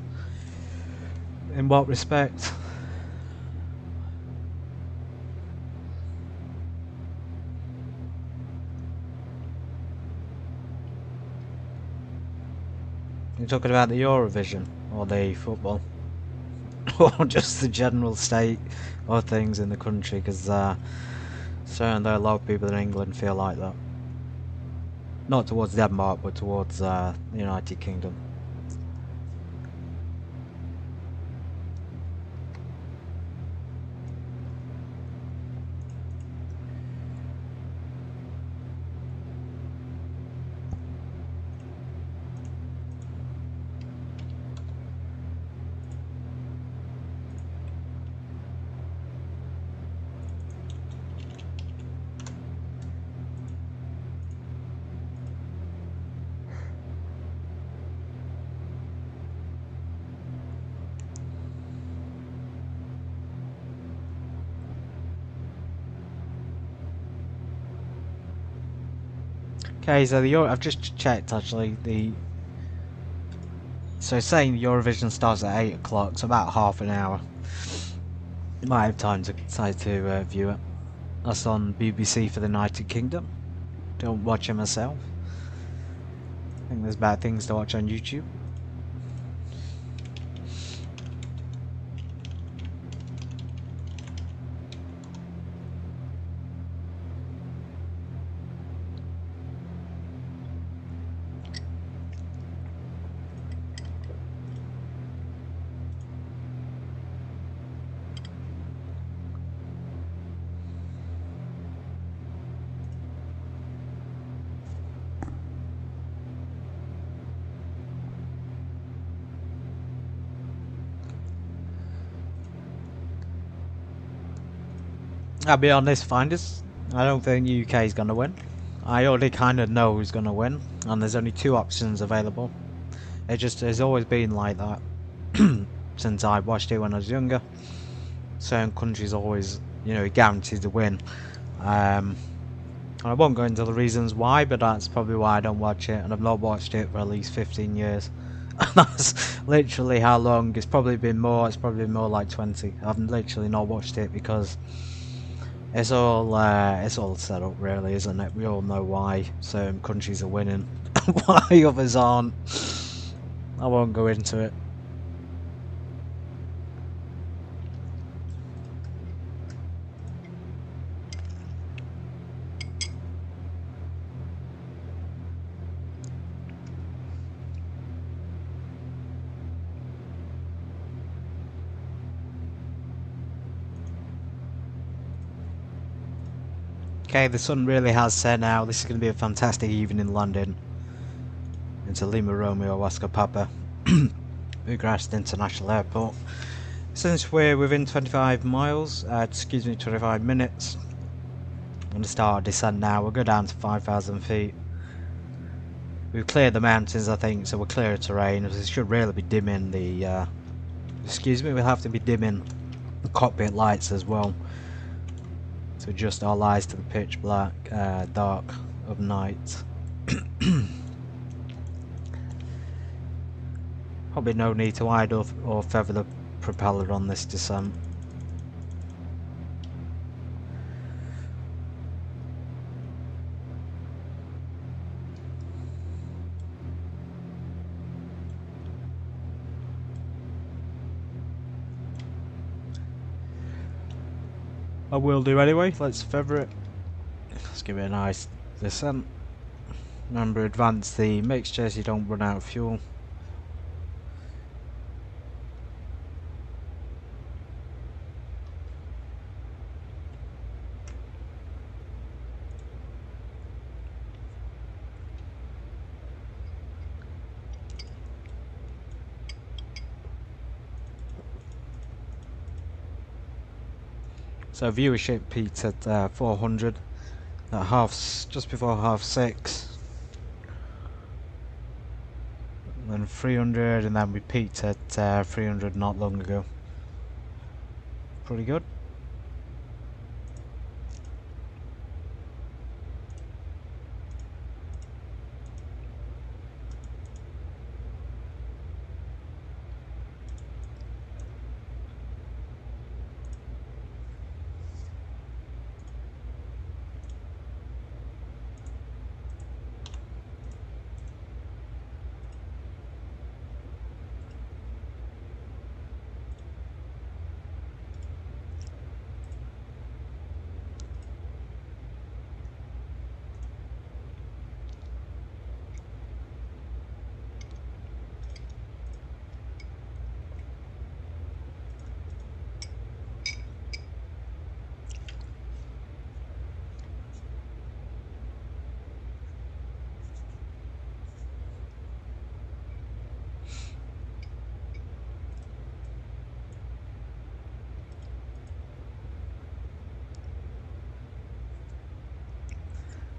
In what respect? You're talking about the Eurovision, or the football? Or just the general state of things in the country, because certainly a lot of people in England feel like that. Not towards Denmark, but towards the United Kingdom. Okay, so I've just checked actually. So saying Eurovision starts at 8 o'clock, so about half an hour. You might have time to decide to view it. That's on BBC for the United Kingdom. Don't watch it myself. I think there's bad things to watch on YouTube. I'll be honest, finders. I don't think UK is going to win. I already kind of know who's going to win, and there's only two options available. It just has always been like that since I watched it when I was younger. Certain countries always, you know, guaranteed to win. I won't go into the reasons why, but that's probably why I don't watch it, and I've not watched it for at least 15 years. That's literally how long. It's probably been more. It's probably been more like 20. I've literally not watched it because it's all set up, really, isn't it? We all know why certain countries are winning, why others aren't. I won't go into it. Okay, the sun really has set now. This is going to be a fantastic evening in London. Into Lima Romeo Oscar Papa, Bucharest International Airport. Since we're within 25 miles, 25 minutes, I'm going to start our descent now. We'll go down to 5,000 feet. We've cleared the mountains, I think, so we'll clear the terrain. This should really be dimming the, we'll have to be dimming the cockpit lights as well, to adjust our lights to the pitch black, dark of night. Probably no need to idle or feather the propeller on this descent. I will do anyway. Let's feather it. Let's give it a nice descent. Remember, advance the mixture so you don't run out of fuel. So viewership peaked at 400 at just before 6:30, and then 300, and then we peaked at 300 not long ago. Pretty good.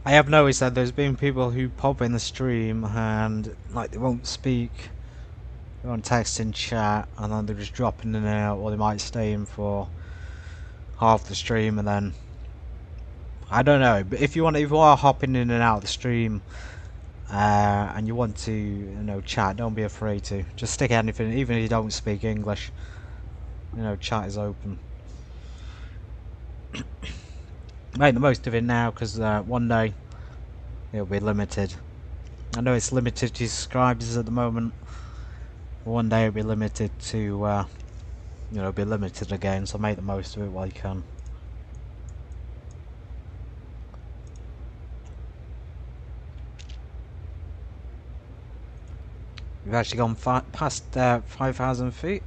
I have noticed that there's been people who pop in the stream and like they won't speak, they won't text in chat, and then they're just dropping in and out, or they might stay in for half the stream and then I don't know, but if you are hopping in and out of the stream, and you want to, you know, chat, don't be afraid to. Just stick anything, even if you don't speak English. You know, chat is open. Make the most of it now, because one day it'll be limited. I know it's limited to subscribers at the moment. But one day it'll be limited to, you know, be limited again. So make the most of it while you can. We've actually gone past 5,000 feet.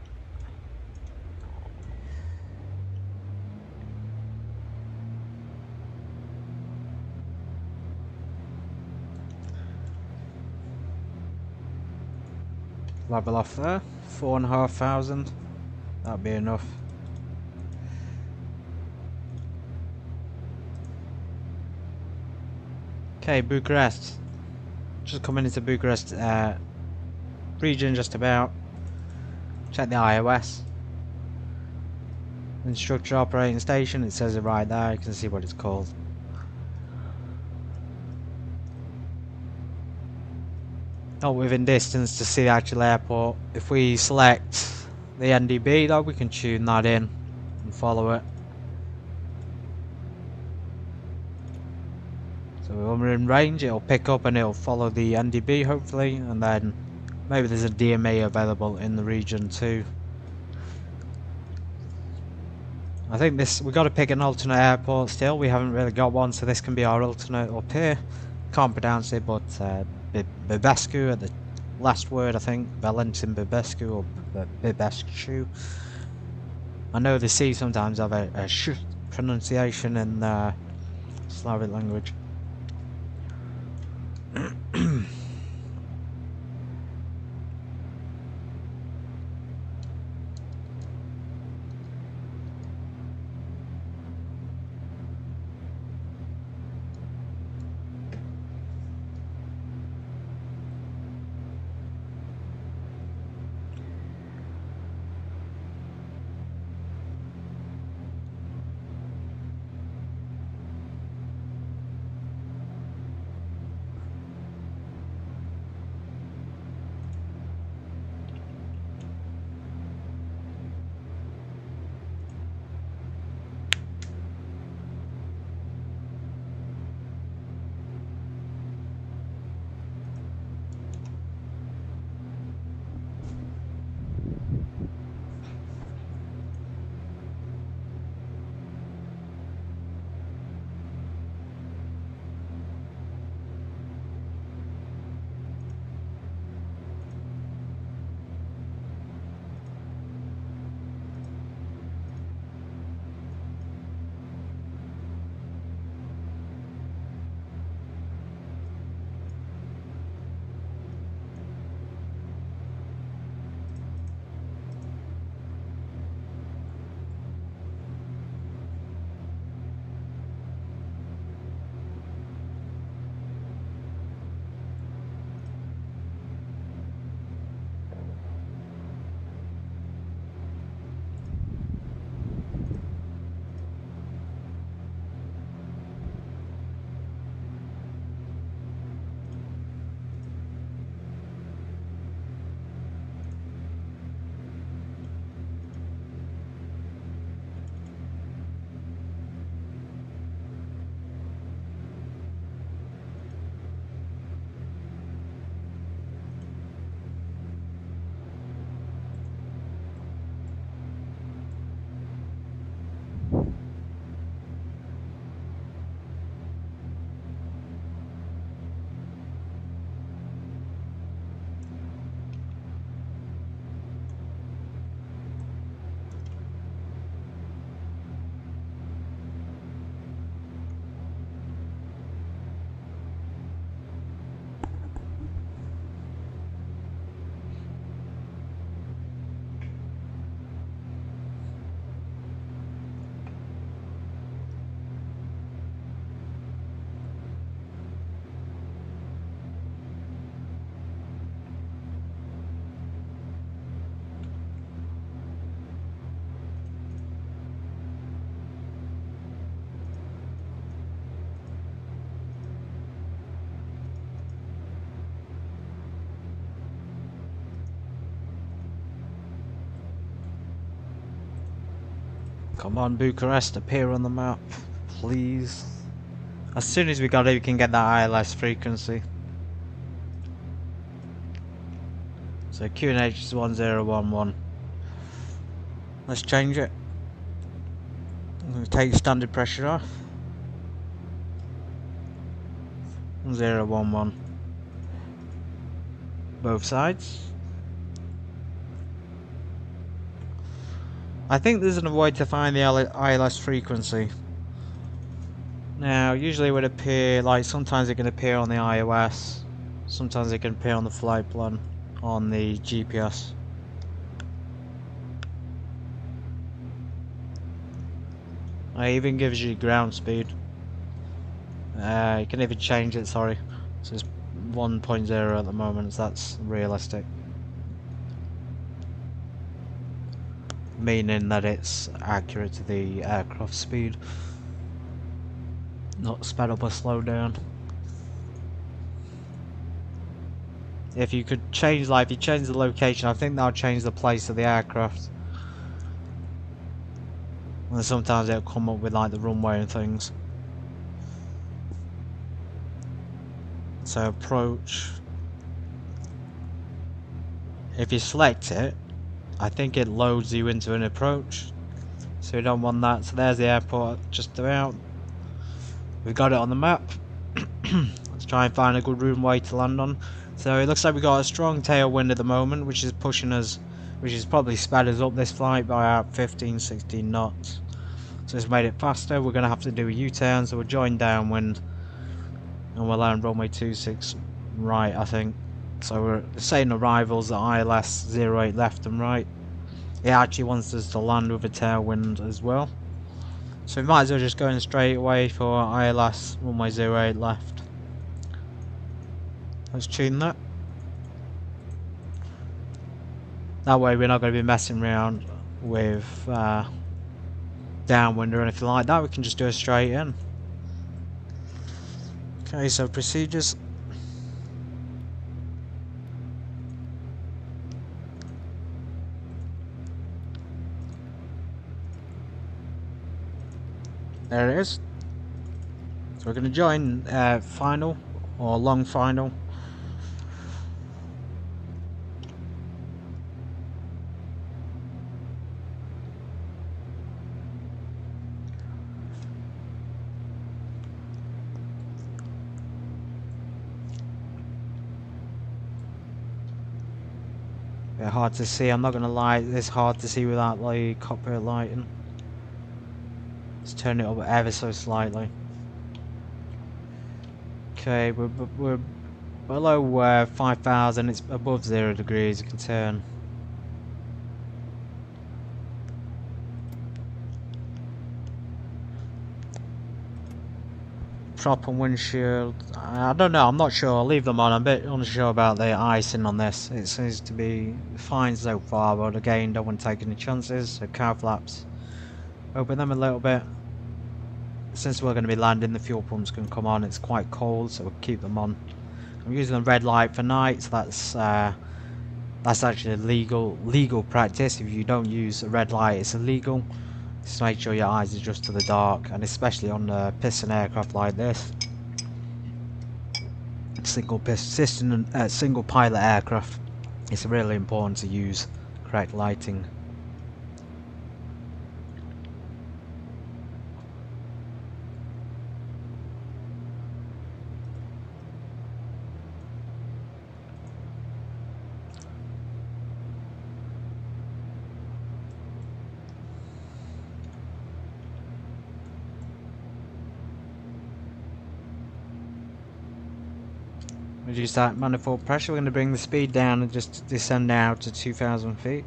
Level off there, 4,500. That'd be enough. Okay, Bucharest. Just coming into Bucharest region, just about. Check the iOS. Instructor operating station. It says it right there. You can see what it's called. Not within distance to see the actual airport. If we select the NDB though, we can tune that in and follow it. So when we're in range, it'll pick up and it'll follow the NDB hopefully, and then maybe there's a DMA available in the region too. I think we've got to pick an alternate airport still. We haven't really got one, so this can be our alternate up here. Can't pronounce it, but Bibescu at the last word, I think. Valentin Bibescu or Bibescu. I know the C sometimes have a sh pronunciation in Slavic language. Come on, Bucharest, appear on the map, please. As soon as we got it, we can get that ILS frequency. So QNH is 1011. Let's change it. I'm going to take standard pressure off. 1011. Both sides. I think there's a way to find the ILS frequency. Now, usually it would appear, like sometimes it can appear on the iOS, sometimes it can appear on the flight plan, on the GPS. It even gives you ground speed. You can even change it, sorry. So it's 1.0 at the moment, so that's realistic. Meaning that it's accurate to the aircraft speed. Not sped up or slowed down. If you could change, like if you change the location, I think that'll change the place of the aircraft. And sometimes it'll come up with like the runway and things. So approach. If you select it, I think it loads you into an approach. So we don't want that. So there's the airport just about. We've got it on the map. Let's try and find a good runway to land on. So it looks like we've got a strong tailwind at the moment, which is pushing us, which has probably sped us up this flight by about 15-16 knots. So it's made it faster. We're going to have to do a U-turn, so we'll join downwind and we'll land runway 26 right, I think. So we're saying arrivals at ILS 08 left and right. It actually wants us to land with a tailwind as well. So we might as well just go in straight away for ILS runway 08 left. Let's tune that. That way we're not going to be messing around with downwind or anything like that. We can just do it straight in. Okay, so procedures. There it is. So we're going to join final or long final. Bit hard to see, I'm not going to lie, it's hard to see without the cockpit lighting. Let's turn it up ever so slightly. Okay, we're below 5,000, it's above 0 degrees, you can turn. Prop and windshield, I don't know, I'm not sure, I'll leave them on. I'm a bit unsure about the icing on this. It seems to be fine so far, but again, don't want to take any chances. So car flaps, open them a little bit. Since we're going to be landing, the fuel pumps can come on. It's quite cold, so we'll keep them on. I'm using the red light for night, so that's actually legal practice. If you don't use a red light, it's illegal. Just make sure your eyes adjust to the dark, and especially on a piston aircraft like this, single pilot aircraft, it's really important to use correct lighting. Reduce that manifold pressure. We're going to bring the speed down and just descend now to 2,000 feet.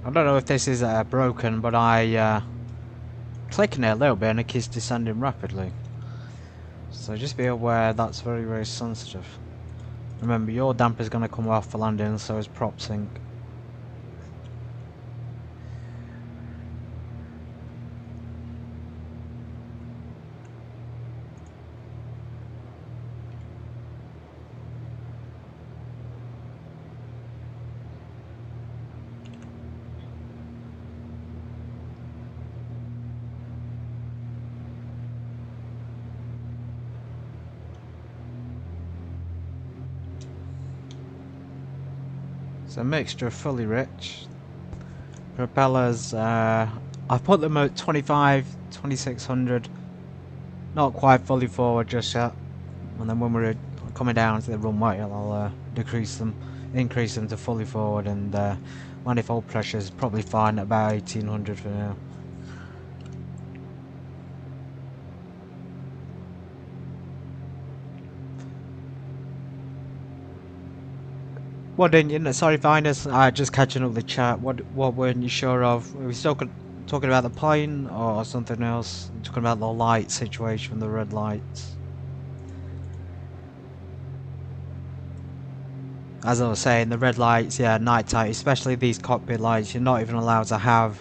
I don't know if this is broken, but I clicking it a little bit and it keeps descending rapidly. So just be aware that's very, very sensitive. Remember, your damper is going to come off for landing, so is prop sync. It's a mixture of fully rich. Propellers, I've put them at 25, 2600. Not quite fully forward just yet. And then when we're coming down to the runway, I'll increase them to fully forward, and manifold pressure is probably fine at about 1800 for now. What didn't you? Sorry, Finers. Just catching up with the chat. What weren't you sure of? Are we still talking about the plane or something else? Talking about the light situation, the red lights. As I was saying, the red lights, yeah, nighttime, especially these cockpit lights. You're not even allowed to have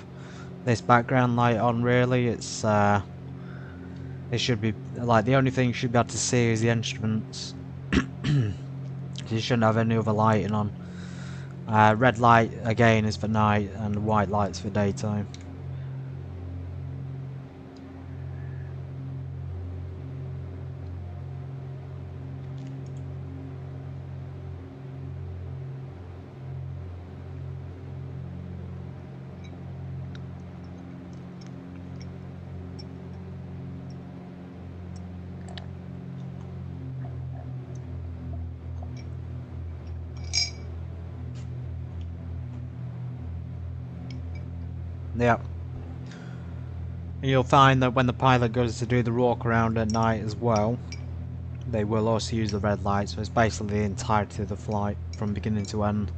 this background light on. Really, it's it should be like the only thing you should be able to see is the instruments. You shouldn't have any other lighting on. Red light again is for night, and white lights for daytime. Yep. And you'll find that when the pilot goes to do the walk around at night as well, they will also use the red light, so it's basically the entirety of the flight from beginning to end.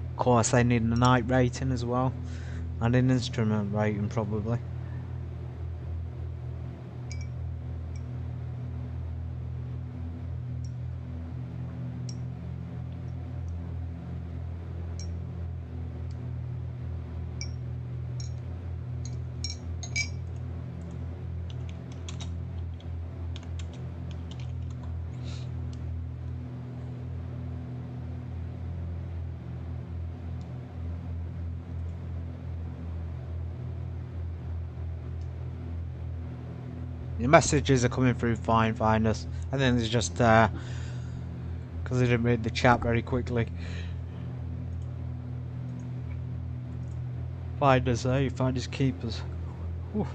Of course, they need a night rating as well, and an instrument rating probably. Your messages are coming through fine, Finers. I think it's just because I didn't read the chat very quickly. Finders, eh? Finders keepers. Whew.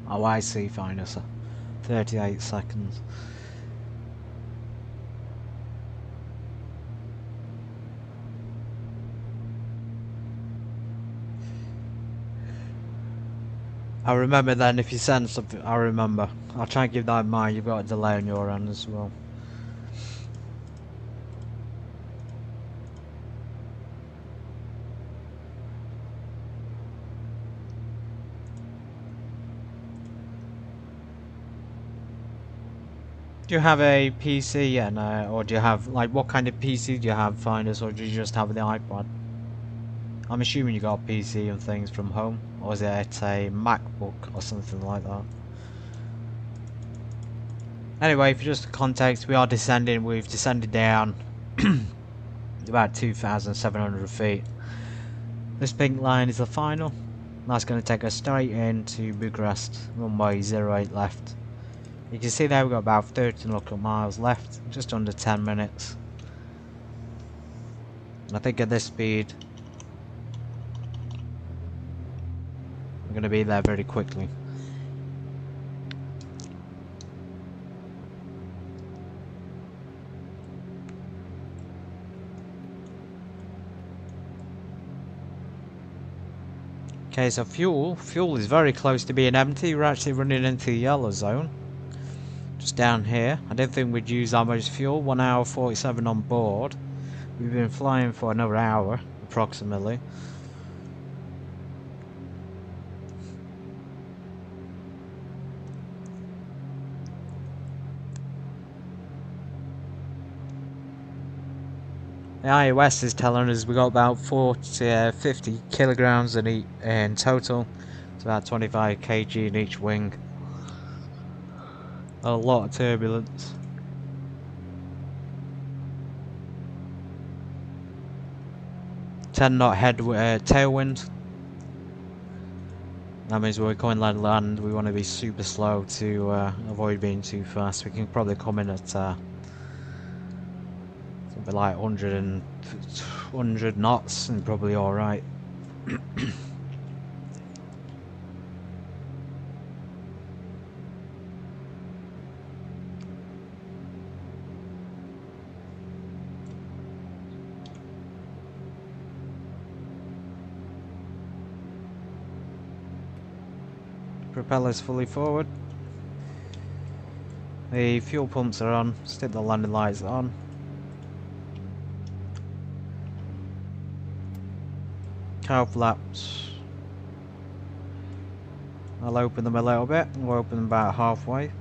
Oh, I see, Finus. 38 seconds. I remember then, if you send something, I remember. I'll try and keep that in mind. You've got a delay on your end as well. Do you have a PC yet, or do you have, like, what kind of PC do you have, Finus, or do you just have the iPad? I'm assuming you got a PC and things from home, or is it a MacBook or something like that? Anyway, for just context, we are descending. We've descended down about 2,700 feet. This pink line is the final. That's going to take us straight into Bucharest, runway 08 left. You can see there we've got about 13 local miles left, just under 10 minutes. And I think at this speed, we're going to be there very quickly. Okay, so fuel is very close to being empty. We're actually running into the yellow zone. Just down here. I didn't think we'd use that much fuel. 1 hour 47 on board. We've been flying for another hour, approximately. The iOS is telling us we got about 50 kilograms in total. It's about 25 kg in each wing. A lot of turbulence. Ten knot tailwind. That means when we're going to land, we want to be super slow to avoid being too fast. We can probably come in at something like 100 knots and probably alright. Propellers fully forward. The fuel pumps are on. Stick the landing lights on. Cow flaps. I'll open them a little bit. We'll open them about halfway.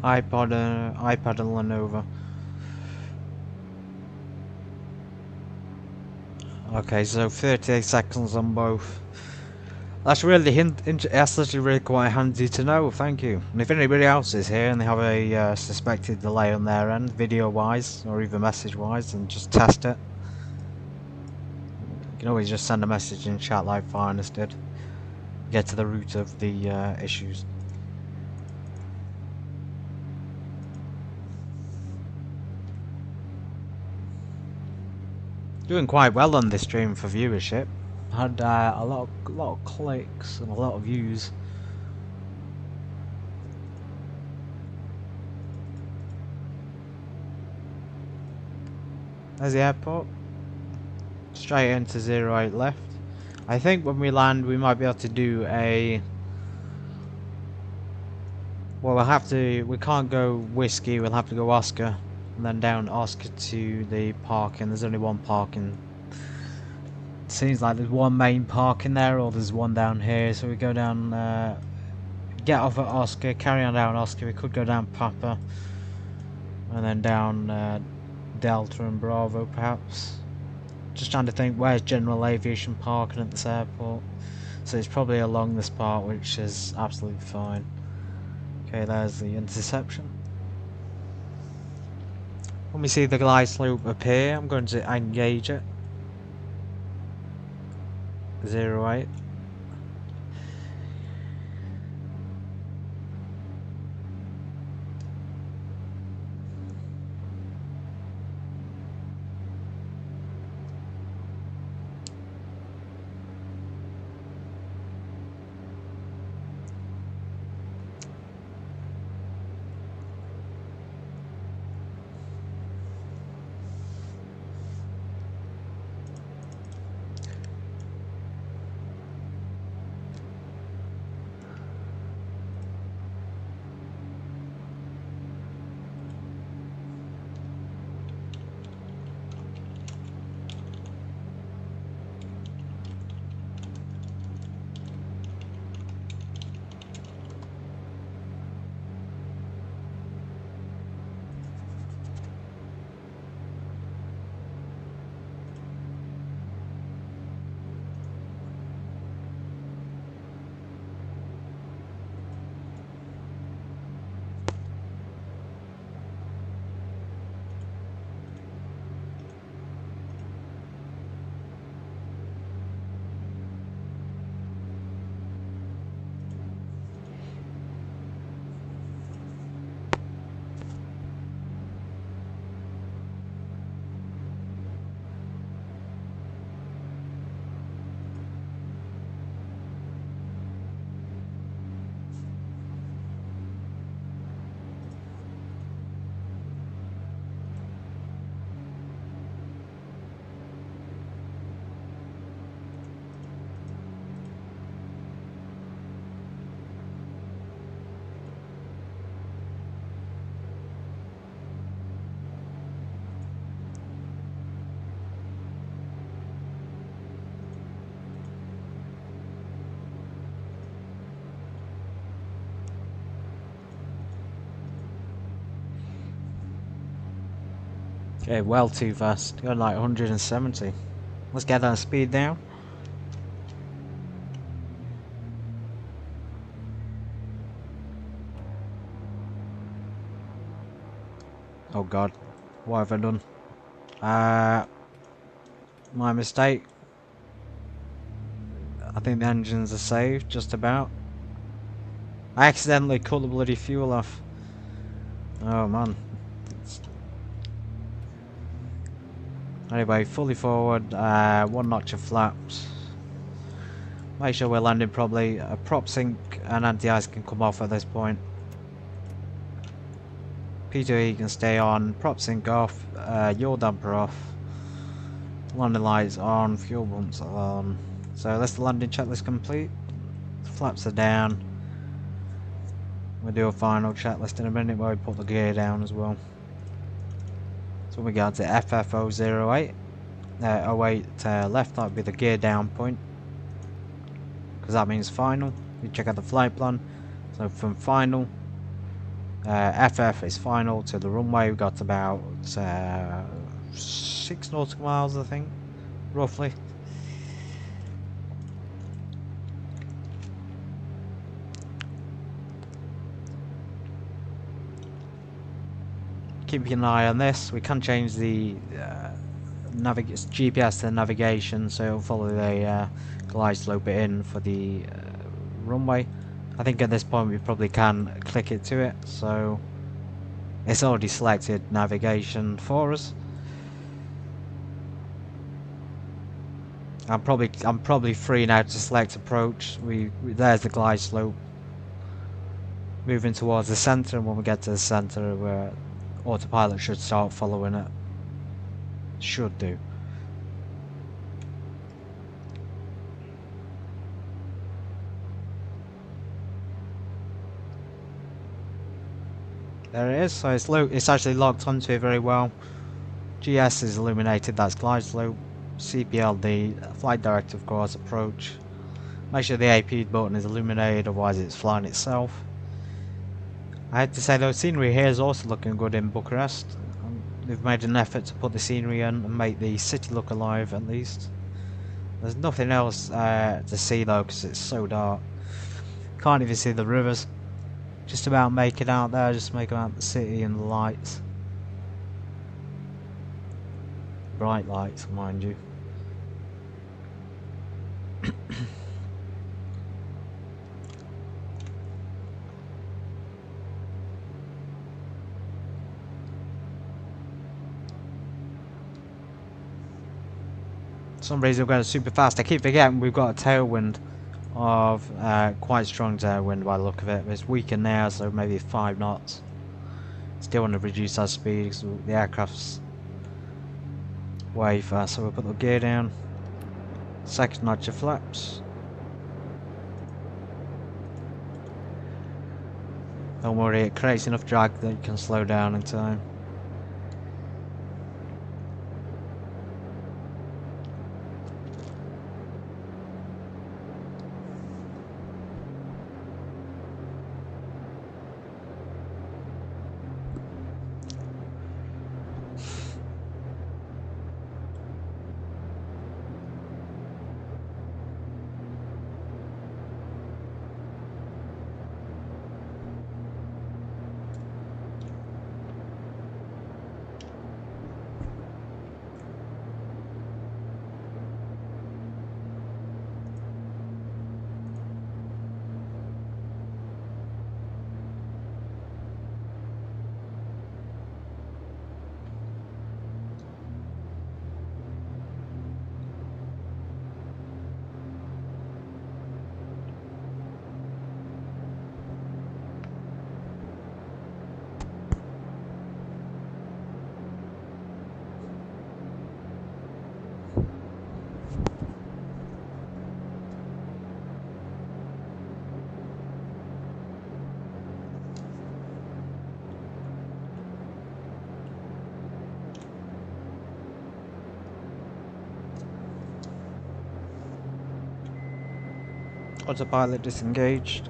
iPod and Lenovo. Okay, so 38 seconds on both. That's actually really quite handy to know. Thank you. And if anybody else is here and they have a suspected delay on their end, video-wise or even message-wise, then just test it. You can always just send a message in chat like Finest did. Get to the root of the issues. Doing quite well on this stream for viewership. Had a lot of clicks and a lot of views. There's the airport. Straight into 08 left. I think when we land we might be able to do a... Well, we'll have to... We can't go Whiskey, we'll have to go Oscar. And then down Oscar to the parking. There's only one parking. It seems like there's one main parking there, or there's one down here. So we go down, get off at Oscar, carry on down Oscar. We could go down Papa, and then down Delta and Bravo, perhaps. Just trying to think where's general aviation parking at this airport. So it's probably along this part, which is absolutely fine. Okay, there's the interception. When we see the glide slope appear, I'm going to engage it. 08. Okay, well too fast. Going like 170. Let's get that speed down. Oh god, what have I done? My mistake. I think the engines are saved, just about. I accidentally cut the bloody fuel off. Oh man. Anyway, fully forward, one notch of flaps. Make sure we're landing properly. A prop sink and anti-ice can come off at this point. P2E can stay on, prop sink off, yaw damper off. Landing lights on, fuel pumps on. So that's the landing checklist complete. Flaps are down. We'll do a final checklist in a minute where we put the gear down as well. So we got to FF008. 08 left, that would be the gear down point. Because that means final. You check out the flight plan. So from final, FF is final to the runway. We've got about 6 nautical miles, I think, roughly. Keeping an eye on this, we can change the GPS to navigation, so it'll follow the glide slope in for the runway. I think at this point we probably can click it to it, so it's already selected navigation for us. I'm probably free now to select approach. There's the glide slope. Moving towards the centre, and when we get to the centre, where autopilot should start following it. Should do. There it is. So it's actually locked onto it very well. GS is illuminated. That's glide slope. CPLD, flight director of course, approach. Make sure the AP button is illuminated, otherwise it's flying itself. I have to say though, scenery here is also looking good in Bucharest. They've made an effort to put the scenery in and make the city look alive at least. There's nothing else to see though because it's so dark. Can't even see the rivers. Just about make it out there, just make out the city and the lights. Bright lights, mind you. For some reason we're going super fast. I keep forgetting we've got a tailwind of quite strong tailwind by the look of it. It's weaker now, so maybe 5 knots. Still want to reduce our speed because the aircraft's way fast. So we'll put the gear down. Second notch of flaps. Don't worry, it creates enough drag that you can slow down in time. Autopilot disengaged.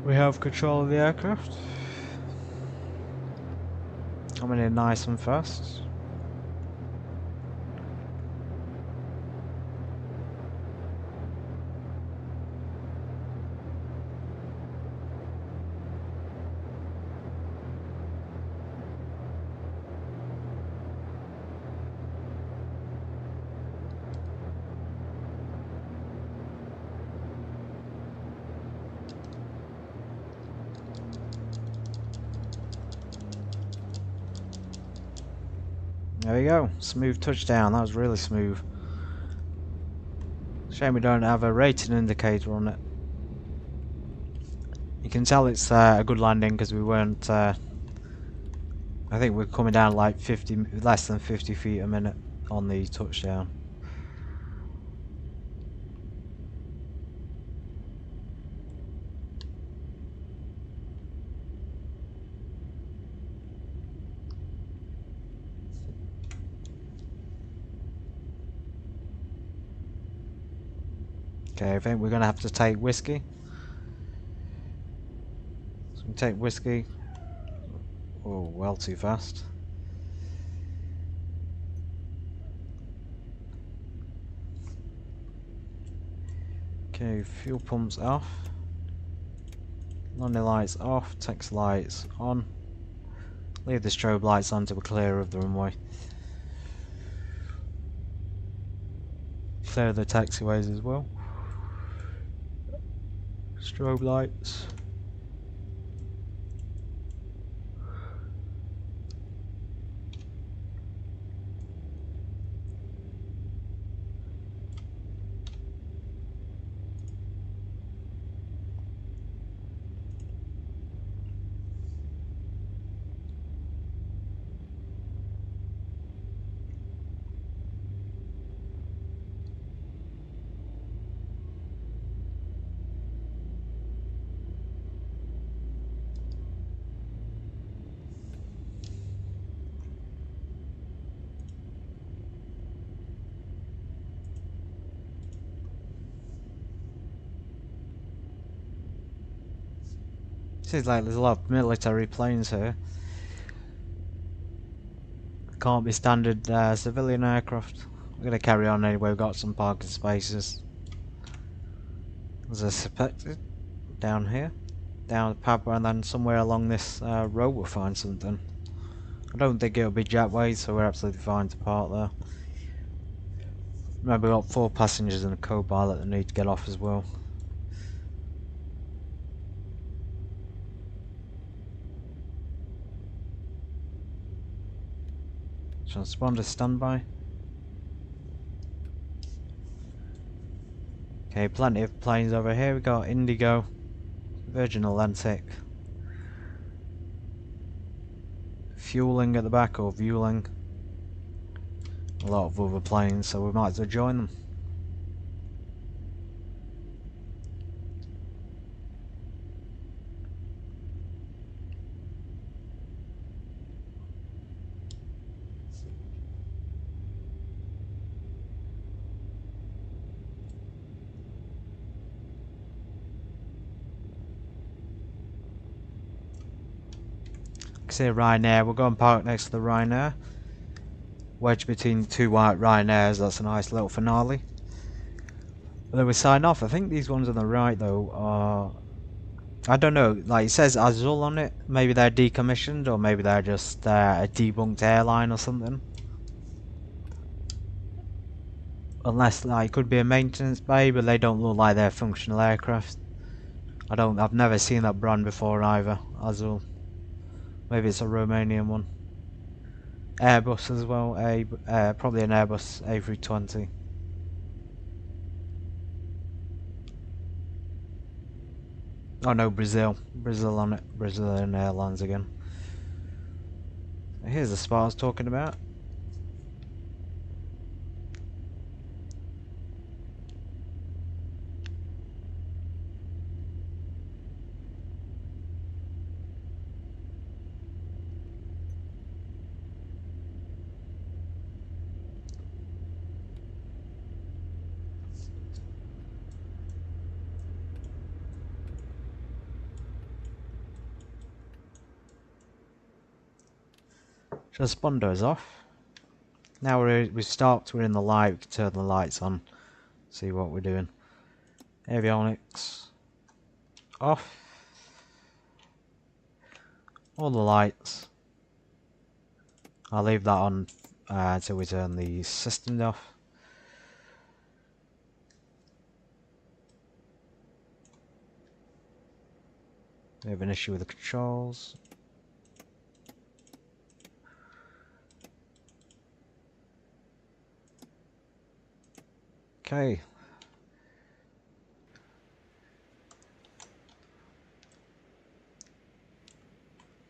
We have control of the aircraft. Coming in nice and fast. There we go, smooth touchdown. That was really smooth. Shame we don't have a rating indicator on it. You can tell it's a good landing because we weren't. I think we're coming down like less than 50 feet a minute on the touchdown. Okay, I think we're gonna have to take whiskey. So we take whiskey. Oh, well too fast. Okay, fuel pumps off. Landing lights off, text lights on. Leave the strobe lights on to be clear of the runway. Clear the taxiways as well. Strobe lights. Seems like there's a lot of military planes here. Can't be standard civilian aircraft. We're gonna carry on anyway, we've got some parking spaces. As I suspected, down here. Down the pathway, and then somewhere along this road we'll find something. I don't think it'll be jetways, so we're absolutely fine to park there. Remember, we've got 4 passengers and a co-pilot that need to get off as well. Transponder standby. Okay, plenty of planes over here. We got Indigo, Virgin Atlantic, Fueling at the back, or Vueling. A lot of other planes, so we might as well join them. See Ryanair, we'll go and park next to the Ryanair. Wedge between the 2 white Ryanairs, that's a nice little finale. But then we sign off. I think these ones on the right though are... I don't know, like it says Azul on it. Maybe they're decommissioned, or maybe they're just a debunked airline or something. Unless, like, it could be a maintenance bay, but they don't look like they're functional aircraft. I've never seen that brand before either, Azul. Maybe it's a Romanian one. Airbus as well, probably an Airbus A320. Oh no, Brazil on it, Brazilian Airlines again. Here's the spot I was talking about. Just bundles off. Now we stopped, we're in the light, we can turn the lights on, see what we're doing. Avionics off. All the lights. I'll leave that on until we turn the system off. We have an issue with the controls. Okay.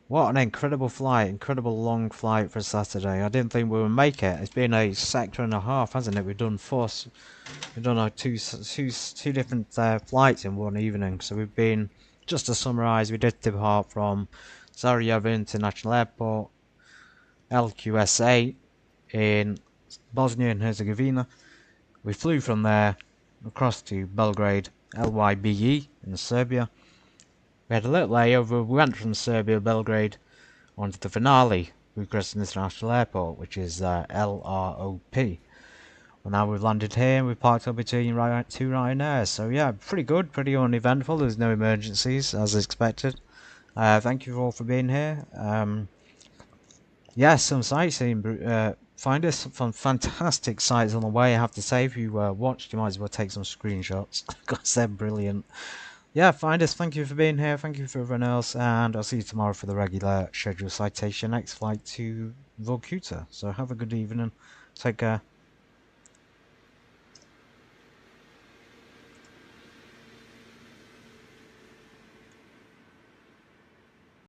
What an incredible flight, incredible long flight for Saturday. I didn't think we would make it. It's been a sector and a half, hasn't it? We've done two different flights in one evening. So we've been, just to summarise, we did depart from Sarajevo International Airport, LQSA in Bosnia and Herzegovina. We flew from there across to Belgrade, LYBE in Serbia. We had a little layover. We went from Serbia, Belgrade, onto the finale, Bucharest International Airport, which is LROP. Well, now we've landed here and we've parked up between two Ryanairs. So yeah, pretty good, pretty uneventful. There's no emergencies, as expected. Thank you all for being here. Yeah, some sightseeing. Find us some fantastic sights on the way, I have to say. If you watched, you might as well take some screenshots, because they're brilliant. Yeah, find us. Thank you for being here. Thank you for everyone else. And I'll see you tomorrow for the regular scheduled citation. Next flight to Vorkuta. So have a good evening. Take care.